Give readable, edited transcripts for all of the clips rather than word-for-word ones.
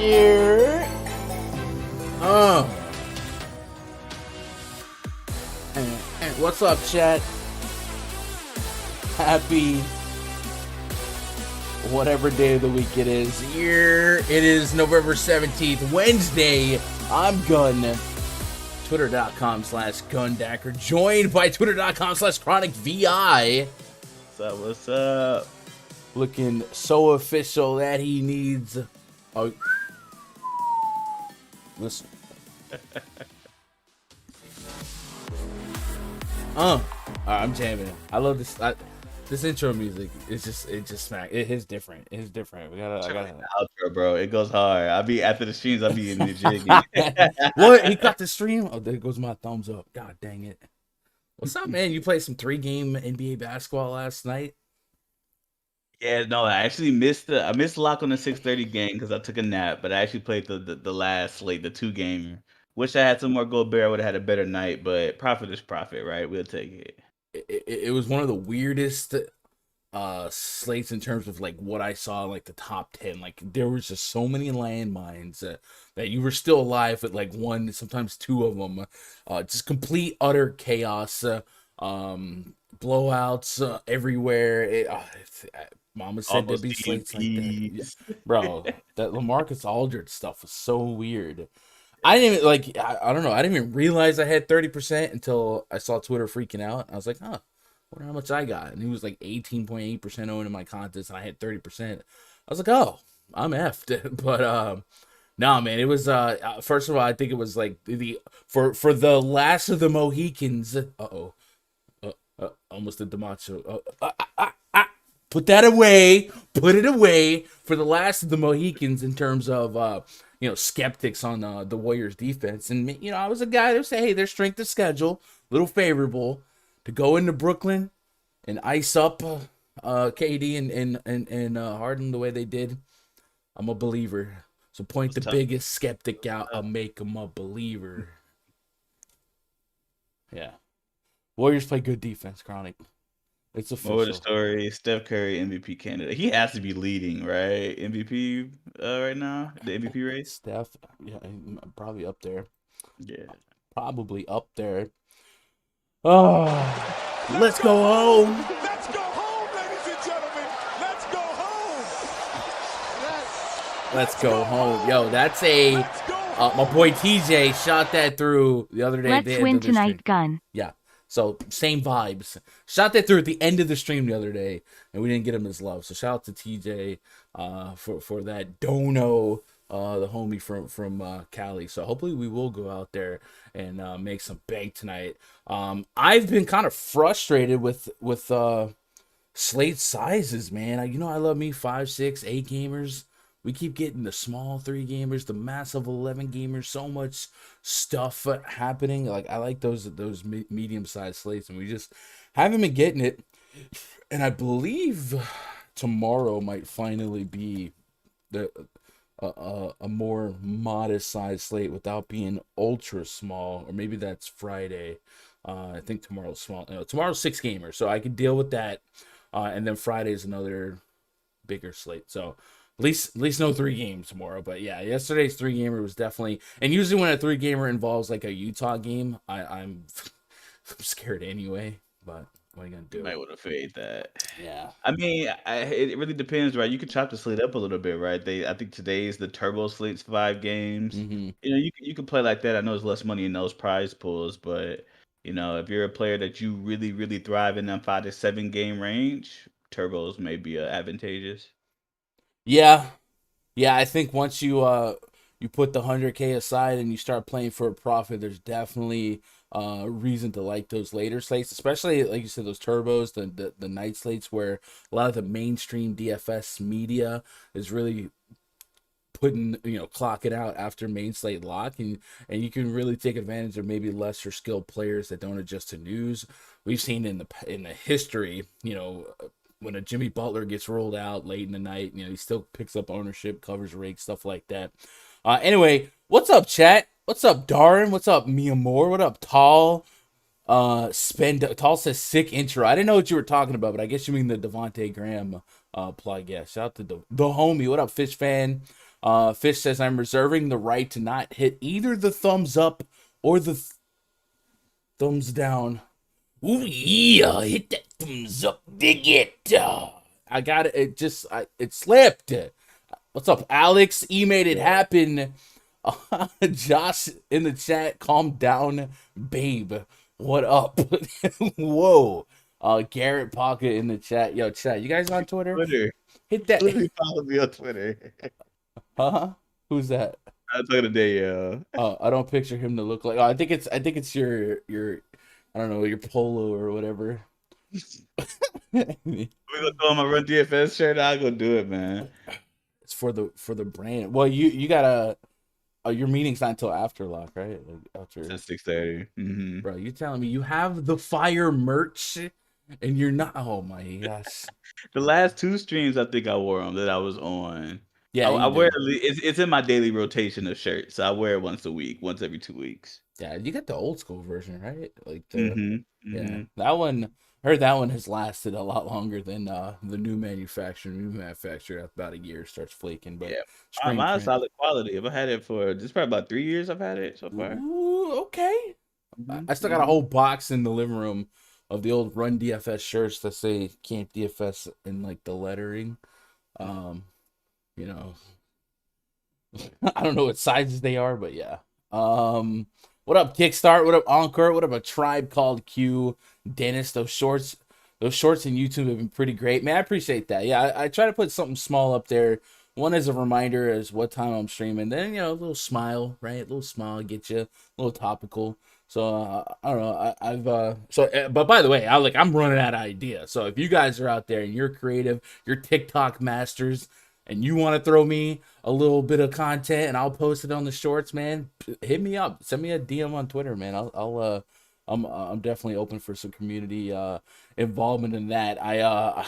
Yeah. And what's up, chat? Happy whatever day of the week it is. Here it is, November 17th, Wednesday. I'm Gun. Twitter.com/Gundacker. Joined by Twitter.com/ChronicVI. What's up? Looking so official that he needs a... Listen. I'm jamming. I love this. This intro music is just smack. It is different. It's different. I gotta outro, bro. It goes hard. After the streams, I'll be in the jiggy. What? He got the stream? Oh, there goes my thumbs up. God dang it. What's up, man? You played some 3-game NBA basketball last night? Yeah, no, I actually missed lock on the 6:30 game because I took a nap, but I actually played the last slate, the 2-gamer. Wish I had some more Gobert. I would have had a better night, but profit is profit, right? We'll take it. It was one of the weirdest slates in terms of like what I saw, like the top 10. Like there was just so many landmines that you were still alive with like one, sometimes two of them. Just complete utter chaos, blowouts everywhere. Mama said there'd be slates like that. Yeah. Bro, that LaMarcus Aldridge stuff was so weird. I didn't even, I don't know. I didn't even realize I had 30% until I saw Twitter freaking out. I was like, I wonder how much I got. And he was like 18.8% owned in my contest, and I had 30%. I was like, oh, I'm effed. But, no, man, it was, first of all, I think it was like for the last of the Mohicans. Almost did the macho. Put that away. Put it away for the last of the Mohicans in terms of, skeptics on the Warriors defense. And, I was a guy that would say, hey, their strength of schedule, a little favorable to go into Brooklyn and ice up KD and Harden the way they did. I'm a believer. So point the biggest skeptic out. I'll make him a believer. Yeah. Warriors play good defense, Chronic. It's official. More the story. Steph Curry, MVP candidate. He has to be leading, right? MVP right now? The MVP race? Steph, yeah, probably up there. Yeah. Probably up there. Oh, let's go home. Let's go home, ladies and gentlemen. Let's go home. Let's go home. Yo, that's my boy TJ shot that through the other day. Let's win tonight, Gun. Yeah. So, same vibes. Shot that through at the end of the stream the other day, and we didn't get him his love. So, shout out to TJ for that dono, the homie from Cali. So, hopefully we will go out there and make some bank tonight. I've been kind of frustrated with slate sizes, man. I love me 5, 6, 8 gamers. We keep getting the small 3 gamers, the massive 11 gamers, so much stuff happening. Like I like those medium-sized slates, and we just haven't been getting it. And I believe tomorrow might finally be a more modest-sized slate without being ultra small, or maybe that's Friday. I think tomorrow's small. Tomorrow's 6 gamers, so I can deal with that. And then Friday's another bigger slate. So. At least no 3 games tomorrow. But yeah, yesterday's 3-gamer was definitely, and usually when a 3-gamer involves like a Utah game, I'm scared anyway. But what are you gonna do? Might want to fade that. Yeah. I mean, it really depends, right? You can chop the slate up a little bit, right? I think today's the turbo slate's 5 games. Mm-hmm. You can play like that. I know there's less money in those prize pools, but if you're a player that you really, really thrive in that 5 to 7 game range, turbos may be advantageous. Yeah, I think once you put the 100K aside and you start playing for a profit, there's definitely reason to like those later slates, especially like you said, those turbos, the night slates where a lot of the mainstream DFS media is really putting clocking out after main slate lock, and you can really take advantage of maybe lesser skilled players that don't adjust to news. We've seen in the history, when a Jimmy Butler gets rolled out late in the night, he still picks up ownership, covers rake, stuff like that. Anyway, what's up, chat? What's up, Darren? What's up, Mia Moore? What up, Tall? Tall says sick intro. I didn't know what you were talking about, but I guess you mean the Devontae Graham plug. Yeah, shout out to the homie. What up, Fish fan? Fish says, I'm reserving the right to not hit either the thumbs up or the thumbs down. Ooh, yeah, hit that thumbs up. Dig it. I got it. It slipped. What's up, Alex? E made it happen. Josh in the chat, calm down, babe. What up? Whoa. Garrett Pocket in the chat. Yo, chat, you guys on Twitter? Hit that. Literally follow me on Twitter. Huh? Who's that? I'm talking to Danielle. Oh, I don't picture him to look like. Oh, I think it's your I don't know, your polo or whatever. We gonna throw my Run DFS shirt. I'll go do it, man. It's for the brand. Well, you gotta. Oh, your meeting's not until after lock, right? Like after. It's 6:30. Mm-hmm. Bro, you telling me you have the fire merch and you're not? Oh my gosh. The last 2 streams, I think I wore them that I was on. Yeah, I wear it's in my daily rotation of shirts. So I wear it once a week, once every 2 weeks. Yeah, you got the old school version, right? Like the Mm-hmm. that one. I heard that one has lasted a lot longer than the new manufacturer. New manufacturer after about a year starts flaking, but Yeah, mine's solid quality. I've had it for just probably about 3 years. I've had it so far. Ooh, okay. Mm-hmm. I still got a whole box in the living room of the old Run DFS shirts that say Camp DFS in like the lettering. You know, I don't know what sizes they are, but yeah. What up, Kickstart? What up, Encore? What up, A Tribe Called Q? Dennis, those shorts in YouTube have been pretty great. Man, I appreciate that. Yeah, I try to put something small up there. One as a reminder as what time I'm streaming. Then, a little smile, right? A little smile get you a little topical. So I don't know. But by the way, I'm running out of ideas. So if you guys are out there and you're creative, you're TikTok masters, and you want to throw me a little bit of content and I'll post it on the shorts, man, hit me up. Send me a DM on Twitter, man. I'm definitely open for some community involvement in that. I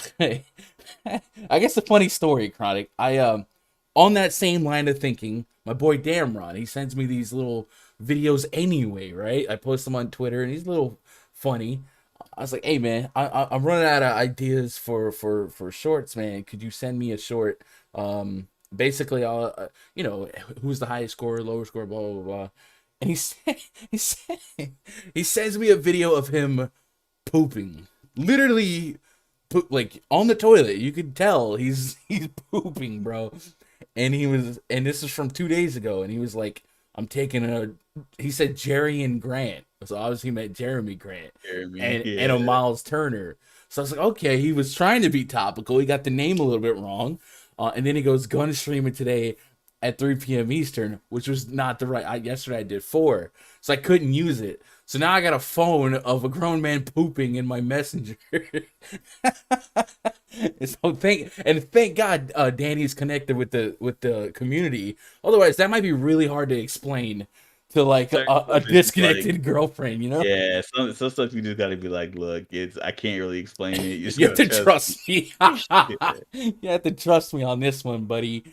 guess a funny story, Chronic. On that same line of thinking, my boy Damron, he sends me these little videos anyway, right? I post them on Twitter and he's a little funny. I was like, hey man, I'm running out of ideas for shorts, man. Could you send me a short? Basically, I'll who's the highest scorer, lower scorer, blah blah blah. And he sends me a video of him pooping, literally, like on the toilet. You could tell he's pooping, bro. And this is from 2 days ago, and he was like, I'm taking he said Jerry and Grant. So obviously he meant Jeremy Grant and a Miles Turner. So I was like, okay, he was trying to be topical. He got the name a little bit wrong. And then he goes, gun streaming today at 3 p.m. Eastern, which was not the right. Yesterday I did 4. So I couldn't use it. So now I got a phone of a grown man pooping in my messenger. So thank God Danny's connected with the community. Otherwise, that might be really hard to explain to like a disconnected girlfriend, you know? Yeah, some stuff you just gotta be like, look, I can't really explain it. You have to trust me. You have to trust me on this one, buddy.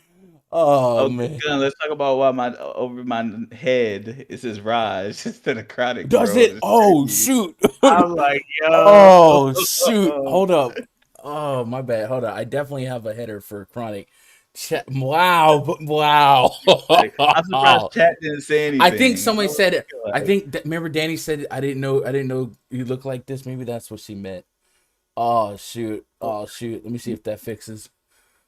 Oh man. Let's talk about why over my head it says Raj instead of Chronic. Does bro. it? Oh shoot. I'm like, yo. Oh shoot. Hold up. Oh my bad. Hold on. I definitely have a header for Chronic. Wow. I'm surprised chat didn't say anything. I think somebody said it. I think remember Danny said I didn't know you look like this. Maybe that's what she meant. Oh shoot. Let me see if that fixes.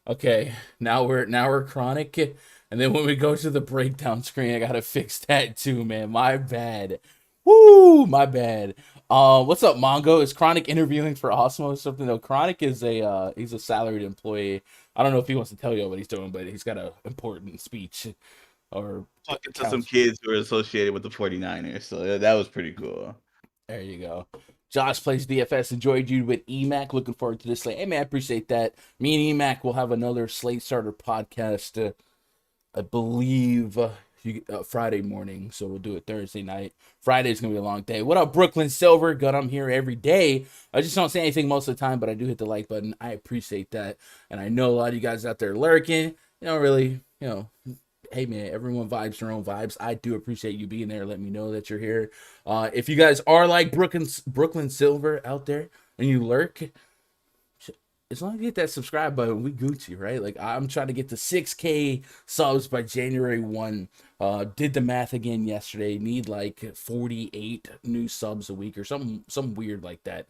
Okay, now we're Chronic, and then when we go to the breakdown screen, I gotta fix that too, man. My bad. Woo, my bad. What's up, Mongo? Is Chronic interviewing for Osmo or something? No, Chronic is he's a salaried employee. I don't know if he wants to tell you what he's doing, but he's got an important speech or talking to some kids who are associated with the 49ers. So that was pretty cool. There you go. Josh plays DFS. Enjoyed you with EMAC. Looking forward to this Slate. Hey, man, I appreciate that. Me and EMAC will have another Slate Starter podcast, I believe, Friday morning. So we'll do it Thursday night. Friday's going to be a long day. What up, Brooklyn Silver? Good, I'm here every day. I just don't say anything most of the time, but I do hit the like button. I appreciate that. And I know a lot of you guys out there lurking. Hey man, everyone vibes their own vibes. I do appreciate you being there. Let me know that you're here. If you guys are like Brooklyn Silver out there and you lurk, as long as you hit that subscribe button, we Gucci, right? Like I'm trying to get to 6K subs by January 1. Did the math again yesterday. Need like 48 new subs a week or something weird like that.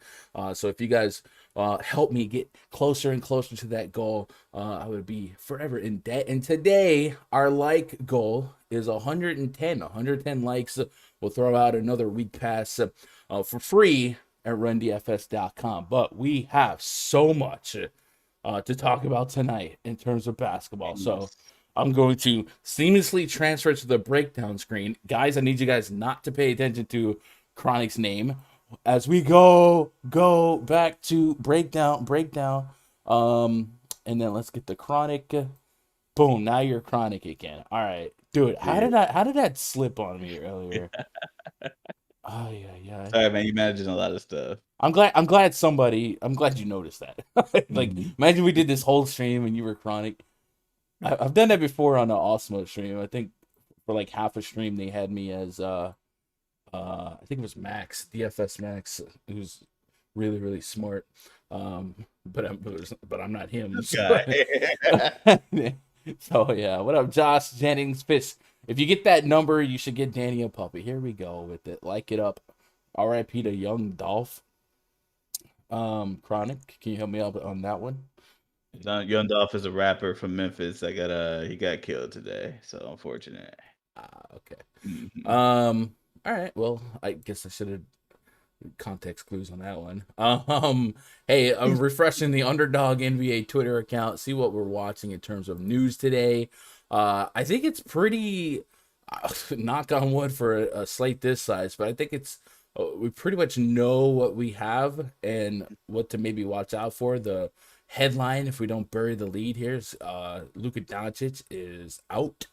So if you guys help me get closer and closer to that goal, I would be forever in debt. And today our like goal is 110 likes. We'll throw out another week pass for free at rundfs.com. But we have so much to talk about tonight in terms of basketball. So I'm going to seamlessly transfer to the breakdown screen. Guys, I need you guys not to pay attention to Chronic's name as we go back to breakdown. And then let's get the Chronic. Boom, now you're Chronic again. All right. Dude, how did that slip on me earlier? Oh yeah. Sorry, man. You managing a lot of stuff. I'm glad you noticed that. Like, imagine we did this whole stream and you were Chronic. I've done that before on an Osmo stream. I think for like half a stream they had me as I think it was Max, DFS Max, who's really, really smart. But I'm not him. So, so yeah. What up, Josh Jennings Fish? If you get that number, you should get Danny a puppy. Here we go with it. Like it up. R.I.P. to Young Dolph. Chronic, can you help me out on that one? Young Dolph is a rapper from Memphis. He got killed today, so unfortunate. Okay. All right. Well, I guess I should have context clues on that one. Hey, I'm refreshing the Underdog NBA Twitter account. See what we're watching in terms of news today. I think it's pretty, knock on wood for a slate this size, but I think it's, we pretty much know what we have and what to maybe watch out for. The headline, if we don't bury the lead here, is Luka Doncic is out.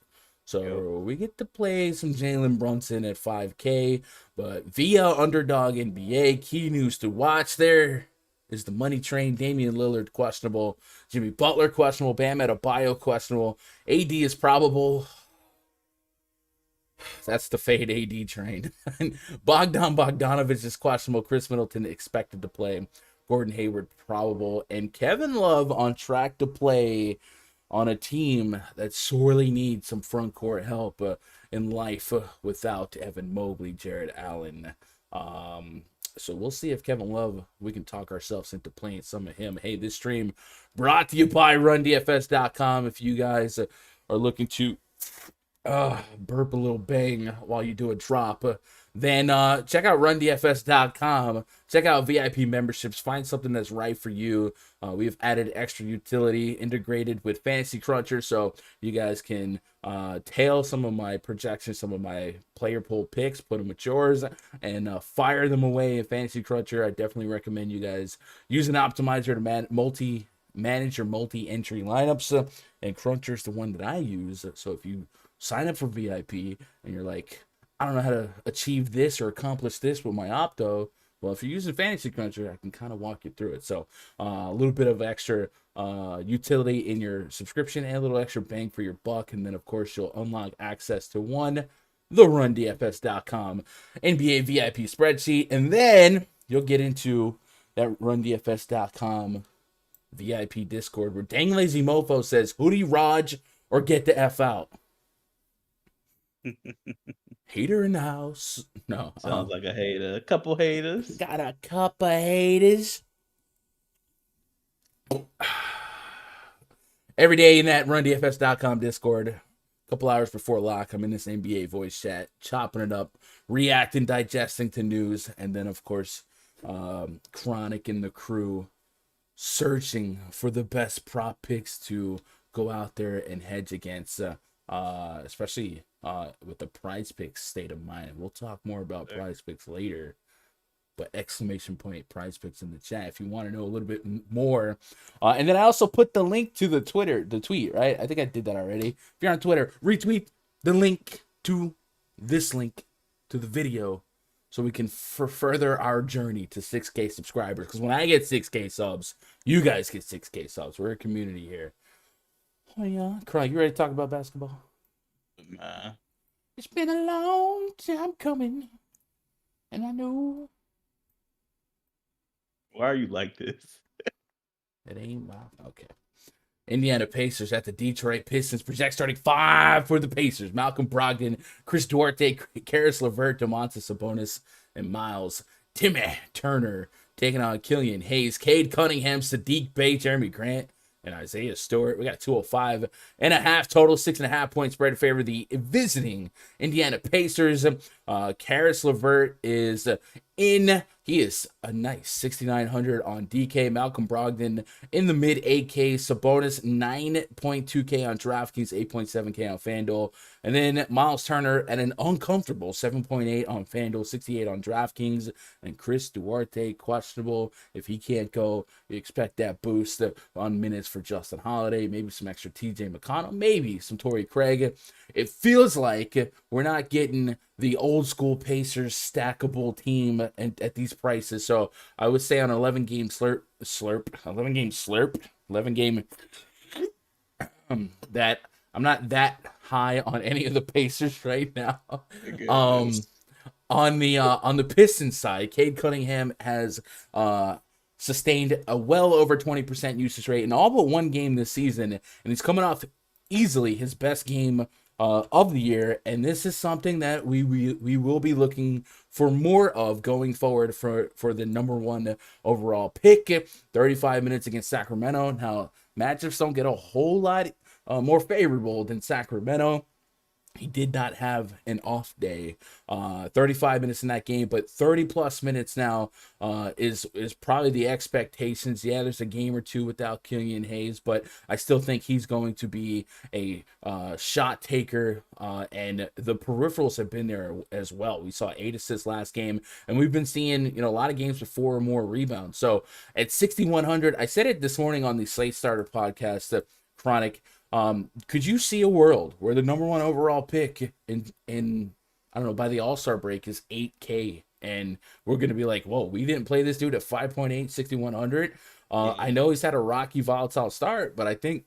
So we get to play some Jalen Brunson at 5K, but via Underdog NBA, key news to watch there is the money train. Damian Lillard questionable, Jimmy Butler questionable, Bam Adebayo questionable, AD is probable. That's the fade AD train. Bogdan Bogdanovic is questionable. Chris Middleton expected to play. Gordon Hayward probable. And Kevin Love on track to play on a team that sorely needs some front court help in life without Evan Mobley, Jared Allen. So we'll see if Kevin Love, we can talk ourselves into playing some of him. Hey, this stream brought to you by rundfs.com. If you guys are looking to burp a little bang while you do a drop, then check out rundfs.com. Check out VIP memberships. Find something that's right for you. We've added extra utility integrated with Fantasy Cruncher, so you guys can tail some of my projections, some of my player pool picks, put them with yours, and fire them away in Fantasy Cruncher. I definitely recommend you guys use an optimizer to manage your multi-entry lineups, and Cruncher's the one that I use. So if you sign up for VIP and you're like, I don't know how to achieve this or accomplish this with my opto, well, if you're using Fantasy Cruncher, I can kind of walk you through it. So a little bit of extra utility in your subscription and a little extra bang for your buck. And then, of course, you'll unlock access to the rundfs.com NBA VIP spreadsheet. And then you'll get into that rundfs.com VIP Discord where Dang Lazy Mofo says, Hootie Raj or get the F out. Hater in the house. No. Sounds like a hater. A couple haters. Got a couple haters. Every day in that rundfs.com Discord, a couple hours before lock, I'm in this NBA voice chat, chopping it up, reacting, digesting to news, and then, of course, Chronic and the crew searching for the best prop picks to go out there and hedge against, especially with the PrizePicks state of mind. We'll talk more about PrizePicks later, but exclamation point PrizePicks in the chat if you want to know a little bit more. And then I also put the link to the tweet, right? I think I did that already. If you're on Twitter, retweet the link to this link to the video so we can further our journey to 6K subscribers. Because when I get 6K subs, you guys get 6K subs. We're a community here. Oh yeah, Cry, you ready to talk about basketball? It's been a long time coming, and I know. Why are you like this? It ain't wow. Okay. Indiana Pacers at the Detroit Pistons. Project starting 5 for the Pacers. Malcolm Brogdon, Chris Duarte, Karis LeVert, Domantas Sabonis, and Miles Timmy Turner taking on Killian Hayes, Cade Cunningham, Sadiq Bey, Jeremy Grant, and Isaiah Stewart. We got 205.5 total, 6.5 point spread in favor of the visiting Indiana Pacers. Karis LeVert is in. He is a nice 6,900 on DK. Malcolm Brogdon in the mid 8K. Sabonis 9.2K on DraftKings, 8.7K on Fanduel. And then Miles Turner at an uncomfortable 7.8 on Fanduel, 68 on DraftKings. And Chris Duarte, questionable. If he can't go, you expect that boost on minutes for Justin Holiday. Maybe some extra TJ McConnell. Maybe some Torrey Craig. It feels like we're not getting the old school Pacers stackable team at these prices. So I would say on 11 game that I'm not that high on any of the Pacers right now. On the Pistons side, Cade Cunningham has sustained a well over 20% usage rate in all but one game this season, and he's coming off easily his best game of the year, and this is something that we will be looking for more of going forward for the number 1 overall pick. 35 minutes against Sacramento. Now, matchups don't get a whole lot more favorable than Sacramento. He did not have an off day. 35 minutes in that game, but 30 plus minutes now is probably the expectations. Yeah, there's a game or two without Killian Hayes, but I still think he's going to be a shot taker, and the peripherals have been there as well. We saw 8 assists last game, and we've been seeing a lot of games with 4 or more rebounds. So at 6,100, I said it this morning on the Slate Starter podcast, Chronic. Could you see a world where the number 1 overall pick in I don't know, by the All-Star break is 8K, and we're going to be like, whoa, we didn't play this dude at 5.8, 6,100. I know he's had a rocky, volatile start, but I think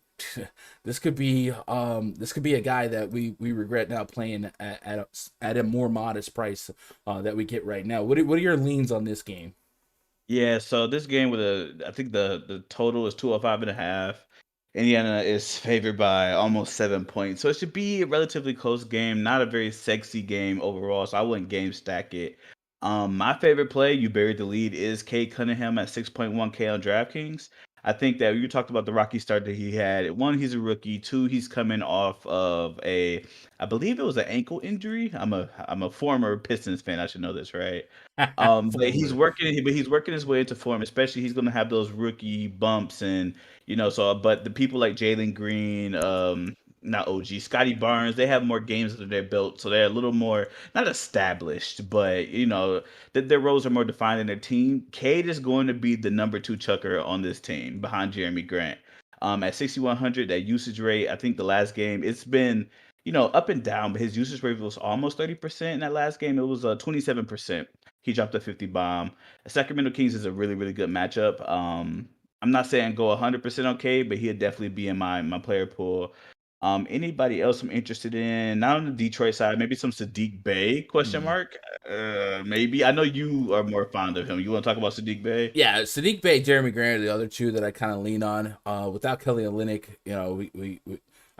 this could be a guy that we regret now playing at a more modest price that we get right now. What are your leans on this game? Yeah, so this game I think the total is 205.5. Indiana is favored by almost 7 points. So it should be a relatively close game, not a very sexy game overall. So I wouldn't game stack it. My favorite play, you buried the lead, is Cade Cunningham at 6.1K on DraftKings. I think that you talked about the rocky start that he had. 1, he's a rookie. 2, he's coming off of I believe it was an ankle injury. I'm a former Pistons fan. I should know this, right? But he's working his way into form, especially he's going to have those rookie bumps and but the people like Jalen Green, not OG, Scotty Barnes, they have more games under their belt, so they're a little more not established, but their roles are more defined in their team. Cade is going to be the number 2 chucker on this team behind Jeremy Grant. At 6,100, that usage rate, I think the last game it's been up and down, but his usage rate was almost 30%. In that last game, it was 27%. He dropped a 50 bomb. Sacramento Kings is a really, really good matchup. I'm not saying go 100% on Cade, but he'd definitely be in my player pool. Anybody else I'm interested in? Not on the Detroit side, maybe some Sadiq Bey, question mark? Maybe. I know you are more fond of him. You want to talk about Sadiq Bey? Yeah, Sadiq Bey, Jeremy Grant are the other two that I kind of lean on. Without Kelly Olynyk,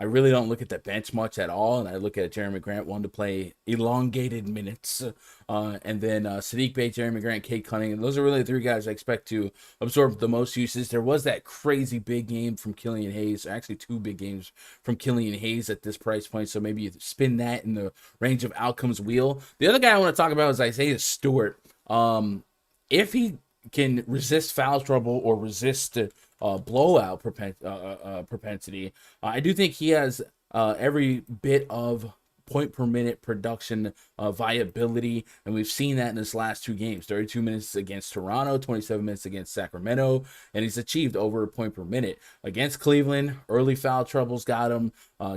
I really don't look at the bench much at all, and I look at Jeremy Grant, one to play elongated minutes, and then Sadiq Bey, Jeremy Grant, Cade Cunningham. Those are really the 3 guys I expect to absorb the most uses. There was that crazy big game from Killian Hayes, actually 2 big games from Killian Hayes at this price point, so maybe you spin that in the range of outcomes wheel. The other guy I want to talk about is Isaiah Stewart. If he can resist foul trouble or resist blowout propensity, I do think he has every bit of point per minute production viability, and we've seen that in his last 2 games. 32 minutes against Toronto, 27 minutes against Sacramento, and he's achieved over a point per minute. Against Cleveland, early foul troubles got him.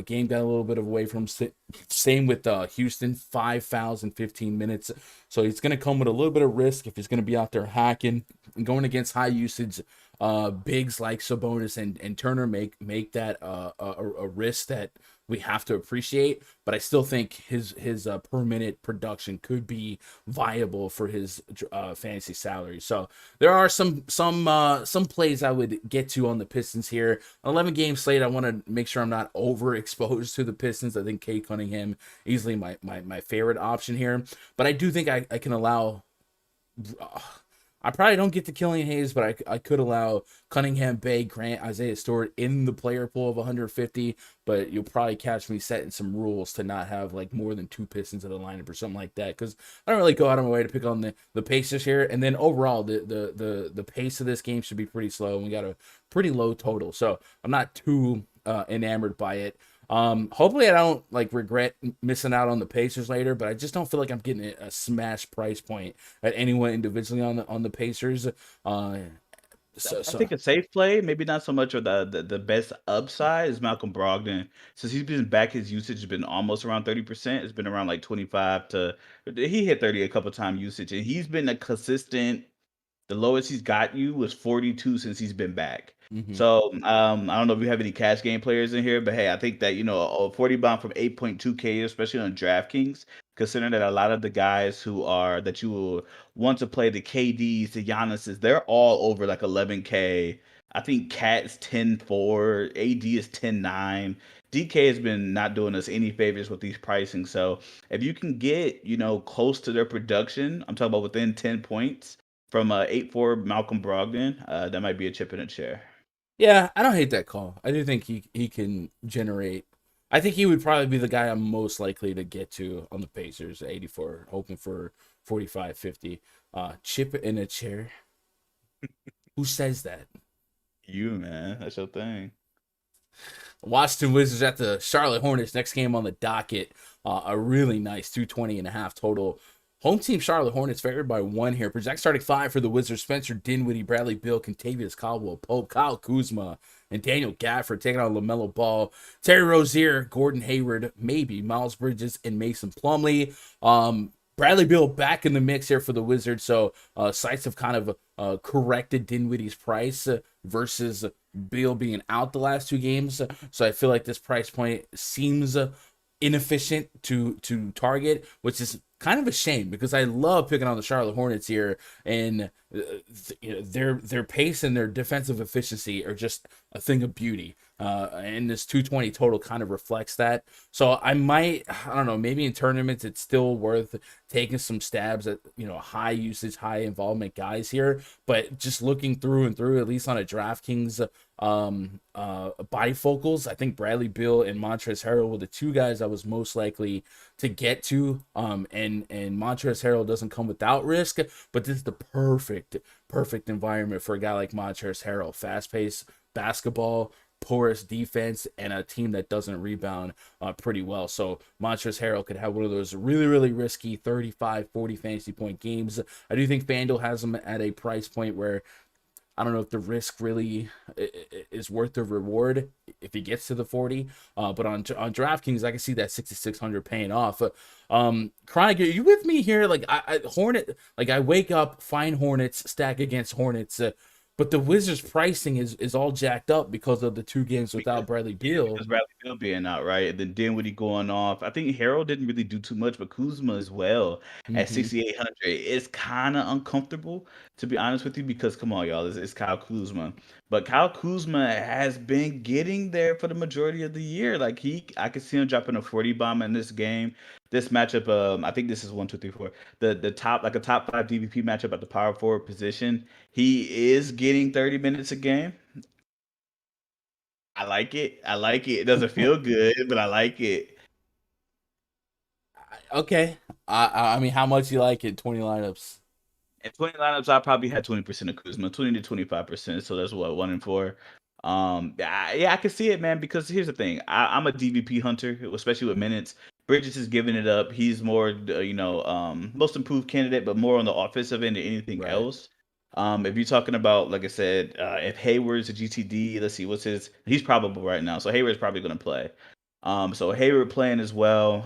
Game got a little bit away from him. Same with Houston, 5 fouls in 15 minutes. So he's going to come with a little bit of risk if he's going to be out there hacking and going against high usage bigs like Sabonis and Turner make that a risk that we have to appreciate. But I still think his per minute production could be viable for his fantasy salary. So there are some plays I would get to on the Pistons here. 11 game slate. I want to make sure I'm not overexposed to the Pistons. I think Kate Cunningham easily my favorite option here. But I do think I can allow. I probably don't get to Killian Hayes, but I could allow Cunningham, Bay, Grant, Isaiah Stewart in the player pool of 150. But you'll probably catch me setting some rules to not have like more than 2 Pistons in the lineup or something like that, because I don't really go out of my way to pick on the Pacers here. And then overall, the pace of this game should be pretty slow, and we got a pretty low total, so I'm not too enamored by it. Hopefully I don't like regret missing out on the Pacers later, but I just don't feel like I'm getting a smash price point at anyone individually on the Pacers. I think a safe play, maybe not so much of the best upside, is Malcolm Brogdon. Since he's been back, his usage has been almost around 30%. It's been around like 25 to he hit 30 a couple times usage, and he's been a consistent. The lowest he's got you was 42 since he's been back. Mhm. So I don't know if you have any cash game players in here, but hey, I think that a 40 bomb from 8.2K, especially on DraftKings, considering that a lot of the guys that you will want to play, the KDs, the Giannis's, they're all over like 11K. I think Cat's 10.4, AD is 10.9. DK has been not doing us any favors with these pricing. So if you can get close to their production, I'm talking about within 10 points from 8.4 Malcolm Brogdon, that might be a chip in a chair. Yeah, I don't hate that call. I do think he can generate. I think he would probably be the guy I'm most likely to get to on the Pacers, 84, hoping for 45, 50. Chip in a chair. Who says that? You, man, that's your thing. Washington Wizards at the Charlotte Hornets. Next game on the docket. A really nice 220.5 total. Home team Charlotte Hornets favored by 1 here. Project starting 5 for the Wizards: Spencer Dinwiddie, Bradley Beal, Kentavious Caldwell Pope, Kyle Kuzma, and Daniel Gafford taking on LaMelo Ball, Terry Rozier, Gordon Hayward, maybe Miles Bridges, and Mason Plumlee. Bradley Beal back in the mix here for the Wizards. So sites have kind of corrected Dinwiddie's price versus Beal being out the last 2 games. So I feel like this price point seems inefficient to target, which is kind of a shame because I love picking on the Charlotte Hornets here, and their pace and their defensive efficiency are just a thing of beauty. And this 220 total kind of reflects that. So I don't know, maybe in tournaments it's still worth taking some stabs at high usage, high involvement guys here. But just looking through and through, at least on a DraftKings bifocals, I think Bradley Beal and Montrezl Harrell were the 2 guys I was most likely to get to. And Montrezl Harrell doesn't come without risk, but this is the perfect environment for a guy like Montrezl Harrell. Fast-paced basketball, porous defense, and a team that doesn't rebound pretty well. So Montrezl Harrell could have one of those really, really risky 35, 40 fantasy point games. I do think FanDuel has him at a price point where I don't know if the risk really is worth the reward if he gets to the 40. But on DraftKings, I can see that 6,600 paying off. Chronic, are you with me here? Like I wake up, find Hornets, stack against Hornets. But the Wizards' pricing is all jacked up because of the 2 games without Bradley Beal. Because Bradley Beal being out, right? And then Dinwiddie going off. I think Harold didn't really do too much, but Kuzma as well at 6,800. It's kind of uncomfortable, to be honest with you, because come on, y'all, it's Kyle Kuzma. But Kyle Kuzma has been getting there for the majority of the year. Like I could see him dropping a 40 bomb in this game. This matchup, I think this is 1, 2, 3, 4. The top, like a top 5 DVP matchup at the power forward position. He is getting 30 minutes a game. I like it. It doesn't feel good, but I like it. Okay. I mean, how much you like it? 20 lineups. In 20 lineups, I probably had 20% of Kuzma, 20 to 25%. So that's what, 1 in 4. I can see it, man. Because here's the thing: I'm a DVP hunter, especially with minutes. Bridges is giving it up. He's more, most improved candidate, but more on the offensive end than anything else. If you're talking about, like I said, if Hayward's a GTD, let's see, he's probable right now. So Hayward's probably going to play. So Hayward playing as well.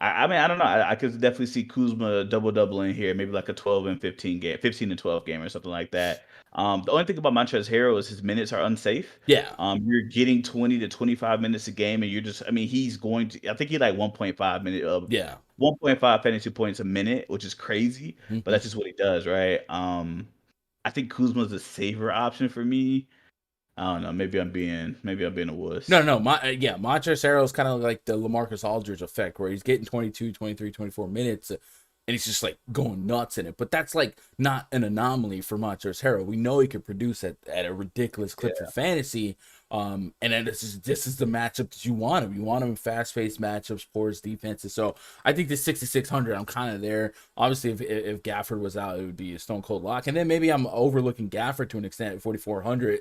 I mean, I don't know. I could definitely see Kuzma double in here, maybe like a 12 and 15 game, 15 and 12 game or something like that. The only thing about Montrezl Harrell is his minutes are unsafe. Yeah. You're getting 20 to 25 minutes a game, and you're just, I mean, he's going to, I think he like 1.5 fantasy points a minute, which is crazy, but that's just what he does, right? I think Kuzma's a safer option for me. I don't know. Maybe I'm being a wuss. No. Montrezl Harrell is kind of like the LaMarcus Aldridge effect, where he's getting 22, 23, 24 minutes, and he's just like going nuts in it. But that's like not an anomaly for Montrezl Harrell. We know he can produce at a ridiculous clip for fantasy. And then this is the matchup that you want him. You want him in fast-paced matchups, porous defenses. So I think the 6,600, I'm kind of there. Obviously, if Gafford was out, it would be a stone cold lock. And then maybe I'm overlooking Gafford to an extent at 4,400.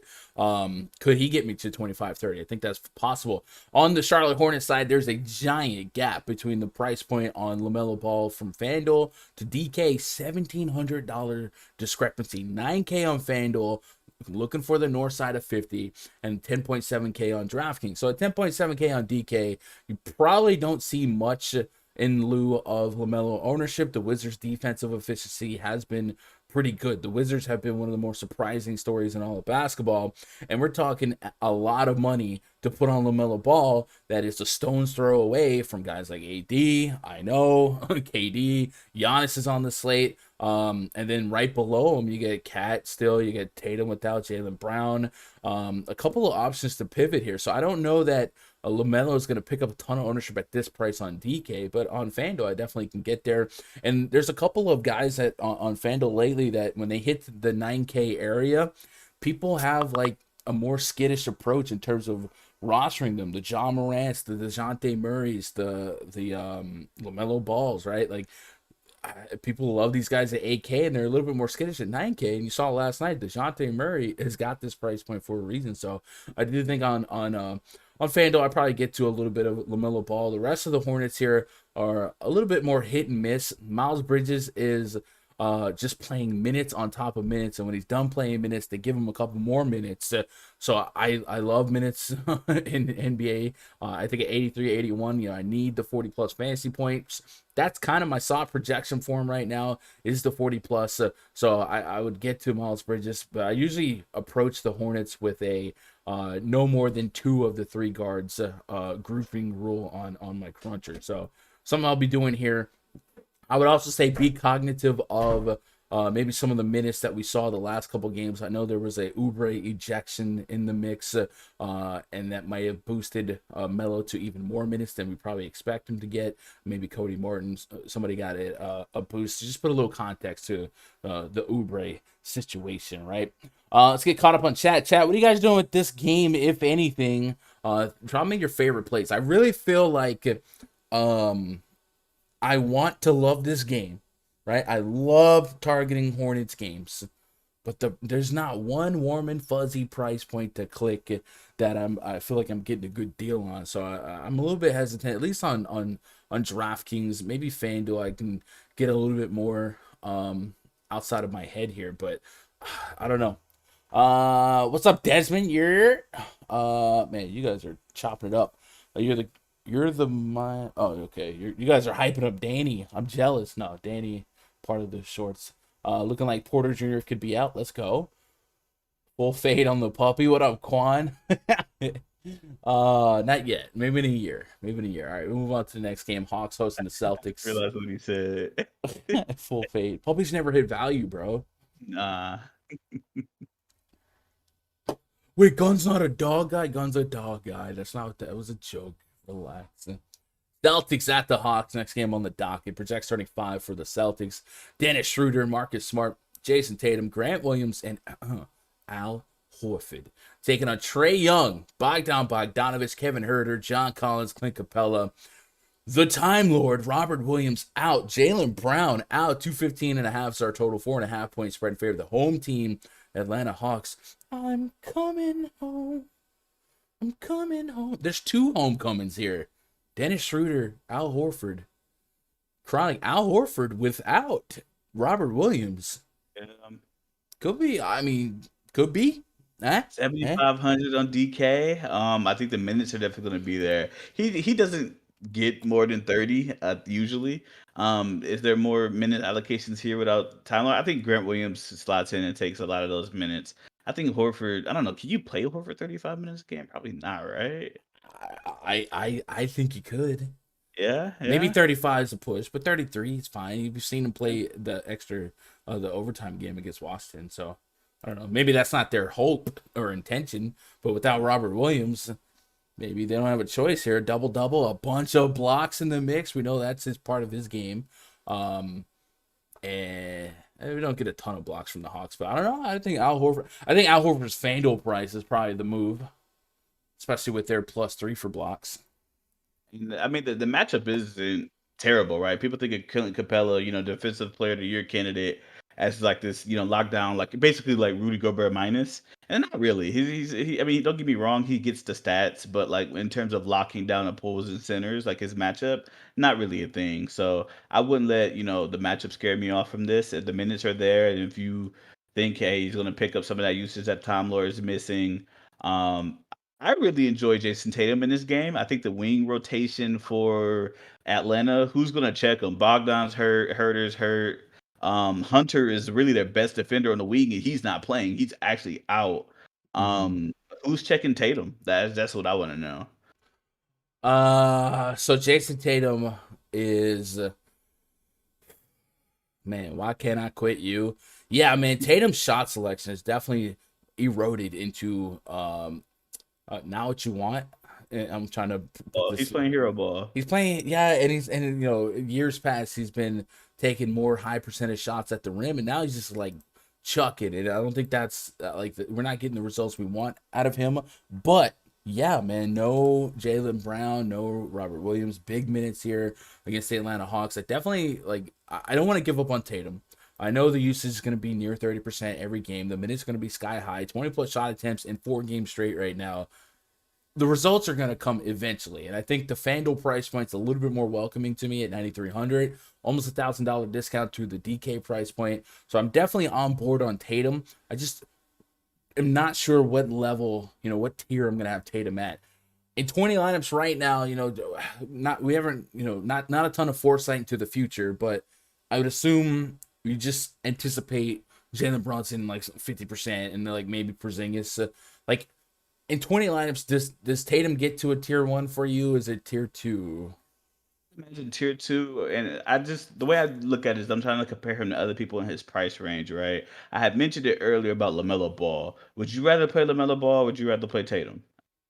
Could he get me to 25-30? I think that's possible. On the Charlotte Hornets side, there's a giant gap between the price point on LaMelo Ball from FanDuel to DK, $1,700 discrepancy. 9K on FanDuel, looking for the north side of 50, and 10.7K on DraftKings. So at 10.7K on DK, you probably don't see much in lieu of LaMelo ownership. The Wizards' defensive efficiency has been pretty good. The Wizards have been one of the more surprising stories in all of basketball, and we're talking a lot of money to put on LaMelo Ball that is a stone's throw away from guys like AD, I know, KD, Giannis is on the slate, and then right below him you get Cat still, you get Tatum without Jaylen Brown, a couple of options to pivot here. So I don't know that LaMelo is going to pick up a ton of ownership at this price on DK, but on FanDuel, I definitely can get there. And there's a couple of guys that on FanDuel lately that when they hit the 9K area, people have like a more skittish approach in terms of rostering them. The John Morants, the DeJounte Murrays, the LaMelo Balls, right? Like, people love these guys at 8K, and they're a little bit more skittish at 9K. And you saw last night, DeJounte Murray has got this price point for a reason. So I do think on FanDuel, I probably get to a little bit of LaMelo Ball. The rest of the Hornets here are a little bit more hit and miss. Miles Bridges is just playing minutes on top of minutes, and when he's done playing minutes, they give him a couple more minutes. So I love minutes in NBA. I think at 83, 81, I need the 40 plus fantasy points. That's kind of my soft projection for him right now, is the 40 plus. So I would get to Miles Bridges, but I usually approach the Hornets with a no more than 2 of the 3 guards grouping rule on my cruncher. So something I'll be doing here. I would also say be cognitive of maybe some of the minutes that we saw the last couple games. I know there was a Oubre ejection in the mix, and that might have boosted Melo to even more minutes than we probably expect him to get. Maybe Cody Martin, somebody got a boost. Just put a little context to the Oubre situation, right? Let's get caught up on chat. Chat, what are you guys doing with this game, if anything? Drop me your favorite plays. I really feel like I want to love this game, right? I love targeting Hornets games, but there's not one warm and fuzzy price point to click that I feel like I'm getting a good deal on. So I'm a little bit hesitant, at least on DraftKings. Maybe FanDuel I can get a little bit more outside of my head here, but I don't know. What's up, Desmond? Man, you guys are chopping it up. Okay. You guys are hyping up Danny. I'm jealous. No, Danny, part of the shorts. Looking like Porter Jr. could be out. Let's go. Full fade on the puppy. What up, Quan? Not yet. Maybe in a year. All right, we'll move on to the next game. Hawks hosting the Celtics. I realized what he said. Full fade. Puppies never hit value, bro. Nah. Wait, Gun's not a dog guy? Gun's a dog guy. That's not what that was. A joke. Relax. Celtics at the Hawks. Next game on the docket. Project starting 5 for the Celtics. Dennis Schroeder, Marcus Smart, Jason Tatum, Grant Williams, and Al Horford. Taking on Trae Young, Bogdanovich, Kevin Huerter, John Collins, Clint Capella. The Time Lord, Robert Williams out. Jaylen Brown out. 215.5 star total. 4.5 point spread in favor of the home team, Atlanta Hawks. I'm coming home. There's 2 homecomings here. Dennis Schroeder, Al Horford. Chronic Al Horford without Robert Williams. Could be. Could be. 7,500 on DK. I think the minutes are definitely going to be there. He doesn't get more than 30 usually. Is there more minute allocations here without Tyler? I think Grant Williams slots in and takes a lot of those minutes. I think Horford, I don't know. Can you play Horford 35 minutes a game? Probably not, right? I think you could. Yeah, Maybe yeah. 35 is a push, but 33 is fine. You've seen him play the extra, the overtime game against Washington. So I don't know. Maybe that's not their hope or intention, but without Robert Williams, maybe they don't have a choice here. Double double, a bunch of blocks in the mix. We know that's his part of his game. And we don't get a ton of blocks from the Hawks, but I don't know. I think Al Horford's Fanduel price is probably the move, especially with their +3 for blocks. I mean, the matchup isn't terrible, right? People think of Clint Capella, defensive player of the year candidate, as like this, lockdown, like basically like Rudy Gobert minus, and not really. I mean, don't get me wrong, he gets the stats, but like in terms of locking down opposing centers, like his matchup, not really a thing. So I wouldn't let the matchup scare me off from this. If the minutes are there, and if you think, hey, he's going to pick up some of that usage that Time Lord is missing. Um, I really enjoy Jason Tatum in this game. I think the wing rotation for Atlanta, who's going to check him? Bogdan's hurt, Herter's hurt. Hunter is really their best defender on the wing, and he's not playing. He's actually out. Mm-hmm. Who's checking Tatum? That's what I want to know. So Jason Tatum is, man, why can't I quit you? Yeah, man, Tatum's shot selection is definitely eroded into now what you want. And I'm trying to put Oh, this. he's playing hero ball. He's playing, yeah, and years past he's been taking more high percentage shots at the rim, and now he's just like chucking it. I don't think that's we're not getting the results we want out of him. But yeah, man, no Jaylen Brown, no Robert Williams, big minutes here against the Atlanta Hawks. I definitely I don't want to give up on Tatum. I know the usage is going to be near 30% every game. The minutes going to be sky high, 20 plus shot attempts in 4 games straight right now. The results are going to come eventually, and I think the Fanduel price point's a little bit more welcoming to me at 9,300, almost $1,000 discount to the DK price point. So I'm definitely on board on Tatum. I just am not sure what level, what tier I'm going to have Tatum at. In 20 lineups right now, we haven't, not a ton of foresight into the future, but I would assume you just anticipate Jalen Brunson like 50% and like maybe Porzingis, like. In 20 lineups, does Tatum get to a tier 1 for you? Is it tier 2? Imagine tier 2, and the way I look at it is I'm trying to compare him to other people in his price range, right? I had mentioned it earlier about LaMelo Ball. Would you rather play LaMelo Ball? Or would you rather play Tatum?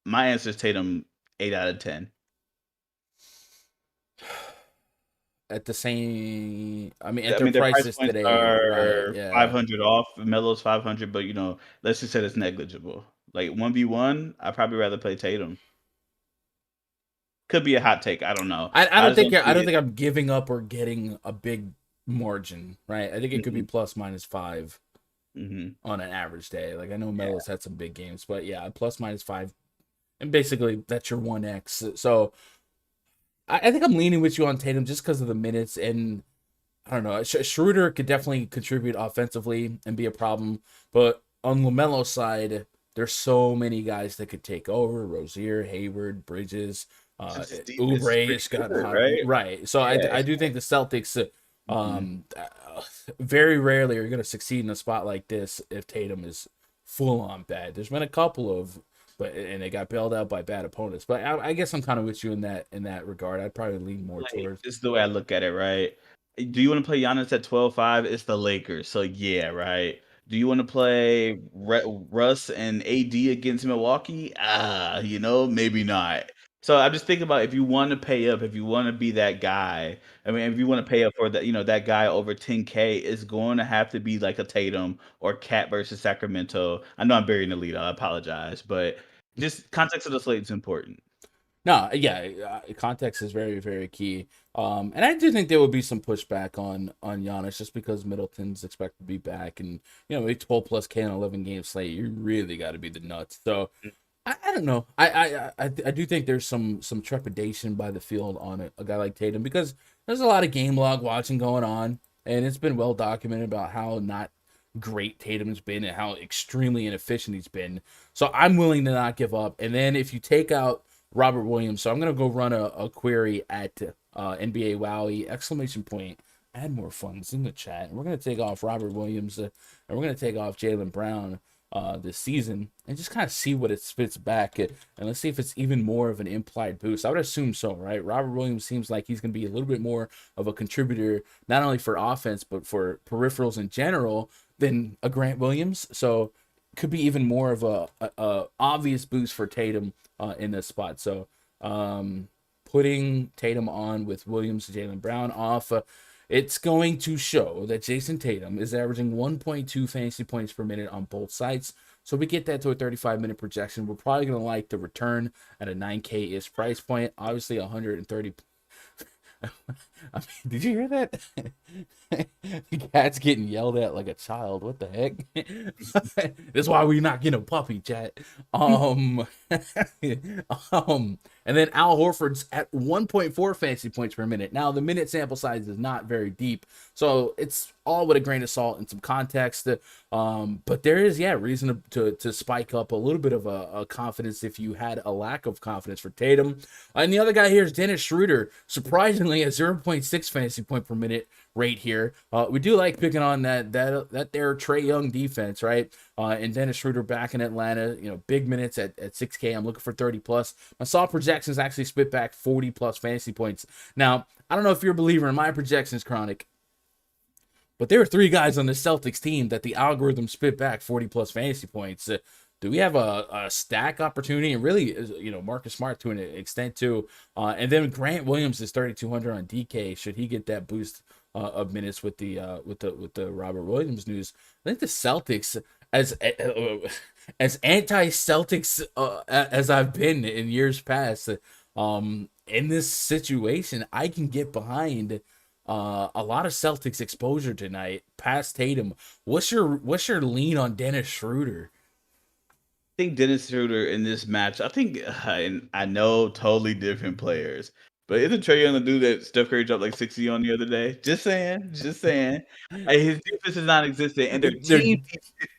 My answer is Tatum, 8 out of 10. At the same, at I their mean, their price prices points today, right? are Yeah. 500 off. Melo's 500, but let's just say it's negligible. Like 1v1, I'd probably rather play Tatum. Could be a hot take. I don't know. I I don't just think don't I see don't it. think I'm giving up or getting a big margin, right? I think it could be Mhm, plus minus 5 mhm. on an average day. Like I know Yeah. Melo's had some big games, but yeah, plus minus 5, and basically that's your 1x. So I think I'm leaning with you on Tatum just because of the minutes, and I don't know. Schroeder could definitely contribute offensively and be a problem, but on LaMelo's side, there's so many guys that could take over: Rozier, Hayward, Bridges, His defense is Oubre pretty has gotten good, hot, right? right? So Yeah. I do think the Celtics, Mhm. very rarely are going to succeed in a spot like this if Tatum is full on bad. There's been a couple of, and they got bailed out by bad opponents. But I guess I'm kind of with you in that regard. I'd probably lean more Like, towards. this is the way I look at it, right? Do you want to play Giannis at 12-5? It's the Lakers, so yeah, right. Do you want to play Russ and AD against Milwaukee? Maybe not. So I'm just thinking about if you want to pay up, if you want to be that guy. I mean, if you want to pay up for that, that guy over 10K, it's going to have to be like a Tatum or Cat versus Sacramento. I know I'm burying the lead. I apologize, but just context of the slate is important. No, yeah, context is very, very key. And I do think there would be some pushback on Giannis just because Middleton's expected to be back, and a 12 plus K on 11 game slate, you really got to be the nuts. So I don't know. I do think there's some trepidation by the field on a guy like Tatum because there's a lot of game log watching going on, and it's been well documented about how not great Tatum's been and how extremely inefficient he's been. So I'm willing to not give up. And then if you take out Robert Williams. So I'm going to go run a query at NBA Wowie, exclamation point, add more funds in the chat. And we're going to take off Robert Williams and we're going to take off Jaylen Brown this season and just kind of see what it spits back. And let's see if it's even more of an implied boost. I would assume so, right? Robert Williams seems like he's going to be a little bit more of a contributor, not only for offense, but for peripherals in general than a Grant Williams. So could be even more of a obvious boost for Tatum in this spot. So putting Tatum on with Williams, Jaylen Brown off, it's going to show that Jason Tatum is averaging 1.2 fantasy points per minute on both sides. So we get that to a 35-minute projection. We're probably going to like the return at a 9K-ish price point. Obviously, 130. I mean, did you hear that? The cat's getting yelled at like a child. What the heck? That's why we're not getting a puppy, chat. And then Al Horford's at 1.4 fantasy points per minute. Now the minute sample size is not very deep, so it's all with a grain of salt and some context. But there is reason to spike up a little bit of a confidence if you had a lack of confidence for Tatum. And the other guy here is Dennis Schroeder, surprisingly at 0.6 fantasy point per minute rate here. We do like picking on that there Trae Young defense, right? And Dennis Schroeder back in Atlanta, big minutes at 6K. I'm looking for 30 plus. My soft projections actually spit back 40 plus fantasy points. Now, I don't know if you're a believer in my projections, Chronic, but there are 3 guys on the Celtics team that the algorithm spit back 40 plus fantasy points. Do we have a stack opportunity? And really, Marcus Smart to an extent too. And then Grant Williams is 3,200 on DK. Should he get that boost of minutes with the Robert Williams news? I think the Celtics, as anti-Celtics as I've been in years past, in this situation, I can get behind a lot of Celtics exposure tonight past Tatum. What's your lean on Dennis Schroeder? I think Dennis Schroeder in this match, and I know totally different players, but isn't Trae Young the dude that Steph Curry dropped like 60 on the other day? Just saying. His defense is non-existent, and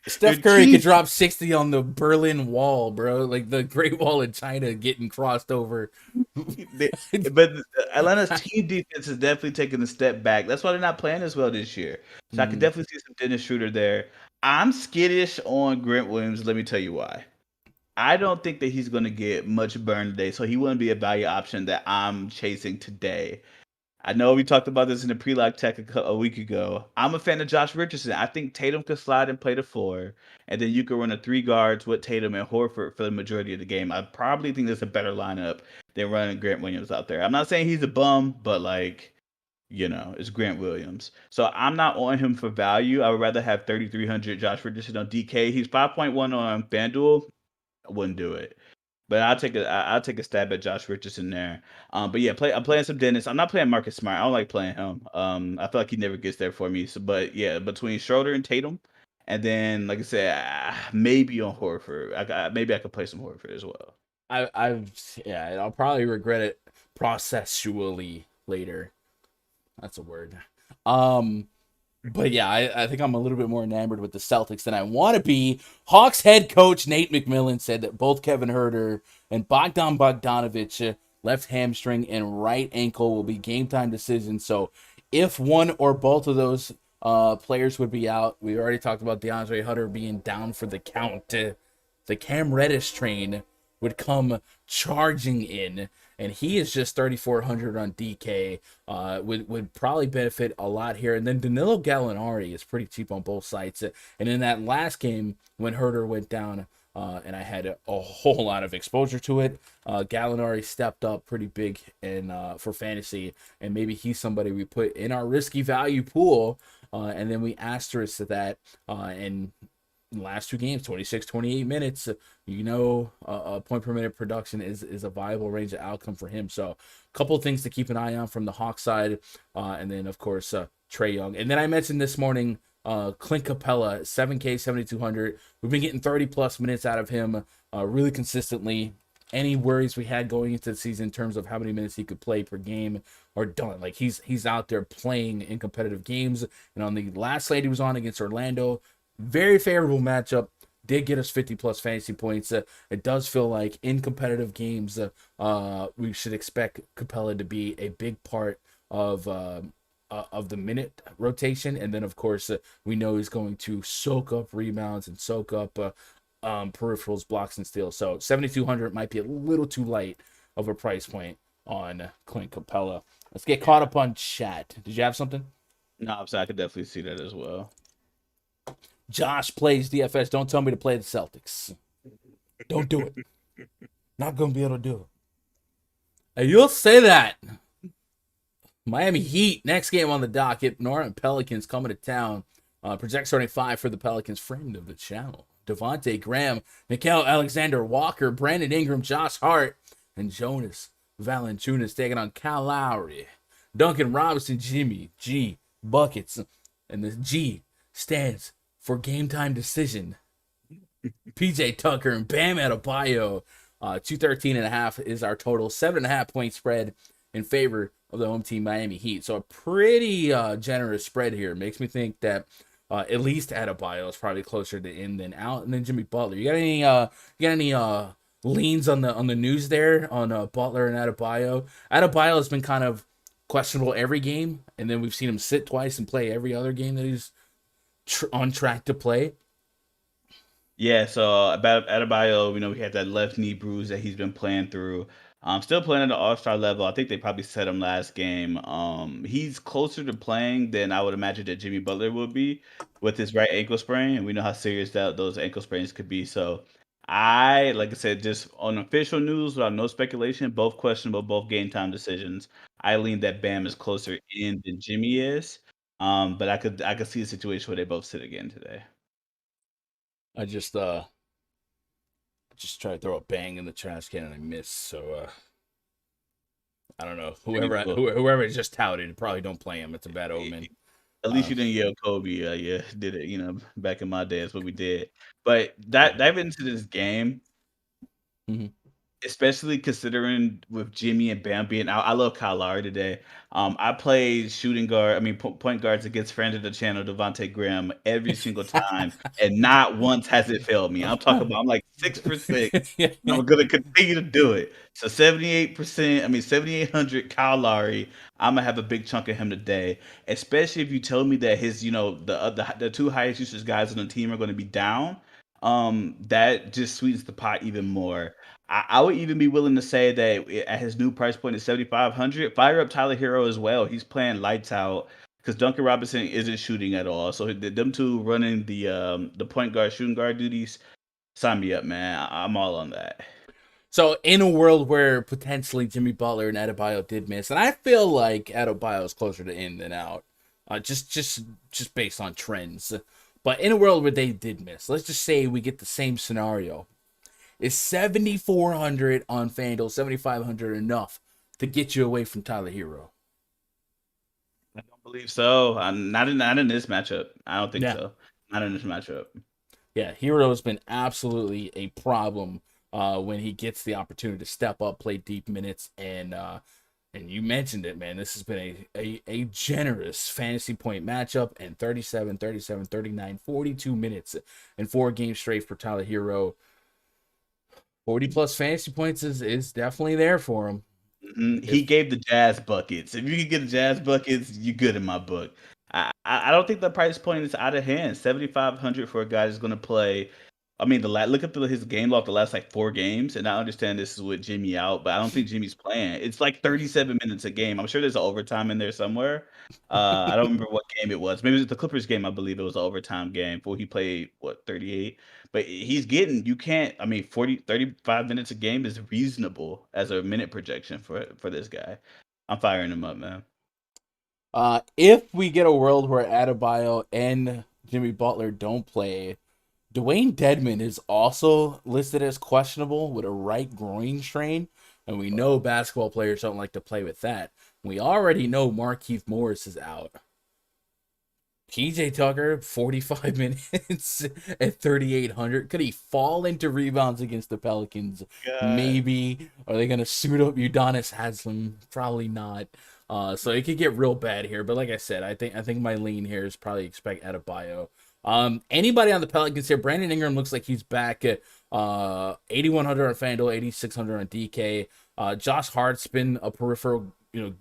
Steph Curry could drop 60 on the Berlin Wall, bro. Like the Great Wall of China getting crossed over. But Atlanta's team defense is definitely taking a step back. That's why they're not playing as well this year. So I can definitely see some Dennis Schroeder there. I'm skittish on Grant Williams. Let me tell you why. I don't think that he's going to get much burn today, so he wouldn't be a value option that I'm chasing today. I know we talked about this in the pre-lock tech a week ago. I'm a fan of Josh Richardson. I think Tatum could slide and play the 4, and then you could run a 3 guards with Tatum and Horford for the majority of the game. I probably think that's a better lineup than running Grant Williams out there. I'm not saying he's a bum, but it's Grant Williams. So I'm not on him for value. I would rather have 3,300 Josh Richardson on DK. He's 5.1 on Fanduel. I wouldn't do it. But I'll take a stab at Josh Richardson there. But yeah, I'm playing some Dennis. I'm not playing Marcus Smart. I don't like playing him. I feel like he never gets there for me. So, but yeah, between Schroeder and Tatum, and then like I said, maybe on Horford. Maybe I could play some Horford as well. I'll probably regret it processually later. That's a word. But yeah, I think I'm a little bit more enamored with the Celtics than I want to be. Hawks head coach Nate McMillan said that both Kevin Huerter and Bogdan Bogdanovic left hamstring and right ankle will be game time decisions. So if one or both of those players would be out, we already talked about DeAndre Hunter being down for the count. The Cam Reddish train would come charging in, and he is just 3,400 on DK. Would probably benefit a lot here. And then Danilo Gallinari is pretty cheap on both sides. And in that last game when Herter went down, and I had a whole lot of exposure to it, Gallinari stepped up pretty big for fantasy, and maybe he's somebody we put in our risky value pool, and then we asterisk that, and in the last 2 games, 26, 28 minutes, a point per minute production is a viable range of outcome for him. So a couple of things to keep an eye on from the Hawks side. And then, of course, Trae Young. And then I mentioned this morning, Clint Capella, 7K, 7,200. We've been getting 30-plus minutes out of him really consistently. Any worries we had going into the season in terms of how many minutes he could play per game are done. Like, he's out there playing in competitive games. And on the last slate he was on against Orlando, very favorable matchup. did get us 50+ fantasy points. It does feel like in competitive games, we should expect Capella to be a big part of the minute rotation. And then, of course, we know he's going to soak up rebounds and soak up peripherals, blocks, and steals. So 7,200 might be a little too light of a price point on Clint Capella. Let's get caught up on chat. Did you have something? No, so I could definitely see that as well. Josh plays DFS. Don't tell me to play the Celtics. Don't do it. Not going to be able to do it. And you'll say that. Miami Heat, next game on the docket. New Orleans Pelicans coming to town. Project starting 5 for the Pelicans. Friend of the channel. Devontae Graham, Nickeil Alexander-Walker, Brandon Ingram, Josh Hart, and Jonas Valanciunas taking on Kyle Lowry. Duncan Robinson, Jimmy G buckets. And the G stands for game time decision. PJ Tucker and Bam Adebayo. 213.5 is our total. 7.5 point spread in favor of the home team Miami Heat. So a pretty generous spread here. Makes me think that at least Adebayo is probably closer to in than out. And then Jimmy Butler. You got any leans on the news there on Butler and Adebayo? Adebayo has been kind of questionable every game, and then we've seen him sit twice and play every other game that he's on track to play. Yeah, so about Adebayo, we had that left knee bruise that he's been playing through. Still playing at the All-Star level. I think they probably set him last game. He's closer to playing than I would imagine that Jimmy Butler would be with his right ankle sprain, and we know how serious those ankle sprains could be. So like I said, just on official news, without no speculation, both questionable, both game time decisions. I lean that Bam is closer in than Jimmy is. But I could see a situation where they both sit again today. I just tried to throw a bang in the trash can and I missed. So I don't know. Whoever just touted, probably don't play him. It's a bad omen. At least you didn't yell Kobe. Yeah, did it. Back in my day, that's what we did. But dive into this game, especially considering with Jimmy and Bam being out. I love Kyle Lowry today. I played point guards against friend of the channel, Devontae Graham, every single time, and not once has it failed me. I'm like 6 for 6. And I'm gonna continue to do it. So 78%, 7,800 Kyle Lowry. I'm gonna have a big chunk of him today, especially if you tell me that his, the two highest usage guys on the team are going to be down. That just sweetens the pot even more. I would even be willing to say that at his new price point of 7,500, fire up Tyler Hero as well. He's playing lights out because Duncan Robinson isn't shooting at all. So them two running the point guard, shooting guard duties, sign me up, man. I'm all on that. So in a world where potentially Jimmy Butler and Adebayo did miss, and I feel like Adebayo is closer to in than out, just based on trends. But in a world where they did miss, let's just say we get the same scenario. Is 7,400 on FanDuel, 7,500 enough to get you away from Tyler Hero? I don't believe so. Not in this matchup. I don't think so. Not in this matchup. Yeah, Hero has been absolutely a problem when he gets the opportunity to step up, play deep minutes, and you mentioned it, man. This has been a generous fantasy point matchup, and 37, 37, 39, 42 minutes in 4 games straight for Tyler Hero. 40+ fantasy points is definitely there for him. He gave the Jazz buckets. If you can get the Jazz buckets, you're good in my book. I don't think the price point is out of hand. 7,500 for a guy that's going to play. Look up his game log the last 4 games, and I understand this is with Jimmy out, but I don't think Jimmy's playing. It's 37 minutes a game. I'm sure there's an overtime in there somewhere. I don't remember what game it was. Maybe it was the Clippers game. I believe it was an overtime game before he played 38. But he's getting 35 minutes a game is reasonable as a minute projection for this guy. I'm firing him up, man. If we get a world where Adebayo and Jimmy Butler don't play, Dwayne Dedmon is also listed as questionable with a right groin strain, and we know basketball players don't like to play with that. We already know Markieff Morris is out. PJ Tucker, 45 minutes at 3,800. Could he fall into rebounds against the Pelicans? God. Maybe. Are they going to suit up Udonis Haslem? Probably not. So it could get real bad here. But like I said, I think my lean here is probably expect Adebayo Anybody on the Pelicans here? Brandon Ingram looks like he's back at 8,100 on FanDuel, 8,600 on DK. Josh Hart's been a peripheral,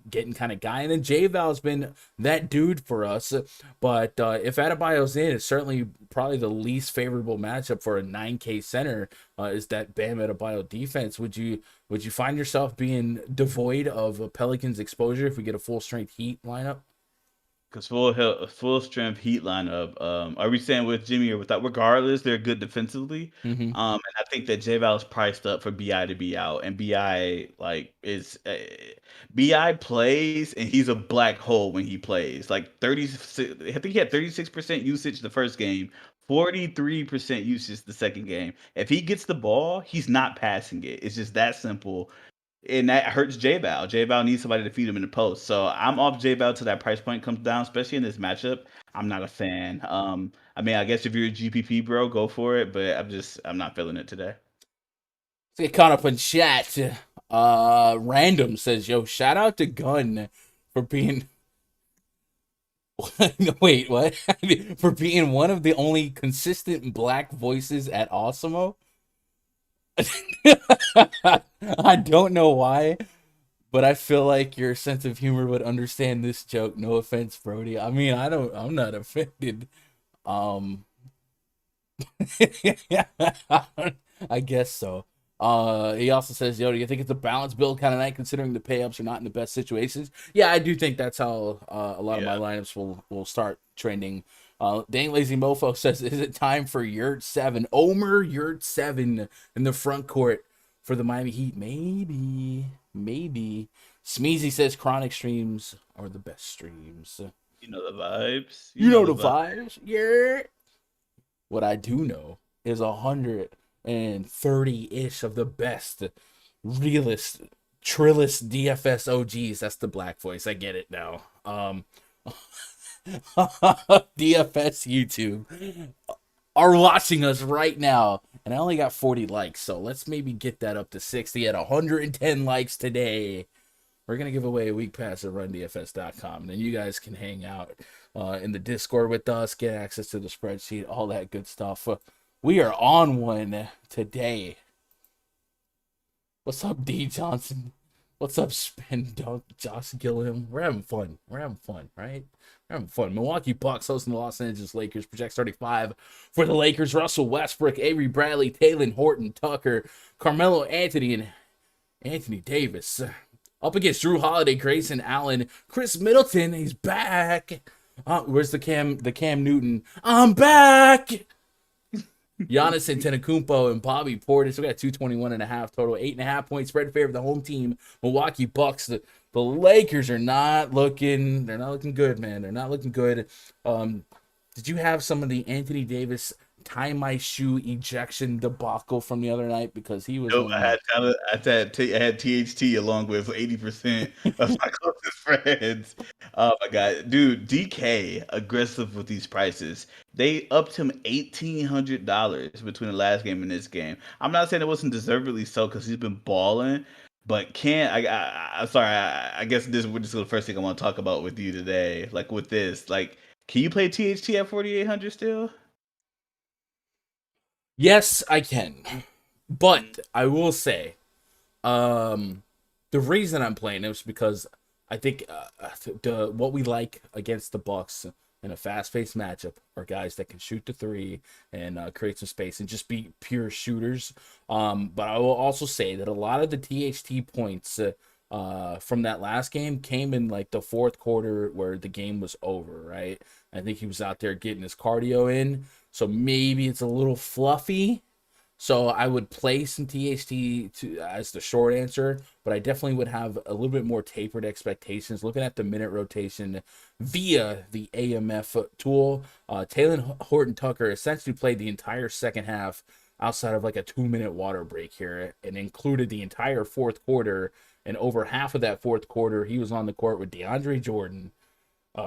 getting kind of guy. And then J-Val's been that dude for us. But if Adebayo's in, it's certainly probably the least favorable matchup for a 9K center is that Bam Adebayo defense. Would you find yourself being devoid of Pelicans exposure if we get a full strength Heat lineup? Because full strength Heat lineup. Are we saying with Jimmy or without? Regardless, they're good defensively. Mm-hmm. And I think that J-Val is priced up for BI to be out, and BI BI plays, and he's a black hole when he plays. Like 36, I think he had 36% usage the first game, 43% usage the second game. If he gets the ball, he's not passing it. It's just that simple. And that hurts J-Val. J-Val needs somebody to feed him in the post. So I'm off J-Val till that price point comes down, especially in this matchup. I'm not a fan. I mean, I guess if you're a GPP bro, go for it, but I'm not feeling it today. Let's get caught up in chat. Random says, yo, shout out to Gunn for being wait, what? For being one of the only consistent black voices at Awesemo. I don't know why, but I feel like your sense of humor would understand this joke. No offense, Brody. I mean, I'm not offended. I guess so. He also says, yo, do you think it's a balanced build kind of night considering the pay-ups are not in the best situations? Yeah, I do think that's how a lot of my lineups will start trending. Dang Lazy Mofo says, is it time for Yurt 7? Omer Yurt 7 in the front court for the Miami Heat? Maybe. Smeezy says chronic streams are the best streams. You know the vibes. You know the vibes. Yeah. What I do know is 130-ish of the best realist Trillist DFS OGs. That's the black voice. I get it now. DFS YouTube are watching us right now, and I only got 40 likes, so let's maybe get that up to 60 at 110 likes today. We're gonna give away a week pass at RunDFS.com, and then you guys can hang out in the Discord with us, get access to the spreadsheet, all that good stuff. We are on one today. What's up, D Johnson? What's up, Spin Dunk, Josh Gilliam? We're having fun, right? We're having fun. Milwaukee Bucks hosting the Los Angeles Lakers. Projects 35 for the Lakers. Russell Westbrook, Avery Bradley, Talen Horton Tucker, Carmelo Anthony, and Anthony Davis. Up against Drew Holiday, Grayson Allen, Chris Middleton. He's back. Where's the Cam Newton? I'm back. Giannis Antetokounmpo and Bobby Portis. We got 221.5 total, 8.5 point spread favor of the home team, Milwaukee Bucks. The Lakers are not looking. They're not looking good, man. They're not looking good. Did you have some of the Anthony Davis tie my shoe ejection debacle from the other night? Because he was. Nope, I had THT along with 80% of my closest friends. Oh my god, dude, DK aggressive with these prices. They upped him $1,800 between the last game and this game. I'm not saying it wasn't deservedly so because he's been balling, but I'm sorry. I guess this is the first thing I want to talk about with you today. Like with this, like, can you play THT at 4,800 still? Yes, I can. But I will say, the reason I'm playing it is because I think what we like against the Bucks in a fast-paced matchup are guys that can shoot the three and create some space and just be pure shooters. But I will also say that a lot of the THT points from that last game came in like the fourth quarter where the game was over, right? I think he was out there getting his cardio in. So maybe it's a little fluffy. So I would play some THT as the short answer, but I definitely would have a little bit more tapered expectations looking at the minute rotation via the AMF tool. Talen Horton Tucker essentially played the entire second half outside of like a 2-minute water break here and included the entire fourth quarter. And over half of that fourth quarter, he was on the court with DeAndre Jordan,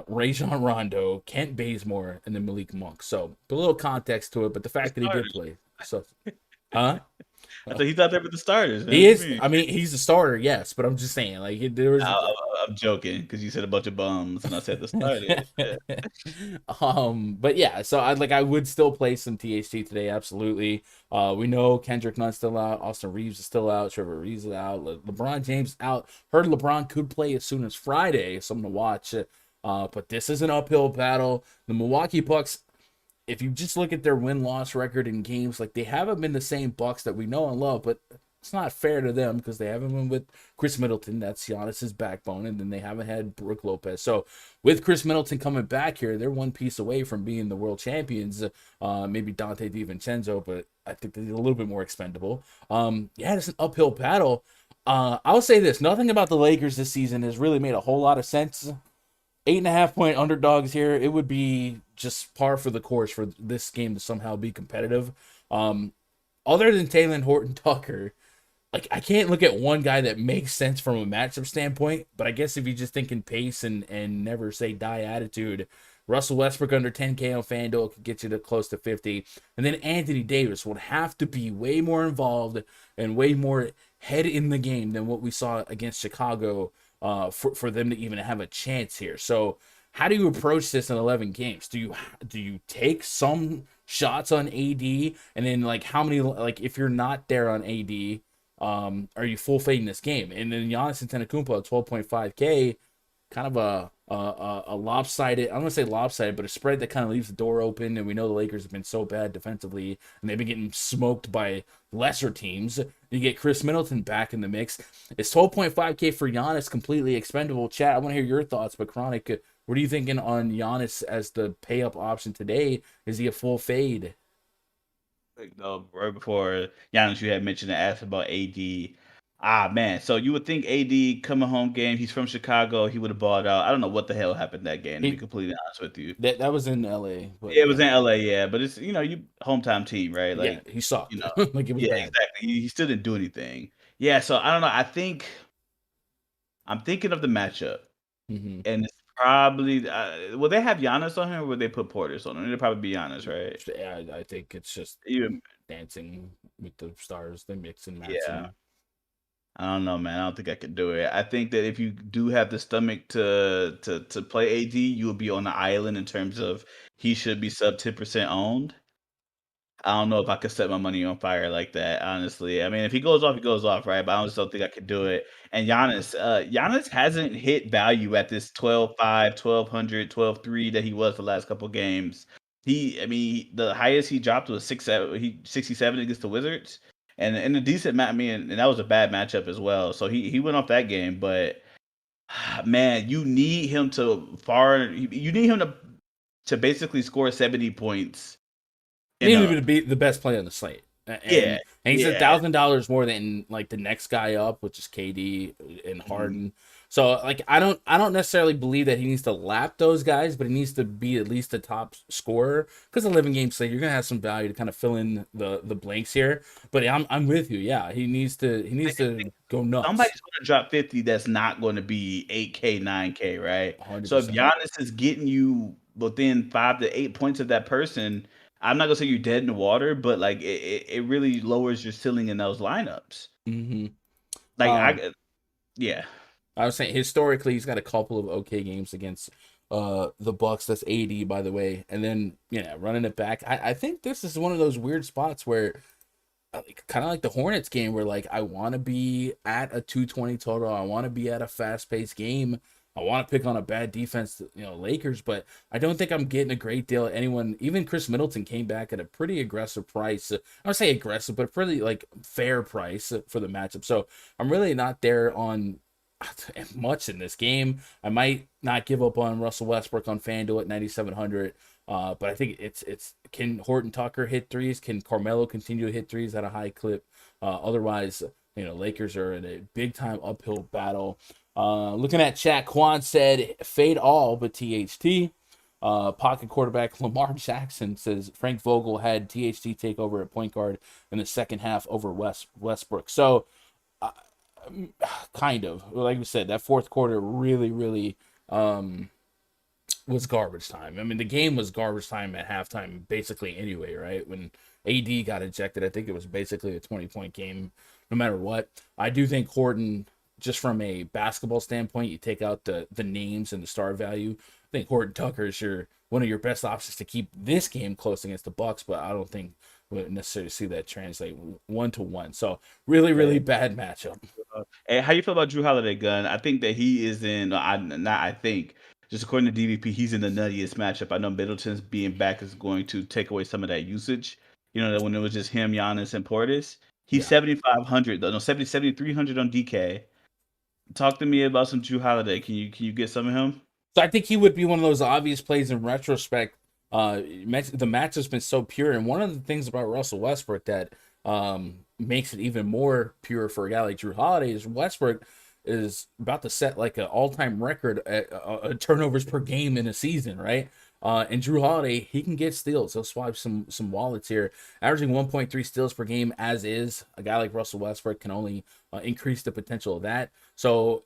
Rajon Rondo, Kent Bazemore, and then Malik Monk. So a little context to it, but the fact that he did play. So, I thought he's out there with the starters. Man. He is. I mean, he's a starter, yes, but I'm just saying, like there was. I'm joking because you said a bunch of bums, and I said the starters. Yeah. But yeah, so I would still play some THT today, absolutely. We know Kendrick Nunn's still out, Austin Reeves is still out, Trevor Reeves is out, LeBron James out. Heard LeBron could play as soon as Friday, something to watch. But this is an uphill battle. The Milwaukee Bucks, if you just look at their win-loss record in games, like they haven't been the same Bucks that we know and love, but it's not fair to them because they haven't been with Chris Middleton. That's Giannis's backbone, and then they haven't had Brook Lopez. So with Chris Middleton coming back here, they're one piece away from being the world champions. Maybe Dante DiVincenzo, but I think they're a little bit more expendable. Yeah, it's an uphill battle. I'll say this: nothing about the Lakers this season has really made a whole lot of sense. 8.5-point underdogs here. It would be just par for the course for this game to somehow be competitive. Other than Taylor Horton Tucker, like I can't look at one guy that makes sense from a matchup standpoint. But I guess if you just think in pace and never say die attitude, Russell Westbrook under 10K on Fanduel could get you to close to 50. And then Anthony Davis would have to be way more involved and way more head in the game than what we saw against Chicago for them to even have a chance here. So how do you approach this in 11 games? Do you take some shots on AD, and then like how many, like if you're not there on AD, are you full fading this game? And then Giannis Antetokounmpo at 12.5K, kind of a lopsided, I don't want to say lopsided, but a spread that kind of leaves the door open. And we know the Lakers have been so bad defensively, and they've been getting smoked by lesser teams. You get Chris Middleton back in the mix. Is 12.5K for Giannis completely expendable? Chat, I want to hear your thoughts, but Chronic, what are you thinking on Giannis as the pay up option today? Is he a full fade? No, right before Giannis, you had mentioned and asked about AD. Ah, man. So you would think AD coming home game, he's from Chicago, he would have balled out. I don't know what the hell happened that game, to be completely honest with you. That was in LA. But Yeah, it was in LA, yeah. But it's, you hometown team, right? Like, yeah, he sucked. you know, Like it was yeah, bad. exactly. He still didn't do anything. Yeah, so I don't know. I'm thinking of the matchup. Mm-hmm. And it's probably will they have Giannis on him, or would they put Portis on him? It'll probably be Giannis, right? Yeah, I think it's just Even, dancing with the stars. They mix and match. yeah. I don't know, man. I don't think I could do it. I think that if you do have the stomach to play AD, you will be on the island in terms of he should be sub 10% owned. I don't know if I could set my money on fire like that, honestly. I mean, if he goes off, he goes off, right? But I just don't think I could do it. And Giannis hasn't hit value at this 12.5, 1200, 12.3 that he was the last couple games. I mean, the highest he dropped was 67 against the Wizards. And in a decent match, I mean, and that was a bad matchup as well. So he went off that game, but man, you need him to basically score 70 points. He needed to be the best player on the slate. And he's $1,000 more than like the next guy up, which is KD and Harden. So like I don't necessarily believe that he needs to lap those guys, but he needs to be at least the top scorer because the 11 game slate, you're gonna have some value to kind of fill in the blanks here. But I'm with you. Yeah, he needs to go nuts. Somebody's going to drop 50 that's not going to be 8K, 9K, right? 100%. So if Giannis is getting you within 5 to 8 points of that person, I'm not gonna say you're dead in the water, but like it really lowers your ceiling in those lineups. Mm-hmm. Like yeah. I was saying historically he's got a couple of okay games against the Bucks. That's 80, by the way, and then running it back. I think this is one of those weird spots where kind of like the Hornets game where like I want to be at a 220 total. I want to be at a fast paced game. I want to pick on a bad defense, Lakers, but I don't think I'm getting a great deal. Anyone, even Chris Middleton came back at a pretty aggressive price. I don't say aggressive, but pretty like fair price for the matchup. So I'm really not there on much in this game. I might not give up on Russell Westbrook on FanDuel at 9,700. But I think it's can Horton Tucker hit threes? Can Carmelo continue to hit threes at a high clip? Otherwise, Lakers are in a big time uphill battle. Looking at chat, Quan said fade all but THT. Pocket quarterback Lamar Jackson says Frank Vogel had THT take over at point guard in the second half over Westbrook. So kind of like we said, that fourth quarter really was garbage time. I mean, the game was garbage time at halftime basically anyway, right? When AD got ejected, I think it was basically a 20-point game no matter what. I do think Horton just from a basketball standpoint, you take out the names and the star value. I think Horton Tucker is one of your best options to keep this game close against the Bucks, but I don't think we'll necessarily see that translate 1-1. So really bad matchup. Hey, how you feel about Drew Holiday, Gun? I think that he is in. I think, just according to DVP, he's in the nuttiest matchup. I know Middleton's being back is going to take away some of that usage. You know, that when it was just him, Giannis, and Portis, he's Yeah. 7,500. No, 7,300 on DK. Talk to me about some Drew Holiday. Can you get some of him? So I think he would be one of those obvious plays in retrospect. The match has been so pure, and one of the things about Russell Westbrook that makes it even more pure for a guy like Drew Holiday is Westbrook is about to set like an all-time record at turnovers per game in a season, right? And Drew Holiday, he can get steals. He'll swipe some wallets here, averaging 1.3 steals per game as is. A guy like Russell Westbrook can only increase the potential of that. So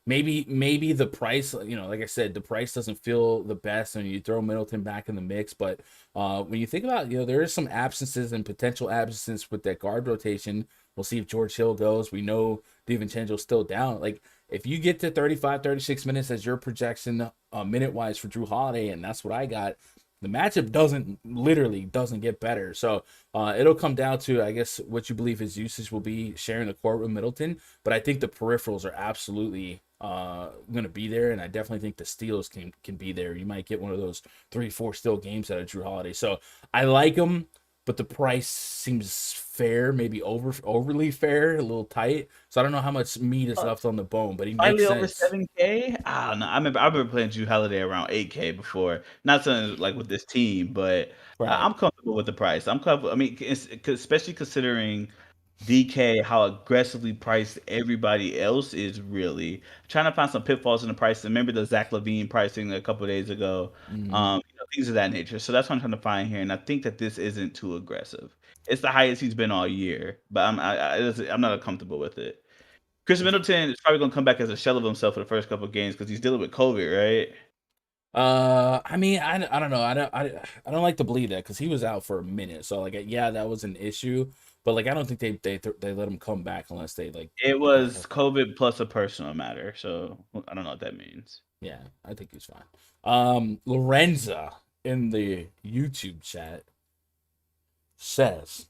maybe the price, like I said, the price doesn't feel the best when you throw Middleton back in the mix. But when you think about, there is some absences and potential absences with that guard rotation. We'll see if George Hill goes. We know DiVincenzo's still down. Like, if you get to 35, 36 minutes as your projection minute-wise for Drew Holiday, and that's what I got, the matchup doesn't get better. So it'll come down to, I guess, what you believe his usage will be sharing the court with Middleton. But I think the peripherals are absolutely going to be there, and I definitely think the steals can be there. You might get one of those 3-4 steal games out of Drew Holiday. So I like him, but the price seems fair, maybe overly fair, a little tight. So I don't know how much meat is left on the bone, but he makes sense. Over 7K? I don't know. I remember playing Drew Holiday around 8K before. Not something like with this team, but Right. I'm comfortable with the price. I'm comfortable. I mean, especially considering DK, how aggressively priced everybody else is. Really trying to find some pitfalls in the price. Remember the Zach LaVine pricing a couple of days ago, things of that nature. So that's what I'm trying to find here, and I think that this isn't too aggressive. It's the highest he's been all year, but I'm not comfortable with it. Chris Middleton is probably gonna come back as a shell of himself for the first couple of games because he's dealing with COVID, right? I mean, I don't know. I don't like to believe that because he was out for a minute. So like, yeah, that was an issue. But like, I don't think they let him come back unless they like. It was COVID plus a personal matter, so I don't know what that means. Yeah, I think he's fine. Lorenza in the YouTube chat says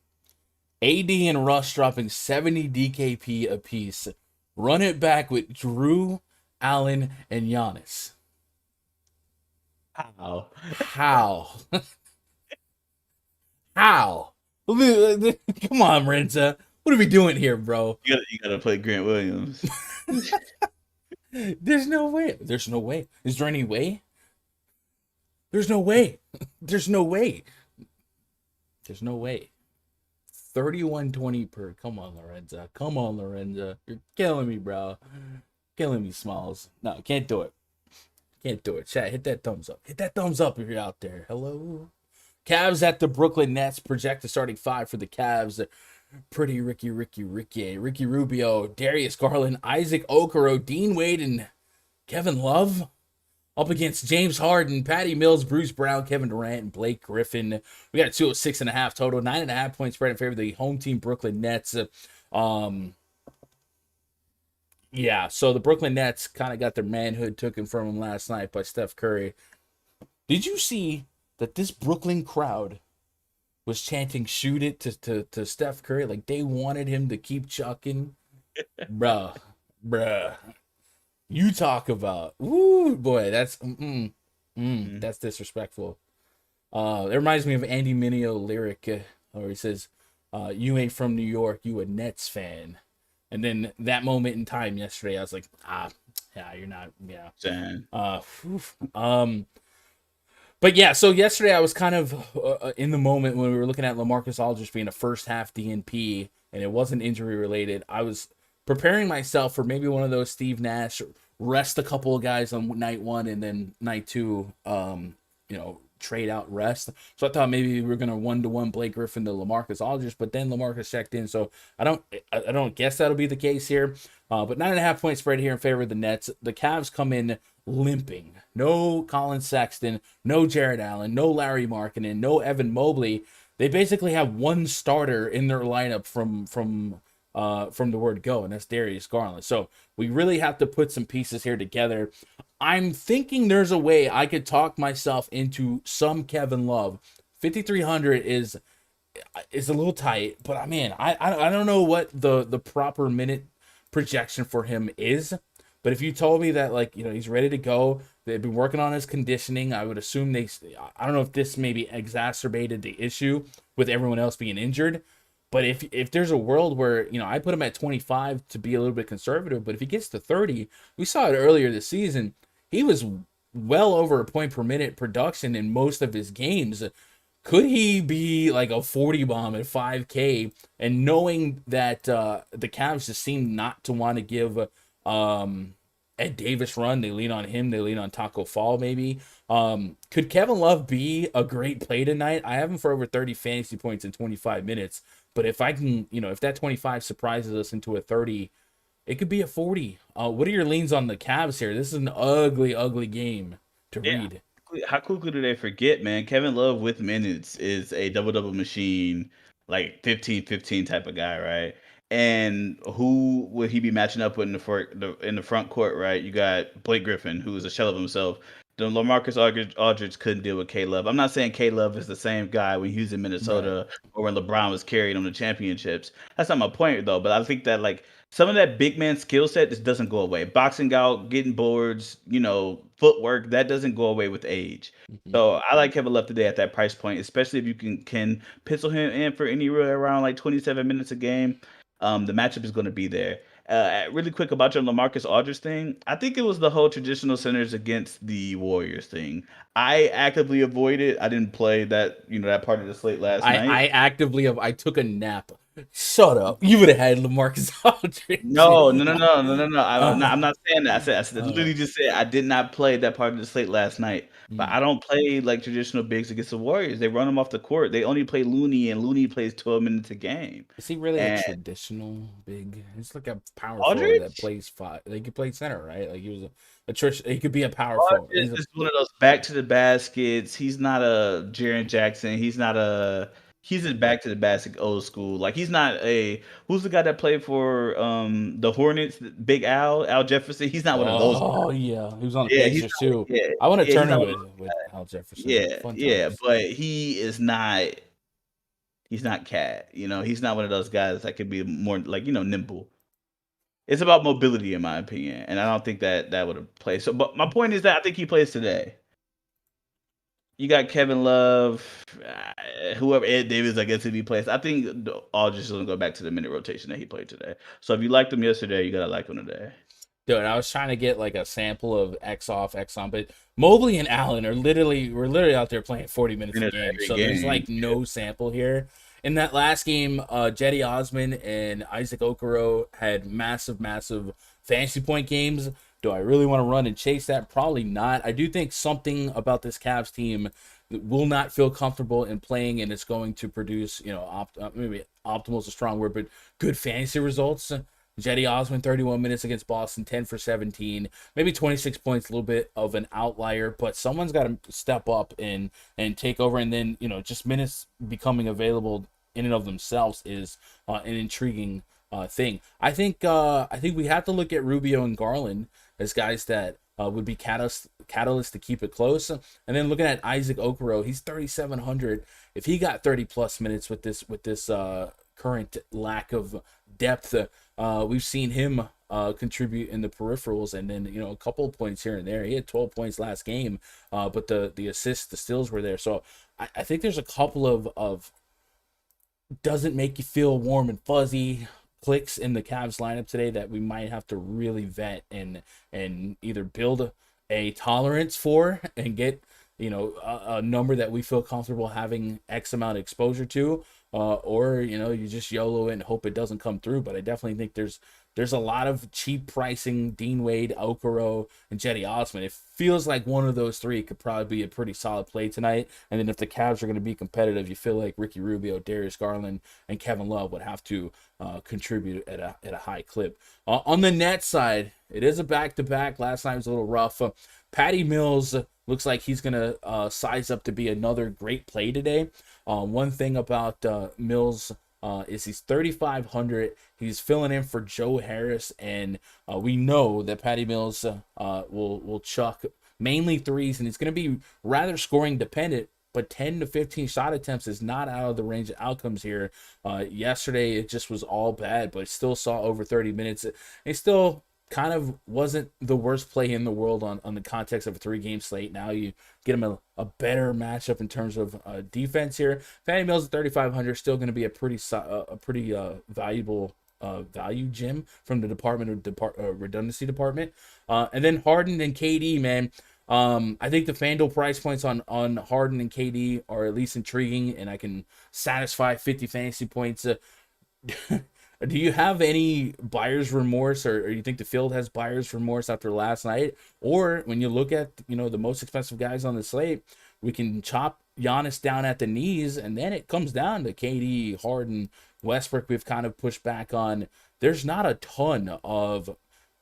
AD and Russ dropping 70 DKP apiece. Run it back with Drew, Allen, and Giannis. How? How? Come on, Renza. What are we doing here, bro? You gotta play Grant Williams. There's no way. There's no way. Is there any way? There's no way. There's no way. There's no way. 31.20 per. Come on, Lorenza. Come on, Lorenza. You're killing me, bro. Killing me, Smalls. No, can't do it. Can't do it. Chat, hit that thumbs up. Hit that thumbs up if you're out there. Hello. Cavs at the Brooklyn Nets. Projected starting 5 for the Cavs. Pretty Ricky Rubio, Darius Garland, Isaac Okoro, Dean Wade, and Kevin Love. Up against James Harden, Patty Mills, Bruce Brown, Kevin Durant, and Blake Griffin. We got a 206.5 total, 9.5 point spread in favor of the home team Brooklyn Nets. Yeah, so the Brooklyn Nets kind of got their manhood taken from them last night by Steph Curry. Did you see that this Brooklyn crowd was chanting "shoot it" to Steph Curry? Like, they wanted him to keep chucking. Bruh. You talk about, ooh, boy, that's that's disrespectful. It reminds me of Andy Mineo lyric where he says, "You ain't from New York, you a Nets fan." And then that moment in time yesterday, I was like, yeah, you're not, yeah. But yeah, so yesterday I was kind of in the moment when we were looking at LaMarcus Aldridge being a first half DNP, and it wasn't injury related. I was preparing myself for maybe one of those Steve Nash rest a couple of guys on night 1 and then night 2, trade out rest. So I thought maybe we were gonna 1-to-1 Blake Griffin to LaMarcus Aldridge, but then LaMarcus checked in, so I don't guess that'll be the case here. But 9.5 point spread here in favor of the Nets. The Cavs come in limping. No Colin Sexton, no Jared Allen, no Larry Markkinen, no Evan Mobley. They basically have one starter in their lineup from from the word go, and that's Darius Garland. So we really have to put some pieces here together. I'm thinking there's a way I could talk myself into some Kevin Love. 5,300 is a little tight, but I don't know what the proper minute projection for him is. But if you told me that, like, he's ready to go, they've been working on his conditioning, I would assume I don't know if this maybe exacerbated the issue with everyone else being injured. But if there's a world where, I put him at 25 to be a little bit conservative, but if he gets to 30, we saw it earlier this season, he was well over a point per minute production in most of his games. Could he be like a 40 bomb at 5K? And knowing that the Cavs just seem not to want to give Ed Davis run, they lean on him, they lean on Taco Fall maybe. Could Kevin Love be a great play tonight? I have him for over 30 fantasy points in 25 minutes. But if I can, if that 25 surprises us into a 30, it could be a 40. What are your leans on the Cavs here? This is an ugly, ugly game to read. How quickly do they forget, man? Kevin Love with minutes is a double-double machine, like 15-15 type of guy, right? And who would he be matching up with in the front court, right? You got Blake Griffin, who is a shell of himself. The LaMarcus Aldridge couldn't deal with K-Love. I'm not saying K-Love is the same guy when he was in Minnesota or when LeBron was carried on the championships. That's not my point, though. But I think that, like, some of that big man skill set just doesn't go away. Boxing out, getting boards, footwork, that doesn't go away with age. So I like Kevin Love today at that price point, especially if you can pencil him in for anywhere around like 27 minutes a game. The matchup is going to be there. Really quick about your LaMarcus Aldridge thing. I think it was the whole traditional centers against the Warriors thing. I actively avoided. I didn't play that, that part of the slate last night. I took a nap. Shut up. You would have had LaMarcus Aldridge. No. I'm not saying that. I said literally just said I did not play that part of the slate last night. But I don't play like traditional bigs against the Warriors. They run them off the court. They only play Looney, and Looney plays 12 minutes a game. Is he really a traditional big? He's like a power forward that plays five. He could play center, right? Like he was he could be a power forward. He's one of those back to the baskets. He's not a Jaren Jackson. He's a back to the basket old school. Like he's not who's the guy that played for the Hornets, Big Al Jefferson. He's not one of those guys. Oh yeah, he was on the Pacers too. Yeah, I want to turn with Al Jefferson. Yeah, but he is not. He's not Cat. He's not one of those guys that could be more like nimble. It's about mobility, in my opinion, and I don't think that would have played. So, but my point is that I think he plays today. You got Kevin Love, whoever Ed Davis, I guess if he plays. I think Aldridge is going to go back to the minute rotation that he played today. So if you liked him yesterday, you got to like him today. Dude, I was trying to get like a sample of X off, X on, but Mobley and Allen we're literally out there playing 40 minutes a game. So there's like no sample here. In that last game, Jetty Osman and Isaac Okoro had massive fantasy point games. Do I really want to run and chase that? Probably not. I do think something about this Cavs team will not feel comfortable in playing, and it's going to produce, maybe optimal is a strong word, but good fantasy results. Jetty Osman, 31 minutes against Boston, 10 for 17, maybe 26 points, a little bit of an outlier, but someone's got to step up and take over, and then, just minutes becoming available in and of themselves is an intriguing thing. I think we have to look at Rubio and Garland as guys that would be catalyst to keep it close. And then looking at Isaac Okoro, he's 3,700. If he got 30 plus minutes with this current lack of depth, we've seen him contribute in the peripherals, and then a couple of points here and there. He had 12 points last game, but the assists, the steals were there. So I think there's a couple of doesn't make you feel warm and fuzzy clicks in the Cavs lineup today that we might have to really vet and either build a tolerance for and get a number that we feel comfortable having X amount of exposure to, or you just YOLO it and hope it doesn't come through. But I definitely think there's a lot of cheap pricing. Dean Wade, Okoro, and Jetty Osman. It feels like one of those three could probably be a pretty solid play tonight. And then if the Cavs are going to be competitive, you feel like Ricky Rubio, Darius Garland, and Kevin Love would have to contribute at a high clip. On the net side, it is a back-to-back. Last night was a little rough. Patty Mills looks like he's going to size up to be another great play today. One thing about Mills is he's 3,500. He's filling in for Joe Harris, and we know that Patty Mills will chuck mainly threes, and it's going to be rather scoring dependent. But 10 to 15 shot attempts is not out of the range of outcomes here. Yesterday, it just was all bad, but still saw over 30 minutes. It still kind of wasn't the worst play in the world on the context of a 3-game slate. Now you get him a better matchup in terms of defense here. Patty Mills at 3,500, still going to be a pretty valuable value gem from the Department of Redundancy Department. And then Harden and KD, man. I think the Fanduel price points on Harden and KD are at least intriguing, and I can satisfy 50 fantasy points. Do you have any buyer's remorse, or you think the field has buyer's remorse after last night? Or when you look at the most expensive guys on the slate, we can chop Giannis down at the knees, and then it comes down to KD, Harden, Westbrook. We've kind of pushed back on. There's not a ton of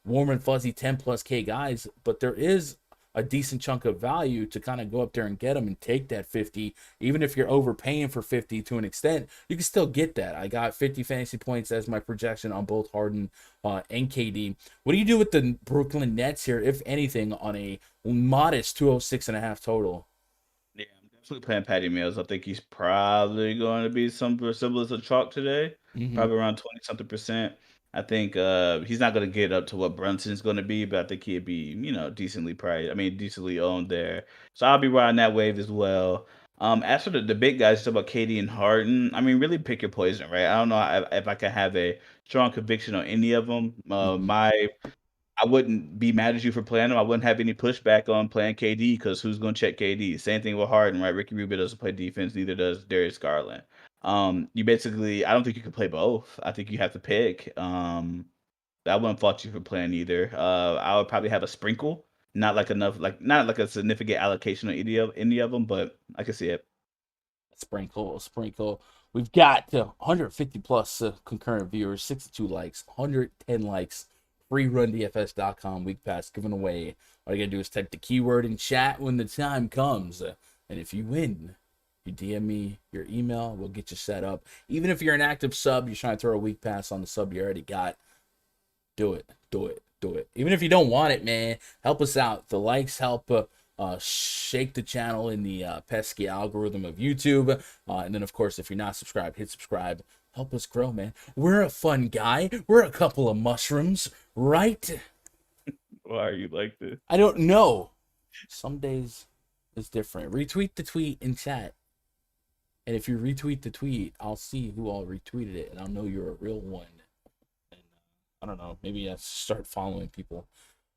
warm and fuzzy 10 plus K guys, but there is a decent chunk of value to kind of go up there and get them and take that 50. Even if you're overpaying for 50 to an extent, you can still get that. I got 50 fantasy points as my projection on both Harden and KD. What do you do with the Brooklyn Nets here, if anything, on a modest 206.5 total? Yeah, I'm definitely playing Patty Mills. I think he's probably going to be some semblance of chalk today, probably around 20-something percent. I think he's not going to get up to what Brunson's going to be, but I think he'd be, decently priced. I mean, decently owned there. So I'll be riding that wave as well. As for the big guys, still about KD and Harden, I mean, really pick your poison, right? I don't know if I can have a strong conviction on any of them. I wouldn't be mad at you for playing him. I wouldn't have any pushback on playing KD because who's going to check KD? Same thing with Harden, right? Ricky Rubio doesn't play defense, neither does Darius Garland. You basically, I don't think you can play both. I think you have to pick. I wouldn't fault you for playing either. I would probably have a sprinkle, not like a significant allocation on any of them, but I can see it. Sprinkle. We've got 150 plus concurrent viewers, 62 likes, 110 likes. FreeRunDFS.com week pass given away. All you gotta do is type the keyword in chat when the time comes, and if you win, you DM me your email. We'll get you set up. Even if you're an active sub, you're trying to throw a week pass on the sub you already got. Do it. Even if you don't want it, man, help us out. The likes help shake the channel in the pesky algorithm of YouTube. And then, of course, if you're not subscribed, hit subscribe. Help us grow, man. We're a fun guy. We're a couple of mushrooms, right? Why are you like this? I don't know. Some days it's different. Retweet the tweet in chat. And if you retweet the tweet, I'll see who all retweeted it, and I'll know you're a real one. And I don't know. Maybe I start following people.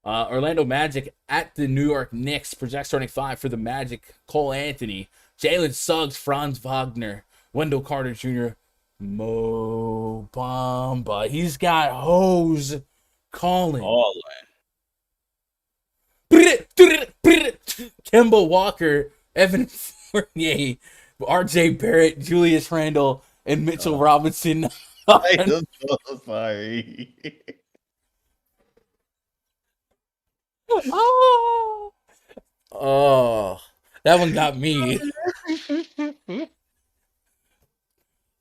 Orlando Magic at the New York Knicks. Project starting 5 for the Magic. Cole Anthony, Jalen Suggs, Franz Wagner, Wendell Carter Jr., Mo Bamba. He's got hoes calling. Kemba Walker, Evan Fournier, RJ Barrett, Julius Randle, and Mitchell Robinson. I'm so sorry. Oh, that one got me.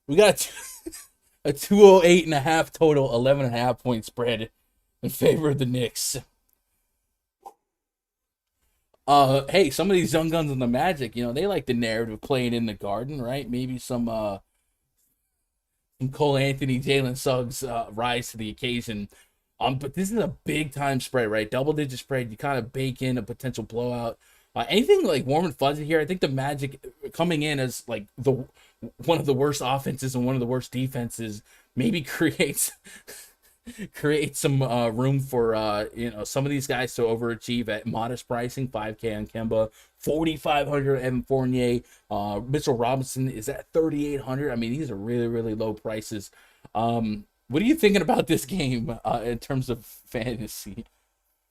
We got a 208.5 total, 11.5 point spread in favor of the Knicks. Hey, some of these young guns in the Magic, they like the narrative playing in the Garden, right? Maybe some Cole Anthony, Jalen Suggs rise to the occasion. But this is a big time spread, right? Double digit spread. You kind of bake in a potential blowout. Anything like warm and fuzzy here, I think the Magic coming in as like one of the worst offenses and one of the worst defenses maybe creates some room for some of these guys to overachieve at modest pricing. 5K on Kemba, 4,500 Evan Fournier, Mitchell Robinson is at 3,800. I mean, these are really, really low prices. What are you thinking about this game in terms of fantasy?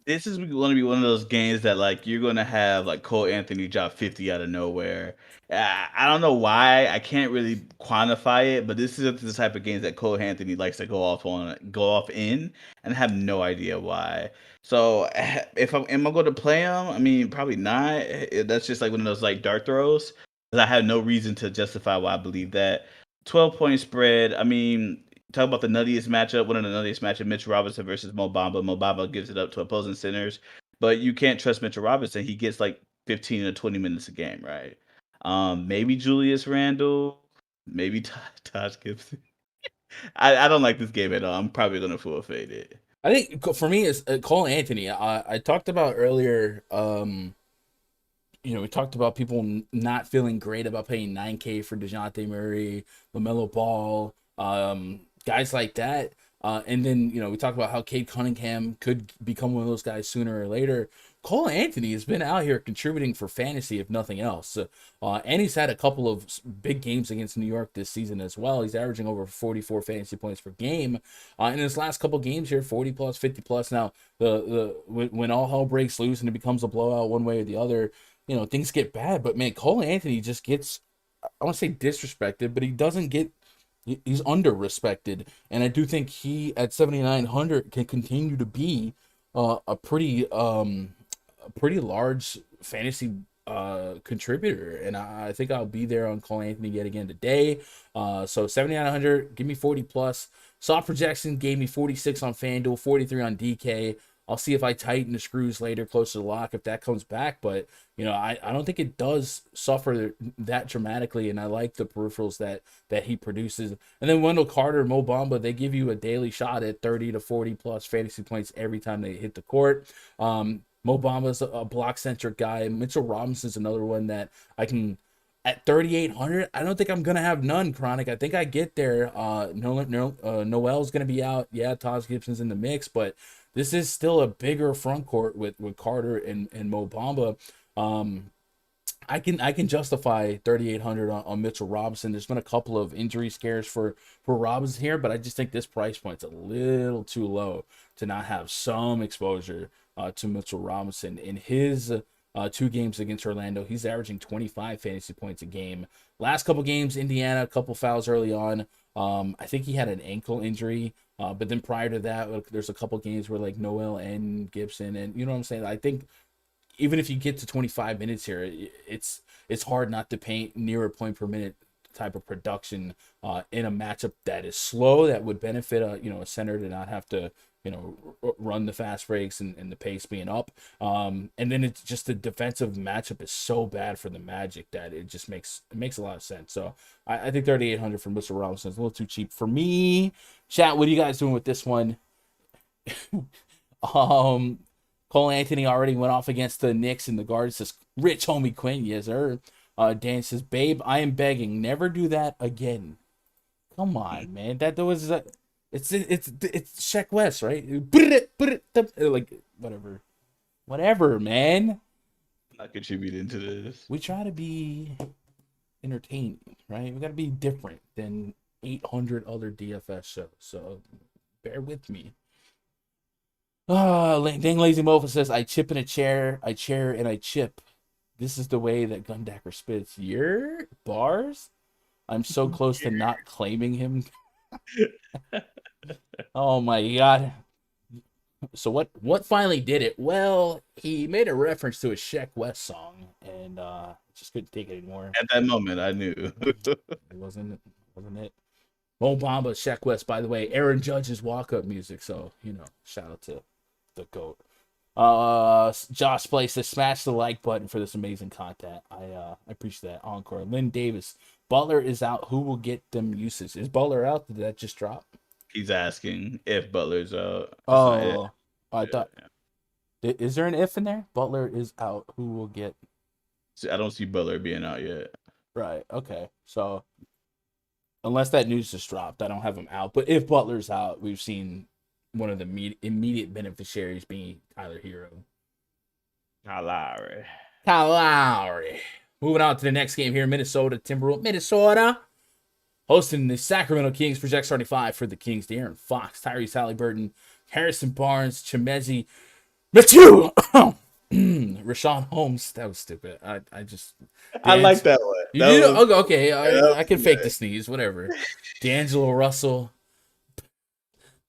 This is going to be one of those games that like you're going to have like Cole Anthony drop 50 out of nowhere. I don't know why. I can't really quantify it, but this is the type of games that Cole Anthony likes to go off in, and I have no idea why. So am I going to play him? I mean, probably not. That's just like one of those like dart throws. 'Cause I have no reason to justify why I believe that. 12-point spread. I mean, talk about the nuttiest matchup. One of the nuttiest matchup: Mitchell Robinson versus Mo Bamba. Mo Bamba gives it up to opposing centers, but you can't trust Mitchell Robinson. He gets like 15 to 20 minutes a game, right? Maybe Julius Randle, maybe Taj Gibson. I don't like this game at all. I'm probably gonna full fade it. I think for me, it's Cole Anthony. I talked about earlier. We talked about people not feeling great about paying $9K for DeJounte Murray, LaMelo Ball, guys like that. And then, we talked about how Cade Cunningham could become one of those guys sooner or later. Cole Anthony has been out here contributing for fantasy, if nothing else. And he's had a couple of big games against New York this season as well. He's averaging over 44 fantasy points per game. In his last couple games here, 40 plus, 50 plus. Now, when all hell breaks loose and it becomes a blowout one way or the other, things get bad. But, man, Cole Anthony just gets, I want to say disrespected, but he doesn't get, he's under-respected. And I do think he, at 7,900, can continue to be a pretty large fantasy contributor, and I think I'll be there on Cole Anthony yet again today. So 7,900, give me 40 plus. Soft projection gave me 46 on FanDuel, 43 on DK. I'll see if I tighten the screws later, close to the lock, if that comes back. But I don't think it does suffer that dramatically, and I like the peripherals that he produces. And then Wendell Carter, Mo Bamba, they give you a daily shot at 30 to 40 plus fantasy points every time they hit the court. Mo Bamba's a block-centric guy. Mitchell Robinson's another one that I can, at 3,800, I don't think I'm going to have none, Chronic. I think I get there. Noel's going to be out. Yeah, Taj Gibson's in the mix, but this is still a bigger front court with Carter and Mo Bamba. I can justify 3,800 on Mitchell Robinson. There's been a couple of injury scares for Robinson here, but I just think this price point's a little too low to not have some exposure to Mitchell Robinson. In his 2 games against Orlando, he's averaging 25 fantasy points a game. Last couple games, Indiana, a couple fouls early on. I think he had an ankle injury, but then prior to that, there's a couple games where like Noel and Gibson, and you know what I'm saying? I think even if you get to 25 minutes here, it's hard not to paint near a point per minute type of production in a matchup that is slow, that would benefit a center to not have to run the fast breaks and the pace being up. And then it's just the defensive matchup is so bad for the Magic that it just makes a lot of sense. So I think 3,800 for Mr. Robinson is a little too cheap for me. Chat, what are you guys doing with this one? Cole Anthony already went off against the Knicks in the guard. Says Rich Homie Quinn, yes sir. Dan says, babe, I am begging, never do that again. Come on, man. That was it's Shaq West, right? Like whatever, man. Not contributing to this. We try to be entertaining, right? We got to be different than 800 other DFS shows. So bear with me. Dang Lazy Mofa says, I chip in a chair, I chair, and I chip. This is the way that Gundacker spits. Your bars? I'm so close to not claiming him. Oh my god. So what finally did it? Well, he made a reference to a Sheck West song, and just couldn't take it anymore. At that moment, I knew. It wasn't it? Mo Bamba, Sheck West, by the way, Aaron Judge's walk-up music, so, shout out to the GOAT. Josh Play says, smash the like button for this amazing content. I appreciate that. Encore. Lynn Davis, Butler is out. Who will get them uses? Is Butler out? Did that just drop? He's asking if Butler's out. Oh, I thought. Yeah. Is there an if in there? Butler is out. Who will get? I don't see Butler being out yet. Right. Okay. So, unless that news just dropped, I don't have him out. But if Butler's out, we've seen one of the immediate beneficiaries being Tyler Hero. Kyle Lowry. Moving on to the next game here, Minnesota Timberwolves. Minnesota hosting the Sacramento Kings. Project starting 5 for the Kings. De'Aaron Fox, Tyrese Halliburton, Harrison Barnes, Chemezi, Matthew, Rashawn Holmes. That was stupid. I like that one. You do? Okay. I can fake the sneeze. Whatever. D'Angelo Russell,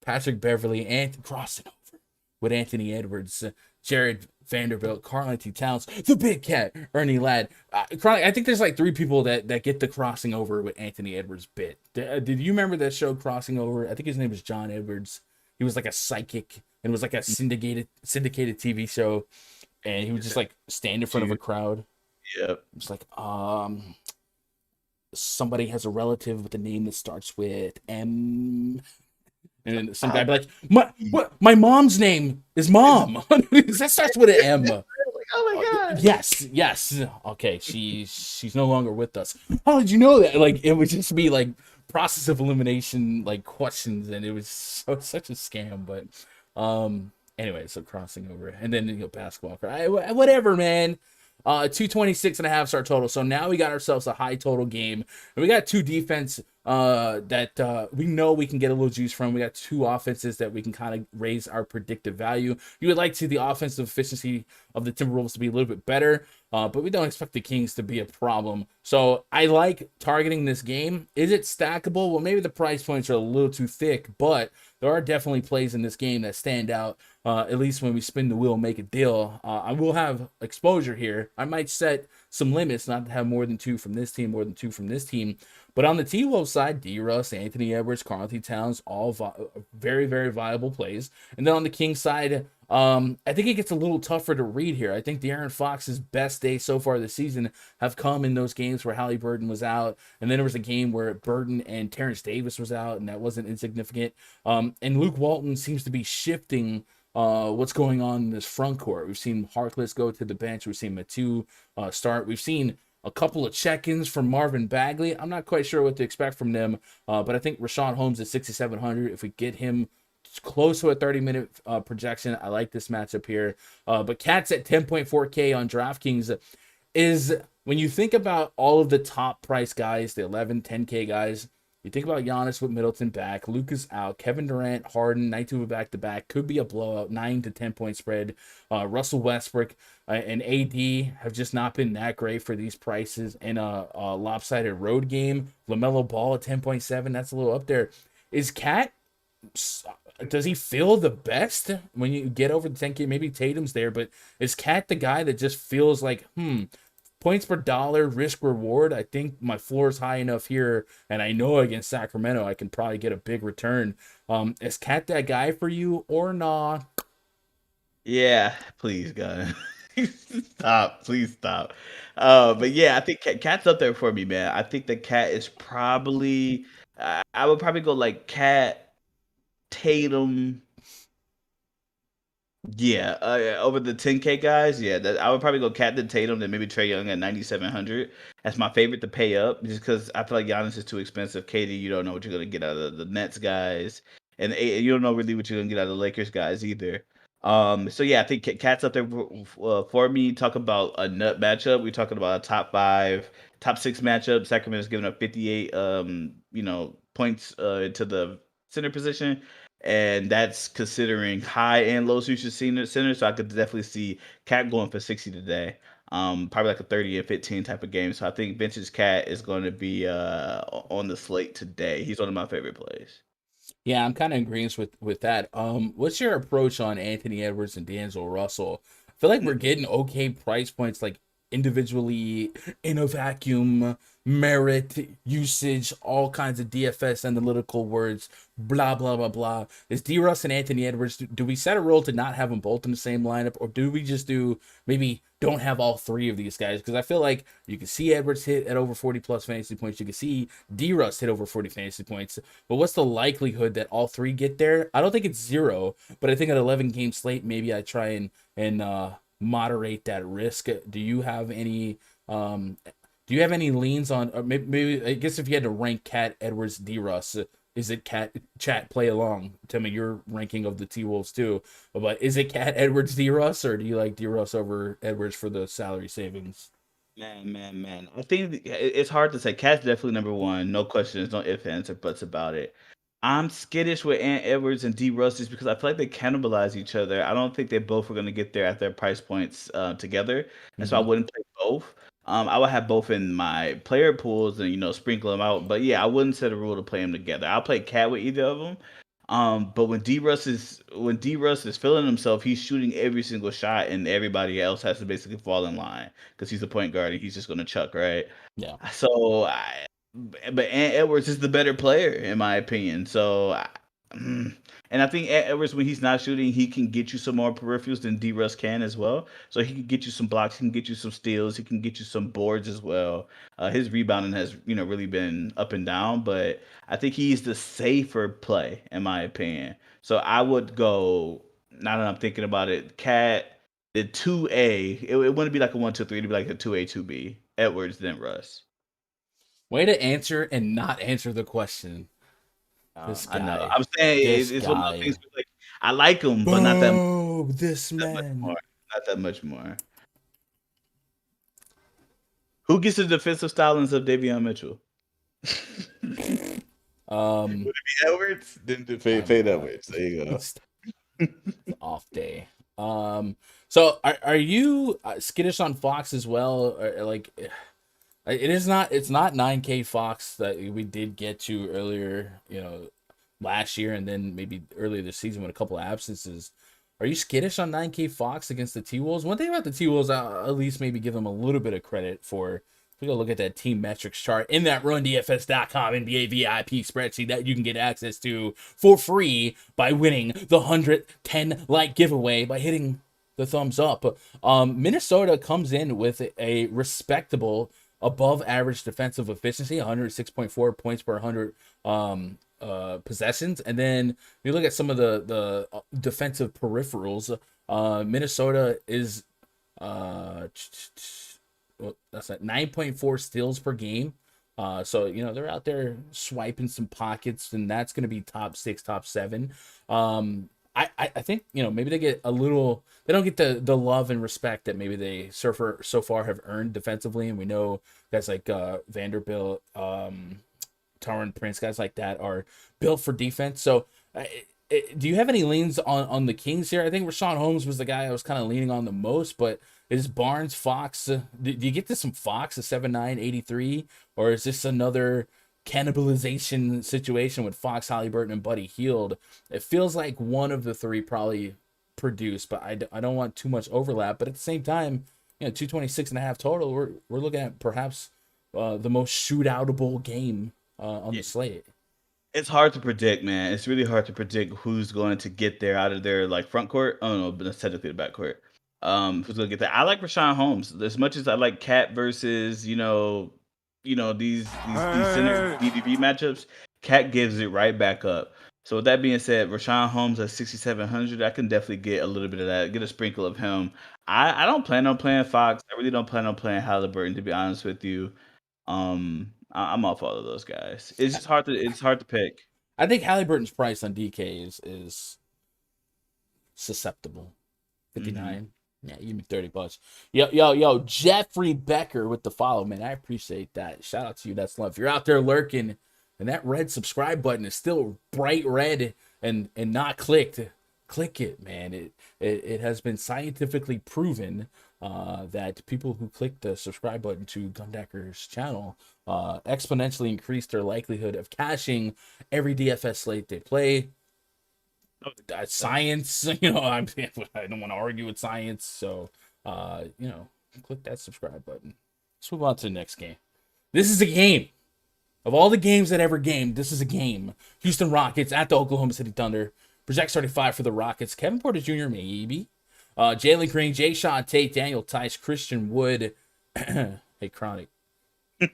Patrick Beverly, and crossing over with Anthony Edwards, Jared Vanderbilt, Karl-Anthony Towns, the Big Cat, Ernie Ladd. I think there's like 3 people that get the crossing over with Anthony Edwards bit. Did you remember that show Crossing Over? I think his name was John Edwards. He was like a psychic, and it was like a syndicated TV show, and he would just like stand in front of a crowd. Yep. It's like, somebody has a relative with a name that starts with M. And then some guy be like, my mom's name is Mom. That starts with an M. Oh my god. Yes. Okay, she's no longer with us. How did you know that? Like, it would just be like process of elimination, like questions, and it was such a scam. But anyway, so crossing over, and then basketball. Whatever, man. 226.5 our total. So now we got ourselves a high total game, and we got 2 defense that we know we can get a little juice from. We got 2 offenses that we can kind of raise our predictive value. You would like to see the offensive efficiency of the Timberwolves to be a little bit better, but we don't expect the Kings to be a problem. So I like targeting this game. Is it stackable? Well, maybe the price points are a little too thick, but there are definitely plays in this game that stand out, at least when we spin the wheel and make a deal. I will have exposure here. I might set some limits, not to have more than 2 from this team, more than 2 from this team. But on the T-Wolves side, D-Russ, Anthony Edwards, Karl-Anthony Towns, all very, very viable plays. And then on the Kings side, I think it gets a little tougher to read here. I think De'Aaron Fox's best days so far this season have come in those games where Halliburton was out. And then there was a game where Burton and Terrence Davis was out, and that wasn't insignificant. And Luke Walton seems to be shifting what's going on in this front court. We've seen Harkless go to the bench. We've seen Matu start. We've seen a couple of check-ins from Marvin Bagley. I'm not quite sure what to expect from them, but I think Rashawn Holmes at 6,700. If we get him close to a 30-minute projection, I like this matchup here. But Cat's at 10.4K on DraftKings is, when you think about all of the top price guys, the 11, 10K guys, you think about Giannis with Middleton back, Luka's out, Kevin Durant, Harden, night 2 back-to-back, could be a blowout, 9 to 10-point spread. Russell Westbrook and AD have just not been that great for these prices in a lopsided road game. LaMelo Ball at 10.7, that's a little up there. Is Cat, does he feel the best when you get over the 10K? Maybe Tatum's there, but is Cat the guy that just feels like, points per dollar, risk reward? I think my floor is high enough here, and I know against Sacramento I can probably get a big return. Is Cat that guy for you or not? Yeah, please, God. Please stop. But yeah, I think Cat's up there for me, man. I think the Cat is probably, I would probably go like Cat, Tatum. Yeah, over the 10K guys, yeah, I would probably go Cat, then Tatum, then maybe Trae Young at 9,700. That's my favorite to pay up, just because I feel like Giannis is too expensive. KD, you don't know what you're gonna get out of the Nets guys, and you don't know really what you're gonna get out of the Lakers guys either. So yeah, I think Cat's up there for me. Talk about a nut matchup. We're talking about a top 5, top 6 matchup. Sacramento's giving up 58, points to the center position. And that's considering high and low usage center. So I could definitely see Cat going for 60 today. Probably like a 30 and 15 type of game. So I think Vintage Cat is going to be on the slate today. He's one of my favorite plays. Yeah, I'm kind of in agreement with that. What's your approach on Anthony Edwards and D'Angelo Russell? I feel like we're getting okay price points, like individually in a vacuum, merit, usage, all kinds of DFS analytical words, blah, blah, blah, blah. Is D-Russ and Anthony Edwards, do we set a rule to not have them both in the same lineup, or do we just maybe don't have all 3 of these guys? Because I feel like you can see Edwards hit at over 40 plus fantasy points. You can see D-Russ hit over 40 fantasy points. But what's the likelihood that all 3 get there? I don't think it's 0, but I think at 11 game slate, maybe I try and moderate that risk. Do you have any leans on, or maybe I guess if you had to rank Cat, Edwards, D-Russ, is it chat play along? Tell me your ranking of the T-Wolves too. But is it Cat, Edwards, D-Russ, or do you like D-Russ over Edwards for the salary savings? Man. I think it's hard to say. Cat's definitely number 1. No questions, no ifs, ands, or buts about it. I'm skittish with Edwards and D-Russ just because I feel like they cannibalize each other. I don't think they both are going to get there at their price points together. And so I wouldn't play both. I would have both in my player pools and, sprinkle them out. But yeah, I wouldn't set a rule to play them together. I'll play Cat with either of them. But when D Russ is feeling himself, he's shooting every single shot, and everybody else has to basically fall in line because he's a point guard and he's just gonna chuck, right? Yeah. But Ant Edwards is the better player in my opinion. And I think Ant Edwards, when he's not shooting, he can get you some more peripherals than D Russ can as well. So he can get you some blocks, he can get you some steals, he can get you some boards as well. His rebounding has really been up and down, but I think he's the safer play in my opinion. So I would go. Now that I'm thinking about it, Cat the 2A. It wouldn't be like a 1-2-3. It'd be like a 2A 2B. Edwards then Russ. Way to answer and not answer the question. This guy. I know. I'm saying it's one of those things. Like, I like him, but not that. This not man. Much more. Not that much more. Who gets the defensive stylings of Davion Mitchell? Would it be Edwards? Then fade Edwards. There you go. Off day. So are you skittish on Fox as well? Or, like, it's not 9K Fox that we did get to earlier, last year, and then maybe earlier this season with a couple of absences. Are you skittish on 9K Fox against the T-Wolves? One thing about the T-Wolves, I'll at least maybe give them a little bit of credit for. We go look at that team metrics chart in that RunDFS.com NBA VIP spreadsheet that you can get access to for free by winning the 110 like giveaway by hitting the thumbs up. Minnesota comes in with a respectable above average defensive efficiency, 106.4 points per 100 possessions. And then you look at some of the defensive peripherals. Minnesota is that's at 9.4 steals per game. So they're out there swiping some pockets, and that's going to be top 6, top 7. I think maybe they get they don't get the love and respect that maybe they so far have earned defensively, and we know guys like Vanderbilt, Taurean Prince, guys like that are built for defense. So do you have any leans on the Kings here? I think Rashawn Holmes was the guy I was kind of leaning on the most, but is Barnes, Fox, do you get to some Fox, a 7'9", 83, or is this another cannibalization situation with Fox, Halliburton, and Buddy Hield? It feels like one of the three probably produced, but I don't want too much overlap. But at the same time, 226.5 total, we're looking at perhaps the most shootoutable game on the slate. It's hard to predict, man. It's really hard to predict who's going to get there out of their front court. Oh no, but that's technically the back court. Who's gonna get there? I like Rashawn Holmes as much as I like Cat versus these center DDB matchups. Cat gives it right back up. So with that being said, Rashawn Holmes at 6,700, I can definitely get a little bit of that, get a sprinkle of him. I don't plan on playing Fox. I really don't plan on playing Halliburton, to be honest with you. I'm off all of those guys. It's just hard to pick. I think Halliburton's price on DK is susceptible. 59. Mm-hmm. Yeah, you give me $30. Yo, Jeffrey Becker with the follow, man. I appreciate that. Shout out to you. That's love. If you're out there lurking and that red subscribe button is still bright red and not clicked, click it, man. It has been scientifically proven that people who click the subscribe button to Gundecker's channel exponentially increase their likelihood of cashing every DFS slate they play. Science, I don't want to argue with science, so click that subscribe button. Let's move on to the next game. This is a game. Of all the games that ever gamed, this is a game. Houston Rockets at the Oklahoma City Thunder. Project 35 for the Rockets. Kevin Porter Jr., maybe. Jalen Green, Jay Sean Tate, Daniel Tice, Christian Wood. Hey, Chronic. Do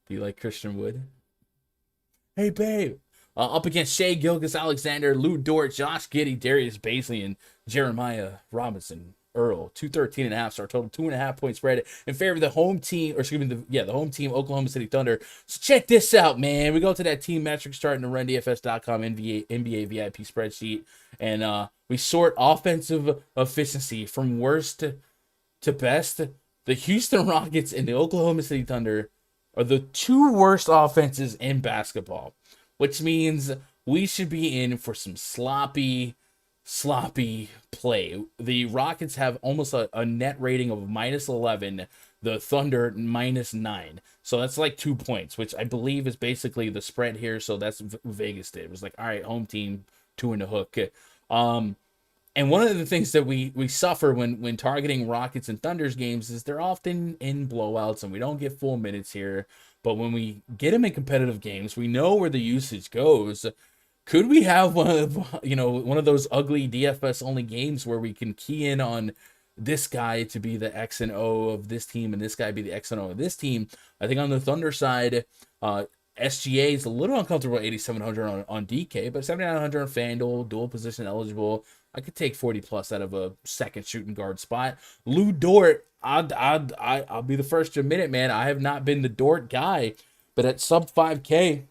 you like Christian Wood? Hey, babe. Up against Shea Gilgeous-Alexander, Lou Dort, Josh Giddey, Darius Bazley, and Jeremiah Robinson Earl. 213.5 star total, 2.5 point spread in favor of the home team, the home team, Oklahoma City Thunder. So check this out, man. We go to that team metrics chart in the RunDFS.com NBA VIP spreadsheet, and we sort offensive efficiency from worst to best. The Houston Rockets and the Oklahoma City Thunder are the two worst offenses in basketball, which means we should be in for some sloppy, sloppy play. The Rockets have almost a net rating of -11. The Thunder -9. So that's like 2 points, which I believe is basically the spread here. So that's Vegas did. It was like, all right, home team, 2 in the hook. And one of the things that we suffer when targeting Rockets and Thunder's games is they're often in blowouts and we don't get full minutes here. But when we get them in competitive games, we know where the usage goes. Could we have one of those ugly DFS only games where we can key in on this guy to be the X and O of this team and this guy be the X and O of this team? I think on the Thunder side, SGA is a little uncomfortable at 8,700 on DK, but 7,900 on FanDuel, dual position eligible. I could take 40 plus out of a second shooting guard spot. Lou Dort, I'll be the first to admit it, man. I have not been the Dort guy, but at sub 5K,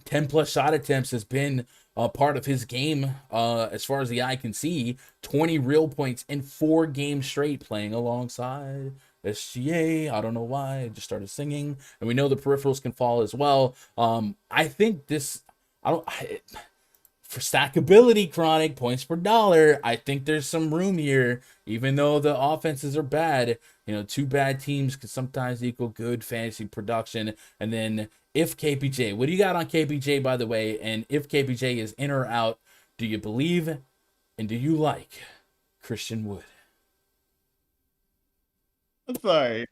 10 plus shot attempts has been a part of his game as far as the eye can see. 20 real points in 4 games straight playing alongside SGA. I don't know why. I just started singing. And we know the peripherals can fall as well. I think this, for stackability, Chronic, points per dollar, I think there's some room here, even though the offenses are bad. 2 bad teams can sometimes equal good fantasy production. And then if KPJ, what do you got on KPJ, by the way? And if KPJ is in or out, do you believe and do you like Christian Wood? I'm sorry.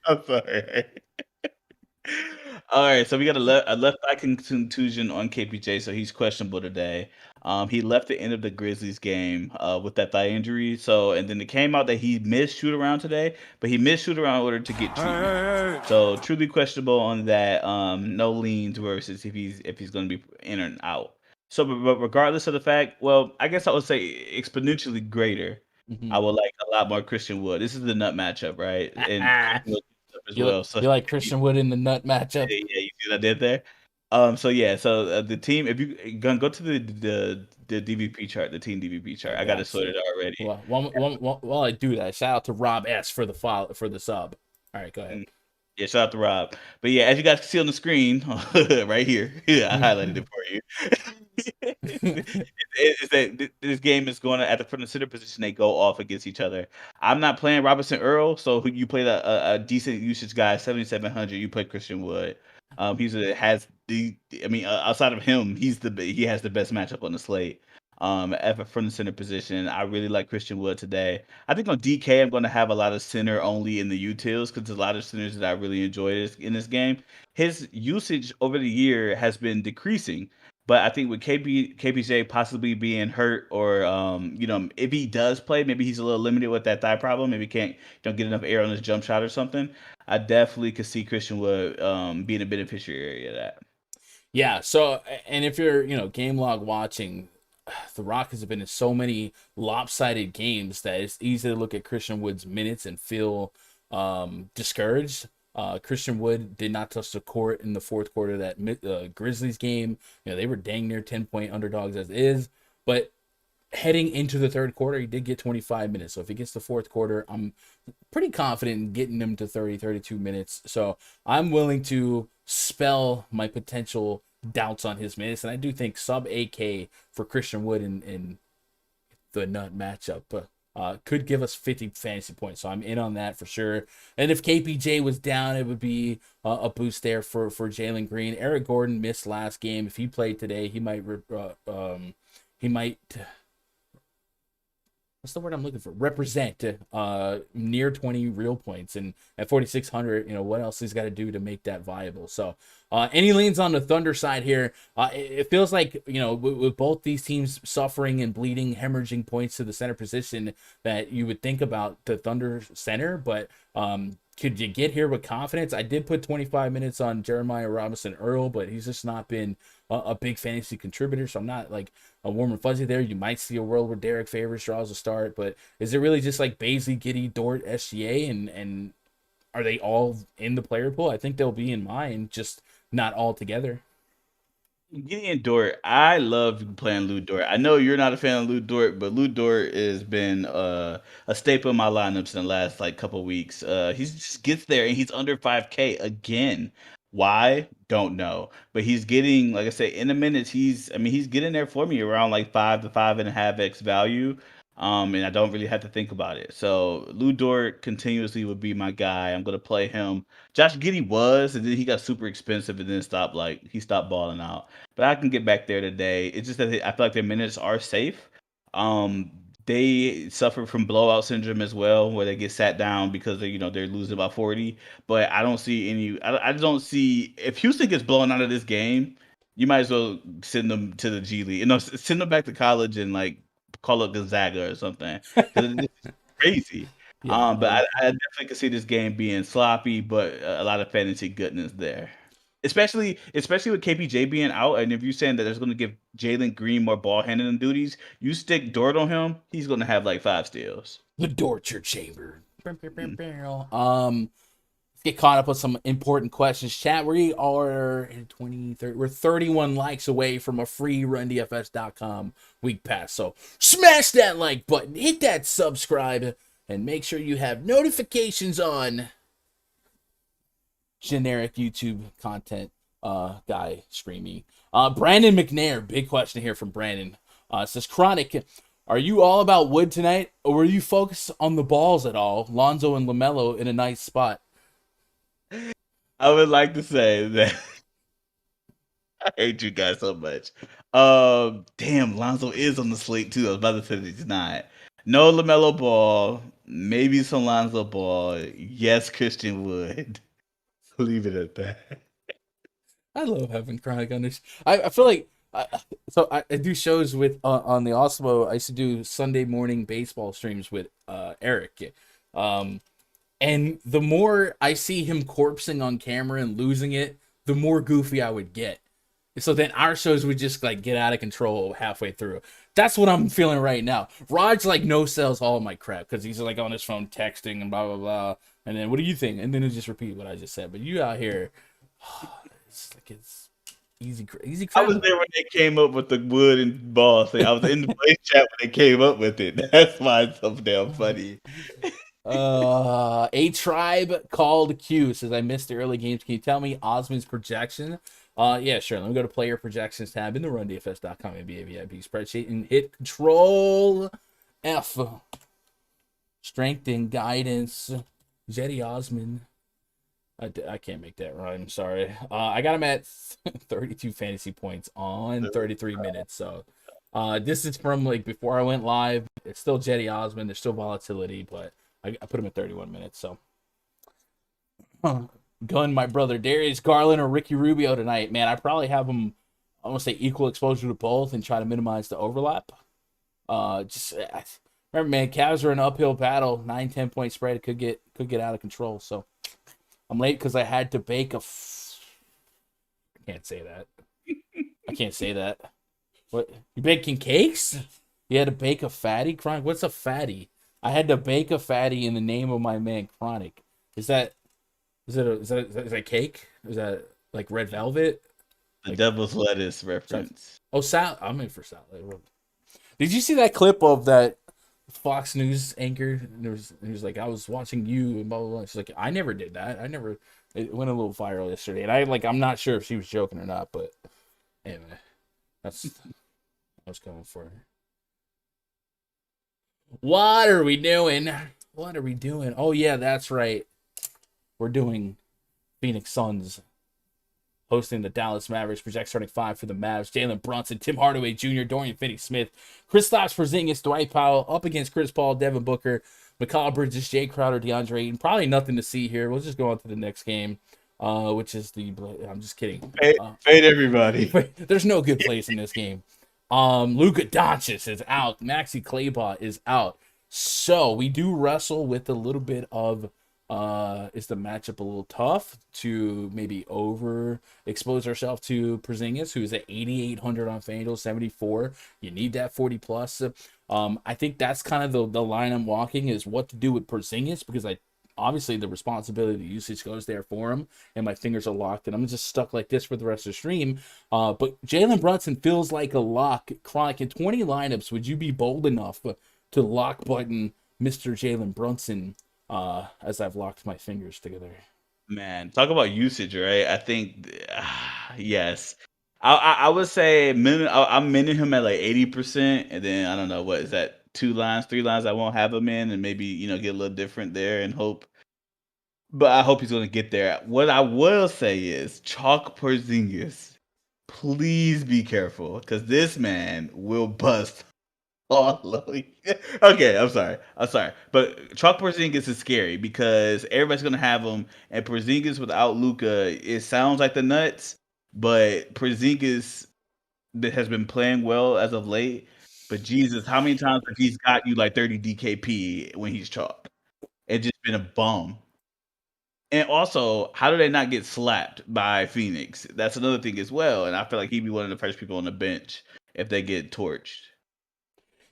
All right, so we got a left eye contusion on KPJ, so he's questionable today. He left the end of the Grizzlies game with that thigh injury. So, and then it came out that he missed shoot around today, but he missed shoot around in order to get treatment. So, truly questionable on that. No leans versus if he's going to be in or out. So, but regardless of the fact, well, I guess I would say exponentially greater. Mm-hmm. I would like a lot more Christian Wood. This is the nut matchup, right? And as well. So you like Christian Wood in the nut matchup? Yeah, you see what I did there. So yeah, so the team, if you gonna go to the DVP chart, the team DVP chart, I got it sorted already. Well, while I do that, shout out to Rob S for the sub. All right, go ahead. Yeah, shout out to Rob. But yeah, as you guys can see on the screen right here, I highlighted it for you. is that this game is going to, from the center position, they go off against each other. I'm not playing Robinson Earl, so you play a decent usage guy, 7,700. You play Christian Wood. Outside of him, he has the best matchup on the slate. Ever from the center position, I really like Christian Wood today. I think on DK, I'm going to have a lot of center only in the utils because there's a lot of centers that I really enjoy in this game. His usage over the year has been decreasing, but I think with KPJ possibly being hurt or if he does play, maybe he's a little limited with that thigh problem. Maybe don't get enough air on his jump shot or something. I definitely could see Christian Wood being a beneficiary of that. Yeah. So, and if you're game log watching, the Rockets have been in so many lopsided games that it's easy to look at Christian Wood's minutes and feel discouraged. Christian Wood did not touch the court in the fourth quarter of that Grizzlies game. They were dang near 10-point underdogs as is. But heading into the third quarter, he did get 25 minutes. So if he gets the fourth quarter, I'm pretty confident in getting him to 30, 32 minutes. So I'm willing to spell my potential doubts on his minutes, and I do think sub 8K for Christian Wood in the nut matchup could give us 50 fantasy points, so I'm in on that for sure. And if KPJ was down, it would be a boost there for Jalen Green. Eric Gordon missed last game. If he played today, he might what's the word I'm looking for? Represent near 20 real points, and at 4,600, what else he's got to do to make that viable? So, any leans on the Thunder side here? It feels like with both these teams suffering and bleeding, hemorrhaging points to the center position, that you would think about the Thunder center, but could you get here with confidence? I did put 25 minutes on Jeremiah Robinson Earl, but he's just not been a big fantasy contributor, so I'm not like a warm and fuzzy there. You might see a world where Derek Favors draws a start, but is it really just like Bazley, Giddey, Dort, SGA, and are they all in the player pool? I think they'll be in mine, just not all together. Gideon Dort, I love playing Lou Dort. I know you're not a fan of Lou Dort, but Lou Dort has been a staple in my lineups in the last couple weeks. He just gets there and he's under 5K again. Why? Don't know. But he's getting, like I said, in the minutes, he's getting there for me around like 5 to 5.5x value. And I don't really have to think about it. So Lou Dort continuously would be my guy. I'm gonna play him. Josh Giddey was, and then he got super expensive and then he stopped balling out. But I can get back there today. It's just that I feel like their minutes are safe. Um, they suffer from blowout syndrome as well, where they get sat down because they're losing by 40. But I don't see any. I don't see if Houston gets blown out of this game, you might as well send them to the G League. Send them back to college and like call up Gonzaga or something because it's crazy. Yeah, But I definitely could see this game being sloppy, but a lot of fantasy goodness there. Especially with KPJ being out, and if you're saying that there's going to give Jalen Green more ball handling duties, you stick Dort on him, he's going to have like 5 steals. the torture chamber. Let's get caught up with some important questions. Chat, we are in 2030. We're 31 likes away from a free RunDFS.com week pass. So smash that like button, hit that subscribe, and make sure you have notifications on. Generic YouTube content guy screaming. Brandon McNair, big question here from Brandon. Says, Chronic, are you all about Wood tonight, or were you focused on the balls at all? Lonzo and LaMelo in a nice spot. I would like to say that I hate you guys so much. Damn, Lonzo is on the slate too. I was about to say that he's not. No LaMelo Ball, maybe some Lonzo Ball. Yes, Christian Wood. Leave it at that. I love having Chronic on this. I feel like I do shows with on the Osmo. I used to do Sunday morning baseball streams with Eric. And the more I see him corpsing on camera and losing it, the more goofy I would get. So then our shows would just like get out of control halfway through. That's what I'm feeling right now. Raj like no sells all my crap because he's like on his phone texting and blah blah blah. And then what do you think? And then he'll just repeat what I just said. But you out here, it's easy crap. I was there when they came up with the Wood and Ball thing. I was in the play chat when they came up with it. That's why it's so damn funny. A Tribe called Q says, I missed the early games. Can you tell me Osman's projection? Yeah, sure. Let me go to player projections tab in the RunDFS.com NBA VIP spreadsheet and hit Control F. Strength and guidance. Jetty Osman. I can't make that rhyme. Sorry. I got him at 32 fantasy points on 33 minutes. So this is from like before I went live. It's still Jetty Osman. There's still volatility, but I put him at 31 minutes. So gun my brother Darius Garland or Ricky Rubio tonight. Man, I probably have them, I want to say equal exposure to both and try to minimize the overlap. Remember, man, Cavs are in an uphill battle. 9-10 point spread. It could get out of control. So I'm late because I had to bake I can't say that. I can't say that. What? You baking cakes? You had to bake a fatty? Chronic? What's a fatty? I had to bake a fatty in the name of my man Chronic. Is that cake? Is that like red velvet? The devil's lettuce reference. Oh, I'm in for salad. Did you see that clip of that Fox News anchor? He was like, I was watching you and blah blah blah. She's like, I never did that. It went a little viral yesterday, and I'm not sure if she was joking or not, but anyway, that's I was going for her. What are we doing? Oh yeah, that's right. We're doing Phoenix Suns hosting the Dallas Mavericks. Project starting 5 for the Mavs. Jalen Brunson, Tim Hardaway Jr., Dorian Finney-Smith, Kristaps Porzingis, Dwight Powell up against Chris Paul, Devin Booker, Mikal Bridges, Jay Crowder, DeAndre Ayton. Probably nothing to see here. We'll just go on to the next game, which is I'm just kidding. Fade everybody. There's no good place in this game. Luka Doncic is out. Maxi Kleber is out. So we do wrestle with a little bit of is the matchup a little tough to maybe overexpose ourselves to Porzingis, who's at 8,800 on FanDuel, 74. You need that 40 plus. I think that's kind of the line I'm walking is what to do with Porzingis because obviously the responsibility, the usage goes there for him, and my fingers are locked, and I'm just stuck like this for the rest of the stream. But Jalen Brunson feels like a lock. Chronic, in 20 lineups, would you be bold enough to lock button Mr. Jalen Brunson as I've locked my fingers together? Man, talk about usage, right? I think, yes. I would say I'm minting him at like 80%, and then I don't know what is that 2 lines, 3 lines I won't have him in, and maybe get a little different there and hope. But I hope he's gonna get there. What I will say is chalk Porzingis. Please be careful, because this man will bust. Oh, Lily. Okay, I'm sorry. But Chalk Porzingis is scary because everybody's gonna have him, and Porzingis without Luca, it sounds like the nuts, but Porzingis has been playing well as of late. But Jesus, how many times have he's got you like 30 DKP when he's chalked? It's just been a bum. And also, how do they not get slapped by Phoenix? That's another thing as well. And I feel like he'd be one of the first people on the bench if they get torched.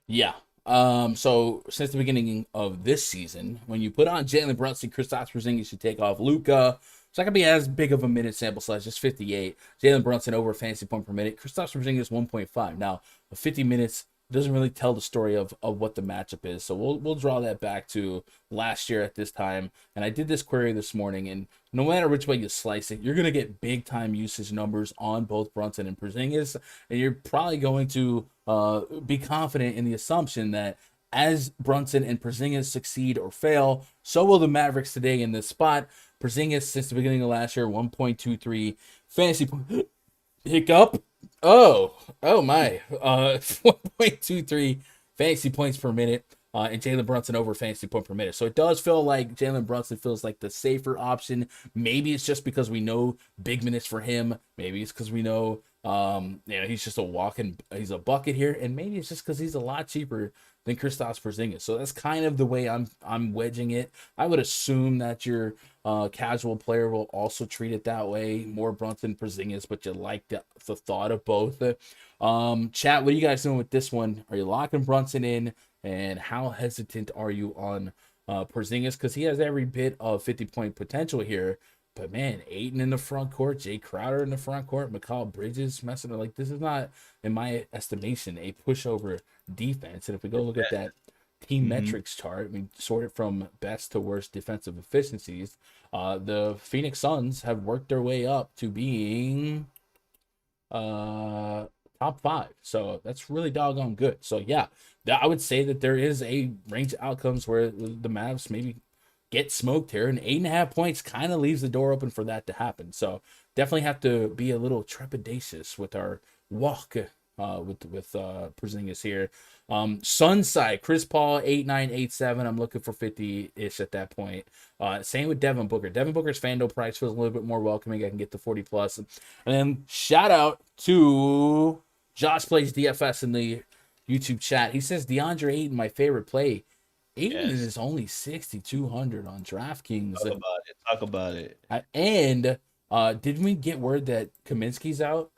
Yeah. So since the beginning of this season, when you put on Jalen Brunson, Kristaps Porzingis should take off Luka. It's not gonna be as big of a minute sample size, just 58. Jalen Brunson over fantasy point per minute. Kristaps Porzingis 1.5. Now, 50 minutes doesn't really tell the story of what the matchup is. So we'll draw that back to last year at this time. And I did this query this morning, and no matter which way you slice it, you're gonna get big time usage numbers on both Brunson and Porzingis, and you're probably going to be confident in the assumption that as Brunson and Porzingis succeed or fail, so will the Mavericks today in this spot. Porzingis, since the beginning of last year, 1.23 fantasy point. Hiccup. Oh my. 1.23 fantasy points per minute. And Jalen Brunson over fantasy point per minute. So it does feel like Jalen Brunson feels like the safer option. Maybe it's just because we know big minutes for him. Maybe it's because we know he's just he's a bucket here. And maybe it's just because he's a lot cheaper than Kristaps Porzingis. So that's kind of the way I'm wedging it. I would assume that your casual player will also treat it that way. More Brunson, Porzingis, but you like the thought of both. Chat, what are you guys doing with this one? Are you locking Brunson in? And how hesitant are you on Porzingis? Because he has every bit of 50-point potential here. But man, Ayton in the front court, Jay Crowder in the front court, Mikal Bridges messing with, like, this is not, in my estimation, a pushover defense. And if we go look at that team metrics chart, we sort it from best to worst defensive efficiencies. The Phoenix Suns have worked their way up to being top 5. So that's really doggone good. So yeah, I would say that there is a range of outcomes where the Mavs maybe get smoked here, and 8.5 points kind of leaves the door open for that to happen. So definitely have to be a little trepidatious with our walk with Porzingis here. Suns side, Chris Paul 8.9, 8.7. I'm looking for 50-ish at that point. Same with Devin Booker. Devin Booker's Fanduel price feels a little bit more welcoming. I can get the 40 plus. And then shout out to Josh Plays DFS in the YouTube chat. He says DeAndre Ayton, my favorite play. Ayton is only 6,200 on DraftKings. Talk about it. And didn't we get word that Kaminsky's out?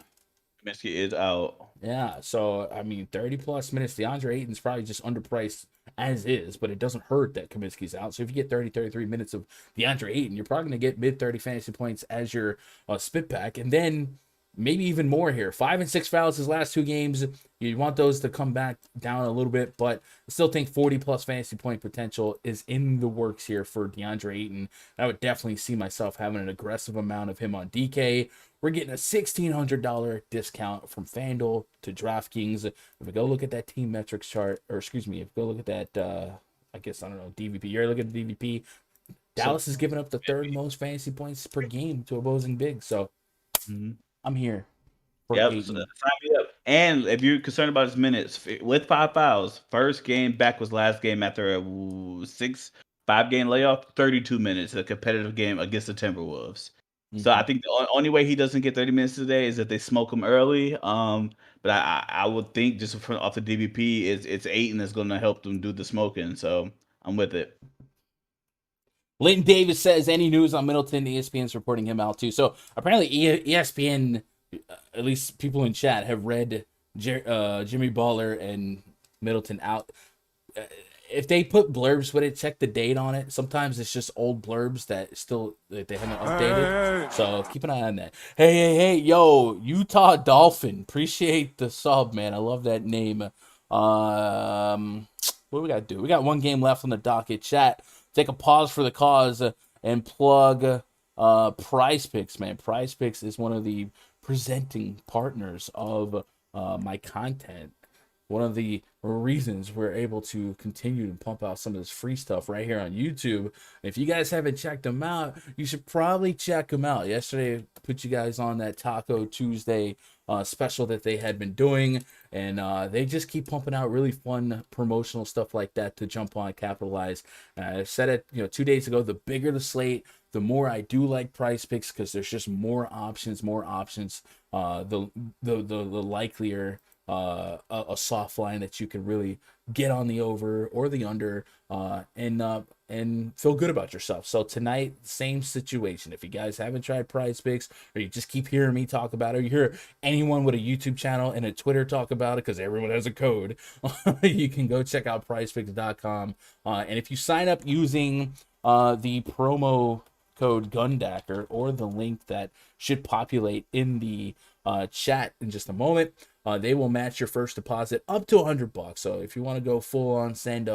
Kaminsky is out. Yeah, so I mean, 30 plus minutes. DeAndre Ayton's probably just underpriced as is, but it doesn't hurt that Kaminsky's out. So if you get 33 minutes of DeAndre Ayton, you're probably going to get mid 30 fantasy points as your spit back. And then maybe even more here. 5 and 6 fouls his last 2 games. You want those to come back down a little bit, but I still think 40 plus fantasy point potential is in the works here for DeAndre Ayton. I would definitely see myself having an aggressive amount of him on DK. We're getting a $1,600 discount from Fanduel to DraftKings. If we go look at that team metrics chart, or excuse me, if we go look at that, DVP. You're looking at the DVP. Dallas is giving up the 3rd most fantasy points per game to opposing bigs. So I'm here. Yep, so sign me up. And if you're concerned about his minutes, with 5 fouls, first game back was last game after a 5-game layoff, 32 minutes, a competitive game against the Timberwolves. So I think the only way he doesn't get 30 minutes today is if they smoke him early. But I would think just off the DVP, it's Ayton that's going to help them do the smoking. So I'm with it. Linton Davis says, any news on Middleton? ESPN's reporting him out too. So apparently ESPN, at least people in chat, have read Jimmy Butler and Middleton out. If they put blurbs with it, check the date on it. Sometimes it's just old blurbs that they haven't updated. So keep an eye on that. Hey, yo, Utah Dolphin. Appreciate the sub, man. I love that name. What do we got to do? We got 1 game left on the docket. Chat, take a pause for the cause and plug Prize Picks, man. Prize Picks is one of the presenting partners of my content. One of the reasons we're able to continue to pump out some of this free stuff right here on YouTube. If you guys haven't checked them out, you should probably check them out. Yesterday, I put you guys on that Taco Tuesday special that they had been doing, and they just keep pumping out really fun promotional stuff like that to jump on and capitalize. I said it 2 days ago, the bigger the slate, the more I do like Prize Picks, because there's just more options. The likelier a soft line that you can really get on the over or the under, and feel good about yourself. So tonight, same situation. If you guys haven't tried Prize Picks, or you just keep hearing me talk about it, or you hear anyone with a YouTube channel and a Twitter talk about it, because everyone has a code, you can go check out prizepicks.com. And if you sign up using the promo code Gundacker, or the link that should populate in the chat in just a moment, they will match your first deposit up to $100. So if you want to go full on, send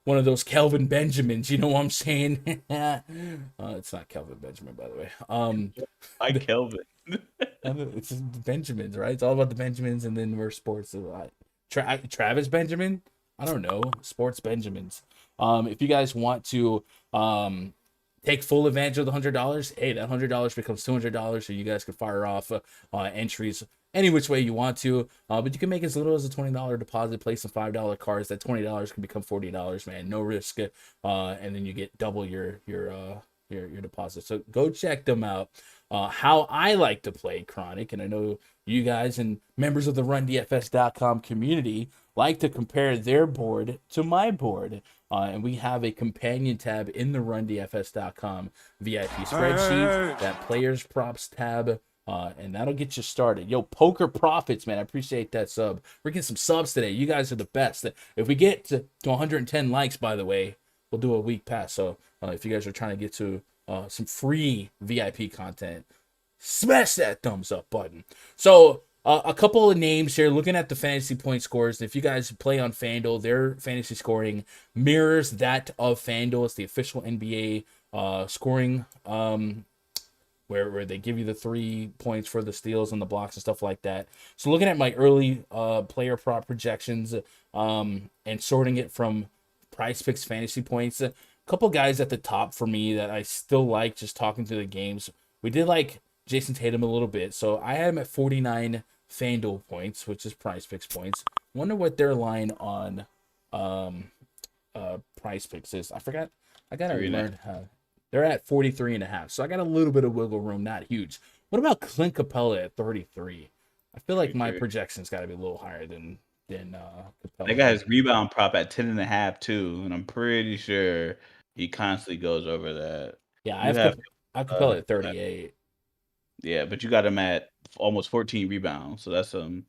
one of those Kelvin Benjamins, you know what I'm saying? It's not Kelvin Benjamin, by the way. Like Kelvin. It's just Benjamins, right? It's all about the Benjamins, and then we're sports. Travis Benjamin? I don't know. Sports Benjamins. If you guys want to take full advantage of the $100, hey, that $100 becomes $200, so you guys can fire off entries any which way you want to, but you can make as little as a $20 deposit, place some $5 cards. That $20 can become $40, man, no risk, and then you get double your deposit. So go check them out. How I like to play Chronic, and I know you guys and members of the RunDFS.com community like to compare their board to my board. And we have a companion tab in the RunDFS.com VIP spreadsheet, that players props tab, and that'll get you started. Yo, Poker Profits, man, I appreciate that sub. We're getting some subs today. You guys are the best. If we get to 110 likes, by the way, we'll do a week pass. So if you guys are trying to get to some free VIP content, smash that thumbs up button. So a couple of names here, looking at the fantasy point scores. If you guys play on Fanduel, their fantasy scoring mirrors that of Fanduel. It's the official NBA scoring, where they give you the 3 points for the steals and the blocks and stuff like that. So looking at my early player prop projections, and sorting it from Prize Picks fantasy points, a couple guys at the top for me that I still like just talking through the games. We did like Jason Tatum a little bit, so I had him at 49 Fanduel points, which is Prize Picks points. Wonder what their line on Prize Picks is. I forgot. I gotta learn how. They're at 43.5, so I got a little bit of wiggle room, not huge. What about Clint Capella at 33? I feel like my projection's got to be a little higher than Capella. That guy has rebound prop at 10.5 too, and I'm pretty sure he constantly goes over that. Yeah, I have Capella at 38. Yeah, but you got him at almost 14 rebounds, so that's some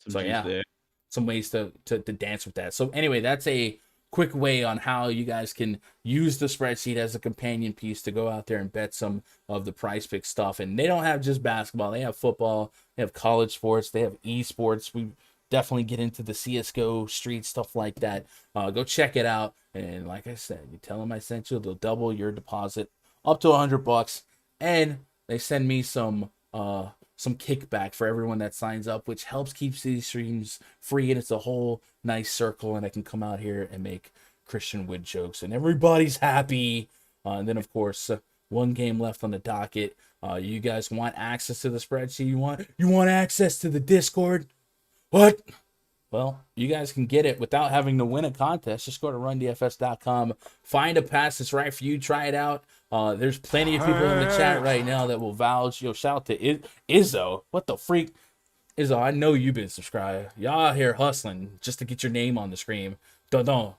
So juice there. Some ways to dance with that. So anyway, that's a quick way on how you guys can use the spreadsheet as a companion piece to go out there and bet some of the Prize Pick stuff. And they don't have just basketball. They have football. They have college sports. They have esports. We definitely get into the CSGO street stuff like that. Go check it out. And like I said, you tell them I sent you, they'll double your deposit up to $100. And they send me some kickback for everyone that signs up, which helps keep these streams free, and it's a whole nice circle, and I can come out here and make Christian Wood jokes, and everybody's happy. And then, of course, one game left on the docket. You guys want access to the spreadsheet? You want access to the Discord? What? Well, you guys can get it without having to win a contest. Just go to RunDFS.com, find a pass that's right for you, try it out. There's plenty of people in the chat right now that will vouch. Yo, shout out to Izzo. What the freak? Izzo, I know you've been subscribed. Y'all here hustling just to get your name on the screen. Don't.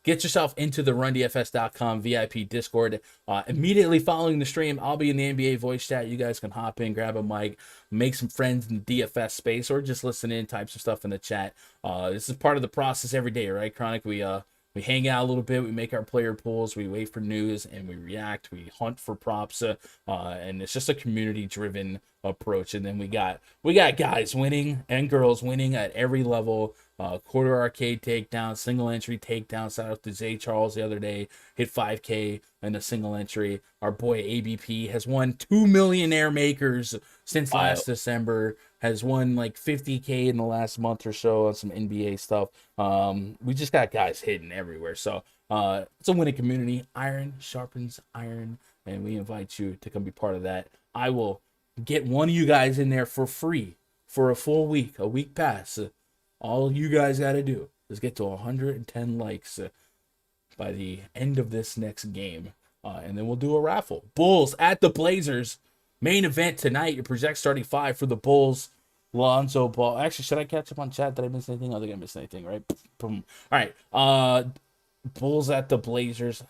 Get yourself into the RunDFS.com VIP Discord. Immediately following the stream, I'll be in the NBA voice chat. You guys can hop in, grab a mic, make some friends in the DFS space, or just listen in, type some stuff in the chat. This is part of the process every day, right, Chronic? We hang out a little bit, we make our player pools, we wait for news, and we react, we hunt for props, and it's just a community-driven approach. And then we got guys winning and girls winning at every level. Quarter arcade takedown, single entry takedown. Shout out to Zay Charles the other day, hit 5K in a single entry. Our boy ABP has won 2 millionaire makers since last December. Has won like 50K in the last month or so on some NBA stuff. We just got guys hitting everywhere. So it's a winning community. Iron sharpens iron, and we invite you to come be part of that. I will get one of you guys in there for free for a full week, a week pass. All you guys got to do is get to 110 likes by the end of this next game. And then we'll do a raffle. Bulls at the Blazers. Main event tonight. Your project starting 5 for the Bulls. Lonzo Ball. Actually, should I catch up on chat? Did I miss anything? I don't think I missed anything, right? Boom. All right. Bulls at the Blazers.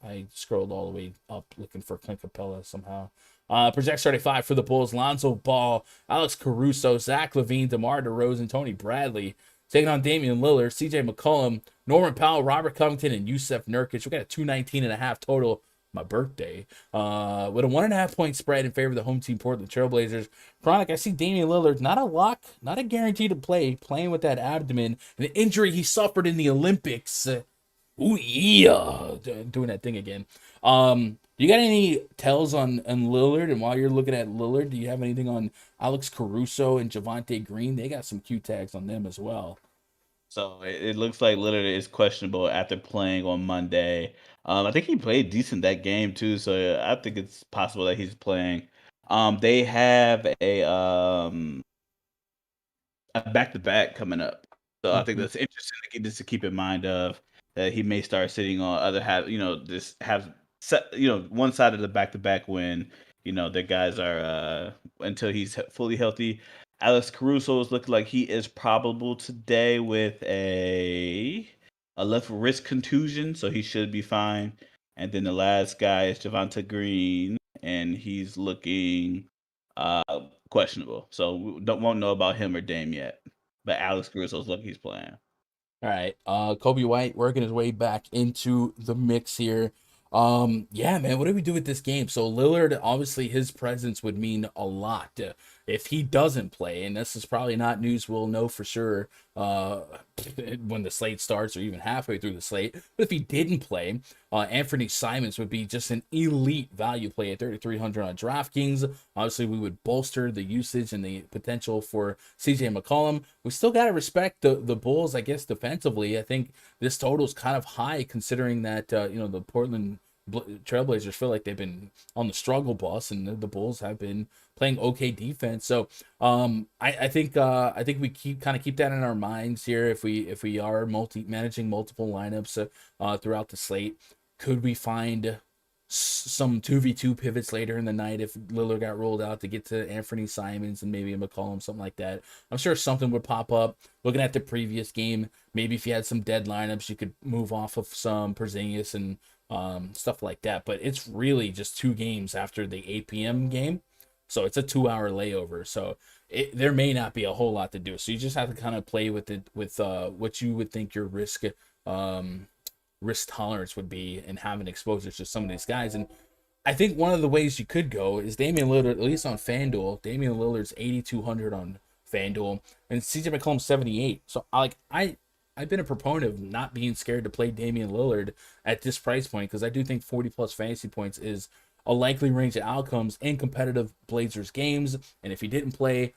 I scrolled all the way up looking for Clint Capella somehow. Project starting 5 for the Bulls. Lonzo Ball, Alex Caruso, Zach LaVine, DeMar DeRozan, Tony Bradley. Taking on Damian Lillard, CJ McCollum, Norman Powell, Robert Covington, and Yusef Nurkic. We got a 219.5 total. My birthday. With a 1.5 point spread in favor of the home team Portland Trailblazers. Chronic, I see Damian Lillard, not a lock, not a guarantee to play, playing with that abdomen. An injury he suffered in the Olympics. Ooh, yeah. Doing that thing again. You got any tells on Lillard? And while you're looking at Lillard, do you have anything on Alex Caruso and Javonte Green? They got some Q tags on them as well. So it looks like Lillard is questionable after playing on Monday. I think he played decent that game too, so I think it's possible that he's playing. They have a back-to-back coming up, so I think that's interesting to keep in mind of that he may start sitting on other half. This have set. One side of the back-to-back when the guys are until he's fully healthy. Alex Caruso is looking like he is probable today with a left wrist contusion, so he should be fine. And then the last guy is Javonte Green, and he's looking questionable. So we won't know about him or Dame yet. But Alex Caruso's lucky he's playing. All right. Kobe White working his way back into the mix here. Yeah, man, what do we do with this game? So Lillard, obviously his presence would mean a lot if he doesn't play, and this is probably not news we'll know for sure when the slate starts or even halfway through the slate. But if he didn't play, Anthony Simons would be just an elite value play at 3,300 on DraftKings. Obviously, we would bolster the usage and the potential for CJ McCollum. We still got to respect the Bulls, I guess, defensively. I think this total is kind of high considering that, the Portland Trailblazers feel like they've been on the struggle bus, and the Bulls have been playing okay defense. So I think we keep that in our minds here. If we are managing multiple lineups throughout the slate, could we find some 2v2 pivots later in the night if Lillard got rolled out to get to Anthony Simons and maybe a McCollum, something like that? I'm sure something would pop up. Looking at the previous game, maybe if you had some dead lineups, you could move off of some Porzingis and stuff like that. But it's really just 2 games after the 8 p.m. game, so it's a 2-hour layover. So there may not be a whole lot to do. So you just have to kind of play with it with what you would think your risk tolerance would be and having exposure to some of these guys. And I think one of the ways you could go is Damian Lillard, at least on FanDuel. Damian Lillard's 8,200 on FanDuel, and CJ McCollum 78. So I've been a proponent of not being scared to play Damian Lillard at this price point because I do think 40 plus fantasy points is a likely range of outcomes in competitive Blazers games. And if he didn't play,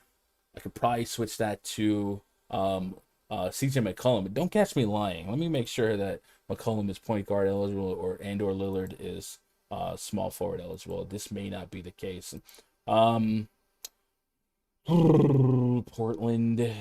I could probably switch that to CJ McCollum. But don't catch me lying. Let me make sure that McCollum is point guard eligible or Lillard is small forward eligible. This may not be the case. Portland.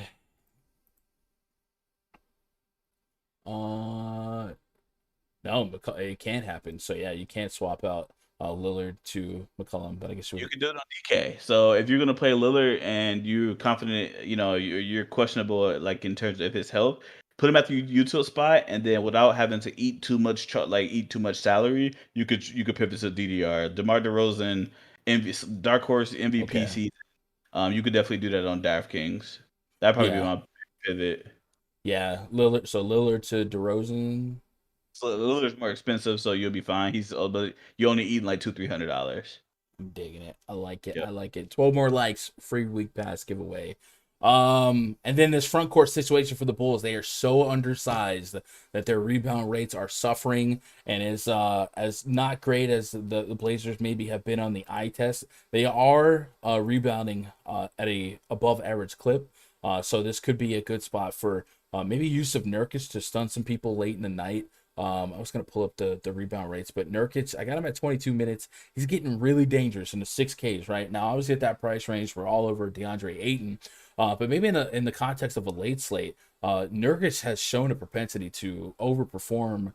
No, it can't happen. So yeah, you can't swap out Lillard to McCollum, but I guess you can do it on DK. So if you're gonna play Lillard and you're confident, you're questionable, like in terms of his health, put him at the util spot, and then without having to eat too much salary, you could pivot to DDR. DeMar DeRozan, Dark Horse MVP season. You could definitely do that on DraftKings. That'd probably be my pivot. Yeah, Lillard. So Lillard to DeRozan. So Lillard's more expensive, so you'll be fine. But you only eating like $200-300. I'm digging it. I like it. Yep. I like it. 12 more likes, free week pass giveaway. And then this front court situation for the Bulls, they are so undersized that their rebound rates are suffering, and as not great as the Blazers maybe have been on the eye test, they are rebounding at a above average clip. So this could be a good spot for maybe use of Nurkic to stun some people late in the night. I was going to pull up the rebound rates, but Nurkic, I got him at 22 minutes. He's getting really dangerous in the 6Ks right now. I was at that price range. We're all over DeAndre Ayton. But maybe in the context of a late slate, Nurkic has shown a propensity to overperform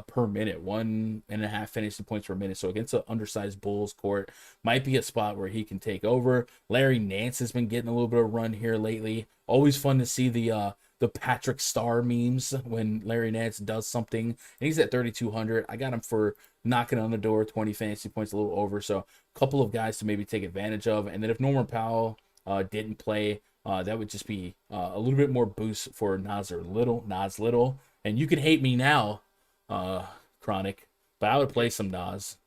per minute, 1.5 fantasy points per minute. So against an undersized Bulls court, might be a spot where he can take over. Larry Nance has been getting a little bit of run here lately. Always fun to see the Patrick Star memes when Larry Nance does something. And he's at 3,200. I got him for knocking on the door, 20 fantasy points, a little over. So a couple of guys to maybe take advantage of. And then if Norman Powell didn't play, that would just be a little bit more boost for Nas Little. And you can hate me now, Chronic, but I would play some Nas.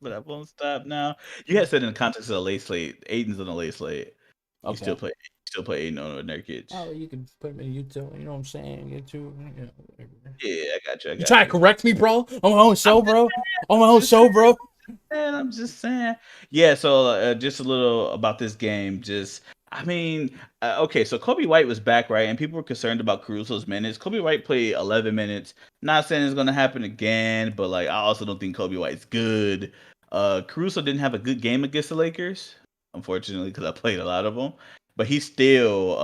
But I won't stop now. You had said in the context of the late slate, Aiden's on the late slate. You Okay. still play Aiden on Nurkic. Oh, you can put me in YouTube, you know what I'm saying? YouTube, you know, whatever. Yeah, I got you. You try to correct me, bro? On my own show, bro? On my own show, bro? Man, I'm just saying. Yeah, so just a little about this game. Okay, so Kobe White was back, right? And people were concerned about Caruso's minutes. Kobe White played 11 minutes. Not saying it's going to happen again, but like I also don't think Kobe White's good. Caruso didn't have a good game against the Lakers, unfortunately, because I played a lot of them. But he still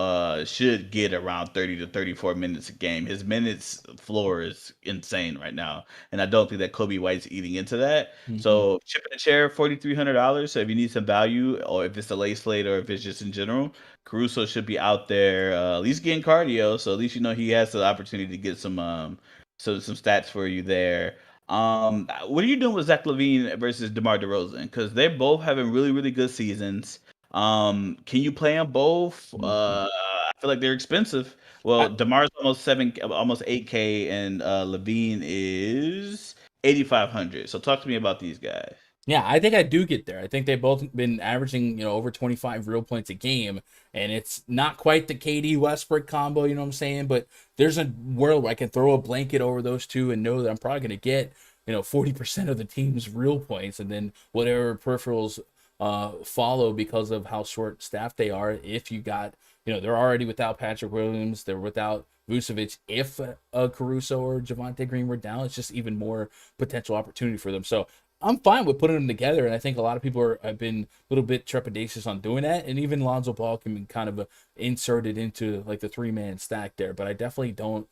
should get around 30 to 34 minutes a game. His minutes floor is insane right now. And I don't think that Kobe White's eating into that. Mm-hmm. So chipping a chair, $4,300. So if you need some value, or if it's a late slate, or if it's just in general, Caruso should be out there at least getting cardio. So at least you know he has the opportunity to get some stats for you there. What are you doing with Zach LaVine versus DeMar DeRozan? Because they're both having really, really good seasons. Can you play them both? I feel like they're expensive. Well, DeMar's almost 8K, and LaVine is 8,500. So talk to me about these guys. Yeah, I think I do get there. I think they've both been averaging, over 25 real points a game, and it's not quite the KD Westbrook combo, you know what I'm saying? But there's a world where I can throw a blanket over those two and know that I'm probably going to get, 40% of the team's real points, and then whatever peripherals follow because of how short staffed they are. If you got, they're already without Patrick Williams, they're without Vucevic. If Caruso or Javonte Green were down, it's just even more potential opportunity for them. So I'm fine with putting them together, and I think a lot of people have been a little bit trepidatious on doing that, and even Lonzo Ball can be kind of inserted into like the 3-man stack there. But I definitely don't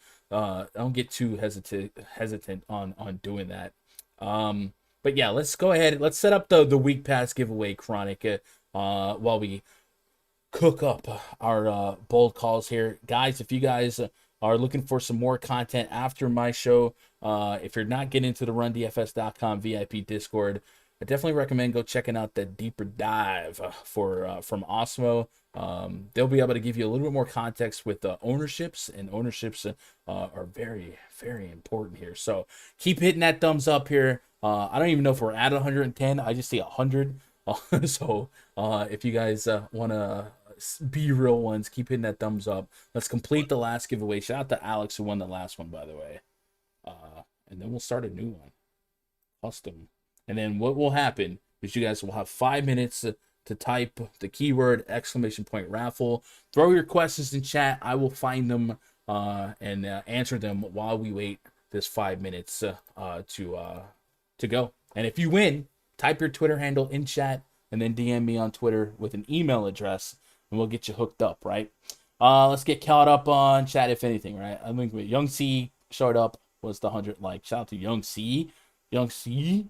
get too hesitant on doing that. But yeah, let's go ahead. Let's set up the week pass giveaway, Chronic, while we cook up our bold calls here, guys. If you guys are looking for some more content after my show, if you're not getting into the RunDFS.com VIP Discord, I definitely recommend go checking out the deeper dive from Osmo. They'll be able to give you a little bit more context with ownerships, and ownerships are very, very important here. So keep hitting that thumbs up here. I don't even know if we're at 110. I just see 100. So if you guys want to be real ones, keep hitting that thumbs up. Let's complete the last giveaway. Shout out to Alex who won the last one, by the way. And then we'll start a new one, custom. And then what will happen is you guys will have 5 minutes to type the keyword !raffle. Throw your questions in chat. I will find them and answer them while we wait this 5 minutes to go. And if you win, type your Twitter handle in chat and then DM me on Twitter with an email address, and we'll get you hooked up, right? Let's get caught up on chat, if anything, right? I think Young C showed up, was the 100 like. Shout out to Young C. Young C.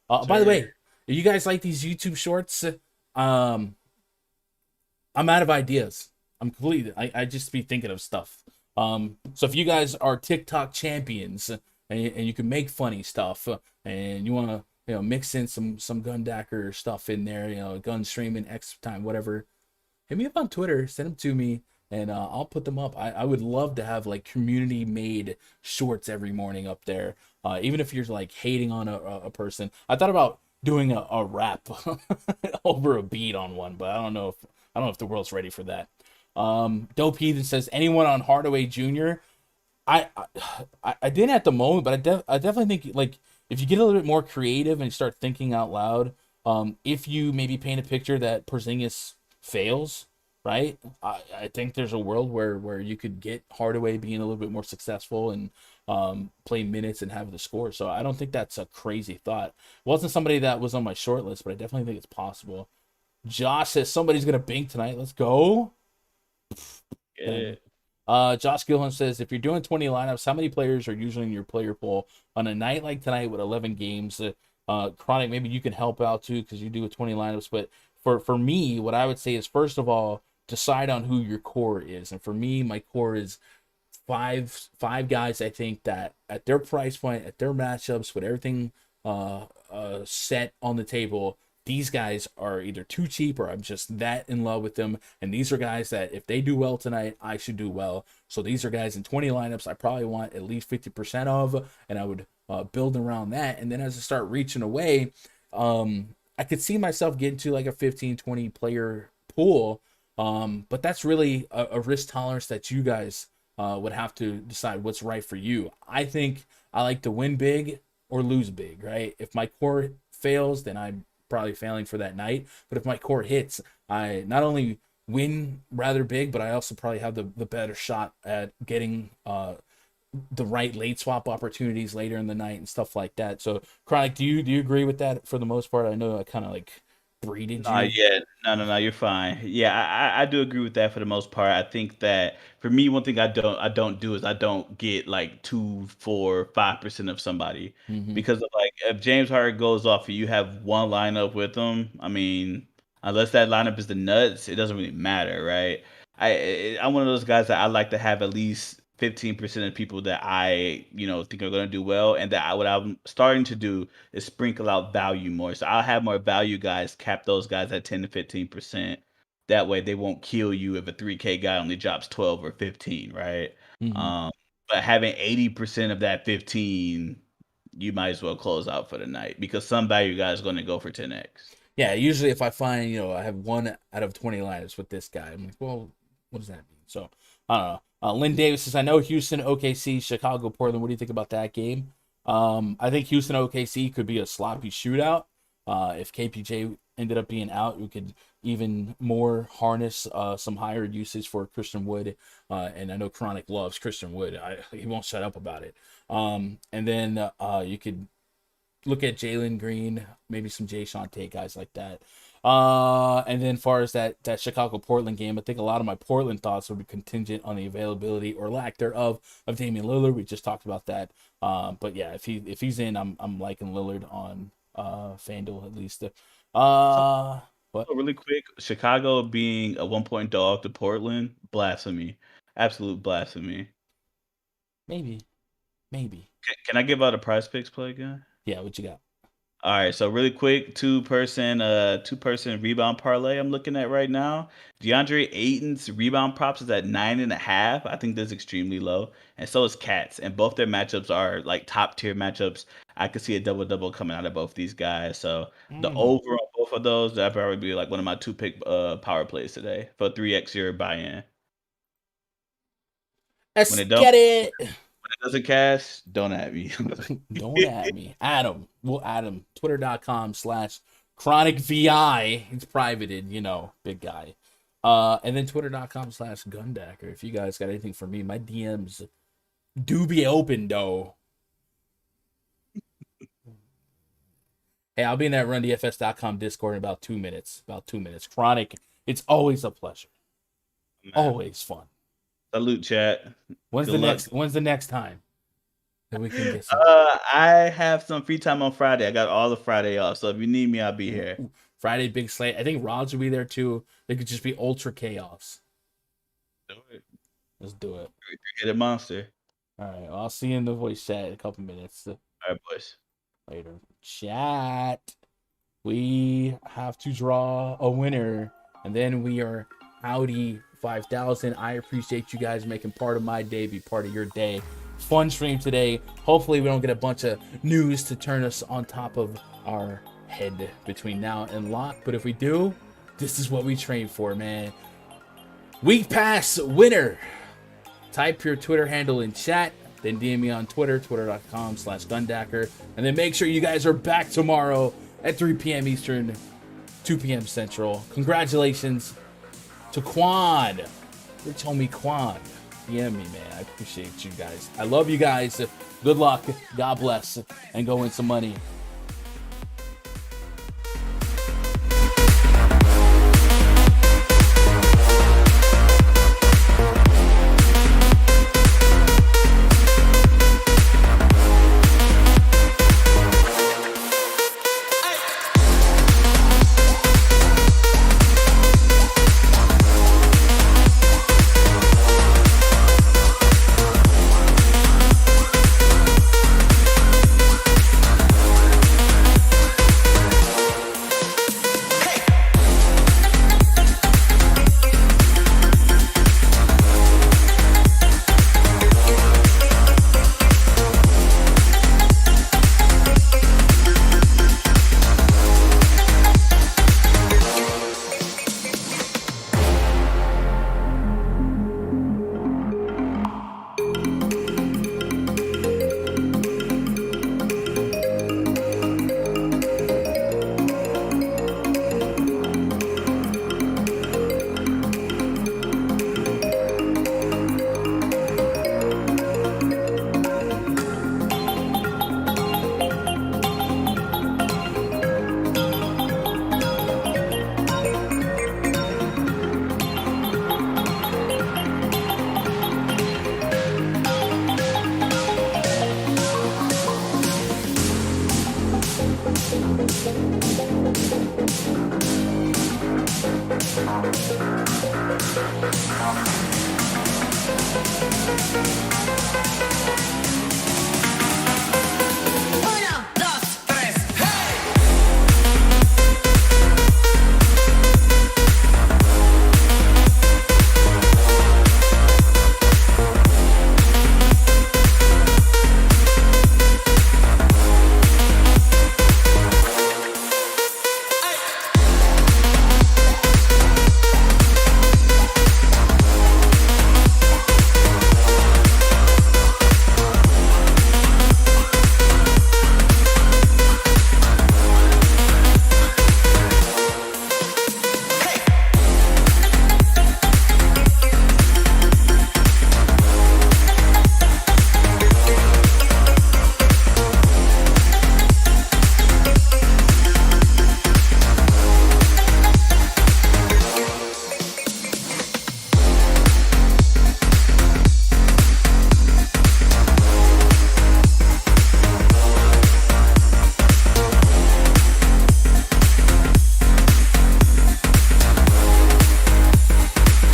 By the way, if you guys like these YouTube shorts, I'm out of ideas. I'm completely, I just be thinking of stuff. So if you guys are TikTok champions and you can make funny stuff and you want to, mix in some Gundacker stuff in there, gun streaming, X time, whatever, hit me up on Twitter, send them to me, and I'll put them up. I would love to have like community made shorts every morning up there. Even if you're like hating on a person. I thought about doing a rap over a beat on one, but I don't know if the world's ready for that. Dope Heathen says anyone on Hardaway Jr. I didn't at the moment, but I definitely think like if you get a little bit more creative and start thinking out loud, if you maybe paint a picture that Porzingis fails, right? I think there's a world where you could get Hardaway being a little bit more successful and play minutes and have the score. So I don't think that's a crazy thought. Wasn't somebody that was on my short list, but I definitely think it's possible. Josh says somebody's gonna bink tonight. Let's go. Yeah. Josh Gillen says if you're doing 20 lineups, how many players are usually in your player pool on a night like tonight with 11 games? Chronic, maybe you can help out too because you do with 20 lineups. But for me, what I would say is first of all, decide on who your core is. And for me, my core is five guys. I think that at their price point, at their matchups, with everything set on the table, these guys are either too cheap or I'm just that in love with them. And these are guys that if they do well tonight, I should do well. So these are guys in 20 lineups I probably want at least 50% of, and I would build around that. And then as I start reaching away, I could see myself getting to like a 15, 20 player pool. But that's really a risk tolerance that you guys would have to decide what's right for you. I think I like to win big or lose big, right? If my core fails, then I'm probably failing for that night. But if my core hits, I not only win rather big, but I also probably have the better shot at getting the right late swap opportunities later in the night and stuff like that. So, Chronic, do you agree with that for the most part? I know I kind of like breeded you. Yeah, no, you're fine. Yeah, I do agree with that for the most part. I think that for me, one thing I don't do is I don't get like 2, 4, 5% of somebody Mm-hmm. because of like if James Harden goes off and you have one lineup with him, I mean, unless that lineup is the nuts, it doesn't really matter, right? I'm one of those guys that I like to have at least 15% of people that I think are going to do well, and that what I'm starting to do is sprinkle out value more. So I'll have more value guys cap those guys at 10 to 15%. That way they won't kill you if a 3K guy only drops 12 or 15, right? Mm-hmm. Um, but having 80% of that 15, you might as well close out for the night because some value guy is going to go for 10x. Yeah, usually if I find, I have 1 out of 20 lineups with this guy, I'm like, well, what does that mean? So, I don't know. Lynn Davis says, I know Houston, OKC, Chicago, Portland. What do you think about that game? I think Houston, OKC could be a sloppy shootout. If KPJ ended up being out, we could even more harness some higher usage for Christian Wood. And I know Chronic loves Christian Wood. He won't shut up about it. And then you could look at Jalen Green, maybe some Jay Sean Tate, guys like that. And then far as that Chicago Portland game, I think a lot of my Portland thoughts would be contingent on the availability or lack thereof of Damian Lillard. We just talked about that. But yeah, if he's in, I'm liking Lillard on FanDuel at least. But So really quick, Chicago being a 1 point dog to Portland, blasphemy, absolute blasphemy. maybe. Can I give out a prize picks play again? Yeah, what you got? All right, so really quick, two person rebound parlay I'm looking at right now. DeAndre Ayton's rebound props is at 9.5. I think that's extremely low. And so is Cat's. And both their matchups are like top tier matchups. I could see a double double coming out of both these guys. So the over on both of those, that'd probably be like one of my two pick power plays today for 3x your buy-in. When Let's it don't get it. when it doesn't cash, don't at me. Don't add me. Adam. We'll add him. Twitter.com/chronicvi. It's privated, big guy. And then Twitter.com/gundacker. If you guys got anything for me, my DMs do be open, though. Hey, I'll be in that RunDFS.com Discord in about 2 minutes. Chronic, it's always a pleasure. Man. Always fun. Salute, chat. When's Good luck. the next time that we can get some? I have some free time on Friday. I got all the Friday off, so if you need me, I'll be here. Friday, big slate. I think Rods will be there too. They could just be ultra chaos. Do it. Let's do it. Hit a monster. All right. Well, I'll see you in the voice chat in a couple minutes. All right, boys. Later. Chat. We have to draw a winner, and then we are Audi 5,000. I appreciate you guys making part of my day, be part of your day. Fun stream today. Hopefully we don't get a bunch of news to turn us on top of our head between now and lock. But if we do, this is what we train for, man. Week Pass winner. Type your Twitter handle in chat. Then DM me on Twitter, twitter.com/Gundacker. And then make sure you guys are back tomorrow at 3 p.m. Eastern, 2 p.m. Central. Congratulations to Quan. Rich homie Quan. DM me, man. I appreciate you guys. I love you guys. Good luck. God bless. And go win some money.